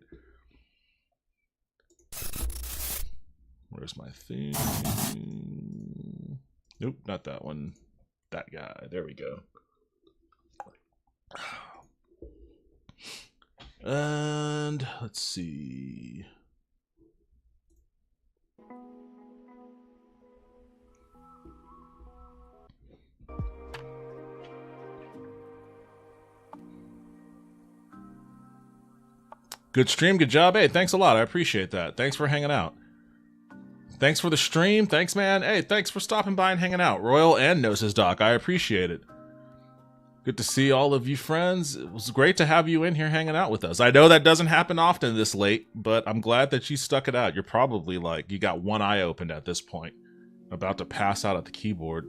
Where's my thing? Nope, not that one. That guy. There we go. And let's see. Good stream, good job. Hey, thanks a lot. I appreciate that. Thanks for hanging out. Thanks for the stream. Thanks, man. Hey, thanks for stopping by and hanging out. Royal and Gnosis Doc. I appreciate it. Good to see all of you friends. It was great to have you in here hanging out with us. I know that doesn't happen often this late, but I'm glad that you stuck it out. You're probably like, you got one eye opened at this point, about to pass out at the keyboard.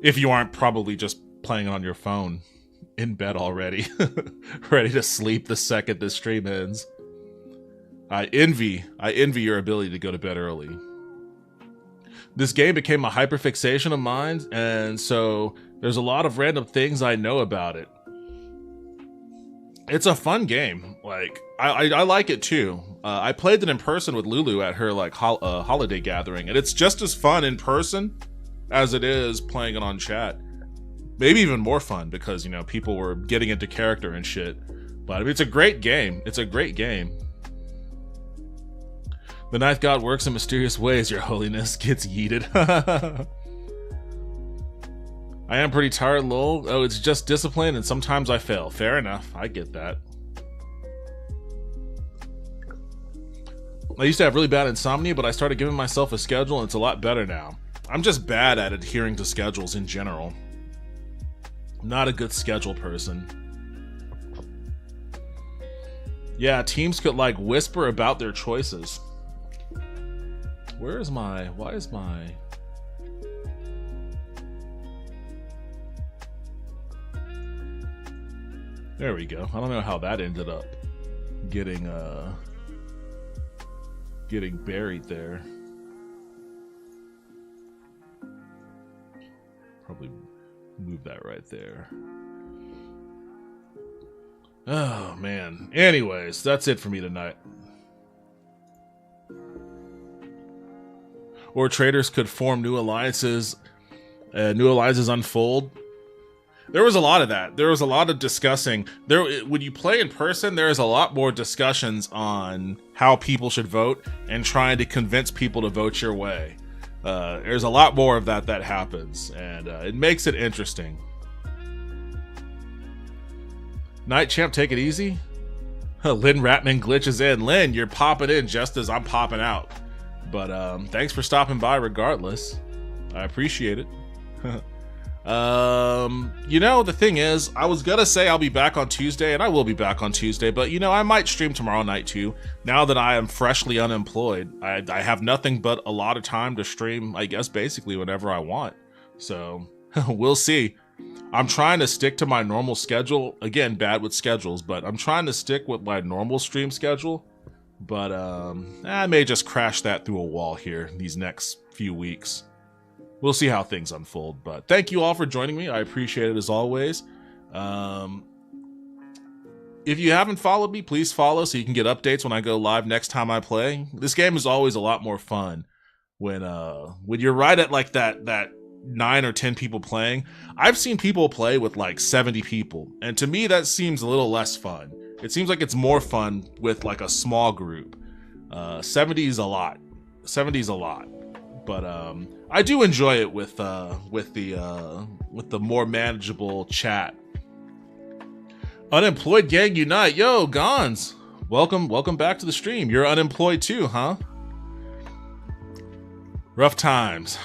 If you aren't probably just playing on your phone in bed already, ready to sleep the second this stream ends. I envy your ability to go to bed early. This game became a hyperfixation of mine, and so there's a lot of random things I know about it. It's a fun game. Like, I like it too. I played it in person with Lulu at her like holiday gathering, and it's just as fun in person as it is playing it on chat. Maybe even more fun because, you know, people were getting into character and shit. But I mean, it's a great game. It's a great game. The Ninth God works in mysterious ways, Your Holiness. Gets yeeted. I am pretty tired, lol. Oh, it's just discipline and sometimes I fail. Fair enough. I get that. I used to have really bad insomnia, but I started giving myself a schedule and it's a lot better now. I'm just bad at adhering to schedules in general. Not a good schedule person. Yeah, teams could like whisper about their choices. Why is my... There we go. I don't know how that ended up getting buried there. Probably move that right there. Oh, man. Anyways, that's it for me tonight. Or traders could form new alliances. New alliances unfold. There was a lot of that. There was a lot of discussing. When you play in person, there is a lot more discussions on how people should vote and trying to convince people to vote your way. There's a lot more of that happens, and it makes it interesting. Night Champ, take it easy. Lynn Ratman glitches in. Lynn, you're popping in just as I'm popping out. But thanks for stopping by regardless. I appreciate it. You know, the thing is, I was gonna say I'll be back on Tuesday, and I will be back on Tuesday, but you know, I might stream tomorrow night too. Now that I am freshly unemployed, I have nothing but a lot of time to stream, I guess, basically whenever I want. So, we'll see. I'm trying to stick to my normal schedule. Again, bad with schedules, but I'm trying to stick with my normal stream schedule. But I may just crash that through a wall here these next few weeks. We'll see how things unfold, but thank you all for joining me. I appreciate it as always. If you haven't followed me, please follow so you can get updates when I go live next time I play. This game is always a lot more fun when you're right at like that 9 or 10 people playing. I've seen people play with like 70 people, and to me that seems a little less fun. It seems like it's more fun with like a small group. 70 is a lot. 70 is a lot. But I do enjoy it with the more manageable chat. Unemployed gang unite. Yo, Gons. Welcome back to the stream. You're unemployed too, huh? Rough times.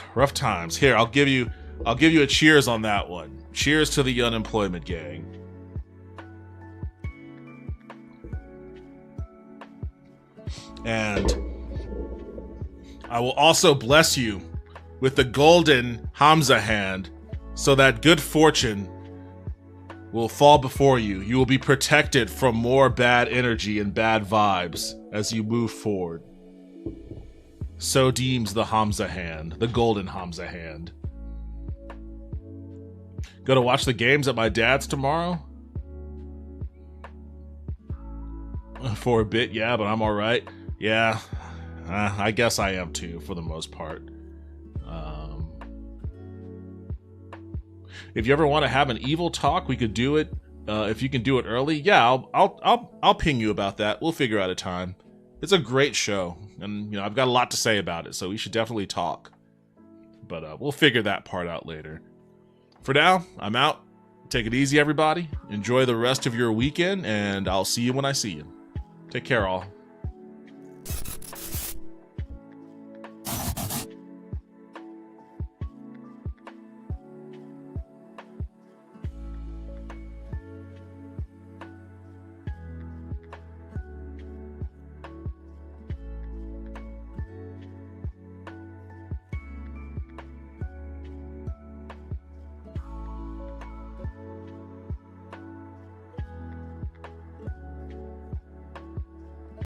Here, I'll give you a cheers on that one. Cheers to the unemployment gang. And I will also bless you with the golden Hamza hand, so that good fortune will fall before you. You will be protected from more bad energy and bad vibes as you move forward. So deems the Hamza hand, the golden Hamza hand. Go to watch the games at my dad's tomorrow? For a bit, yeah, but I'm alright. Yeah, I guess I am too, for the most part. If you ever want to have an evil talk, we could do it. If you can do it early, yeah, I'll ping you about that. We'll figure out a time. It's a great show, and you know I've got a lot to say about it, so we should definitely talk. But we'll figure that part out later. For now, I'm out. Take it easy, everybody. Enjoy the rest of your weekend, and I'll see you when I see you. Take care, all.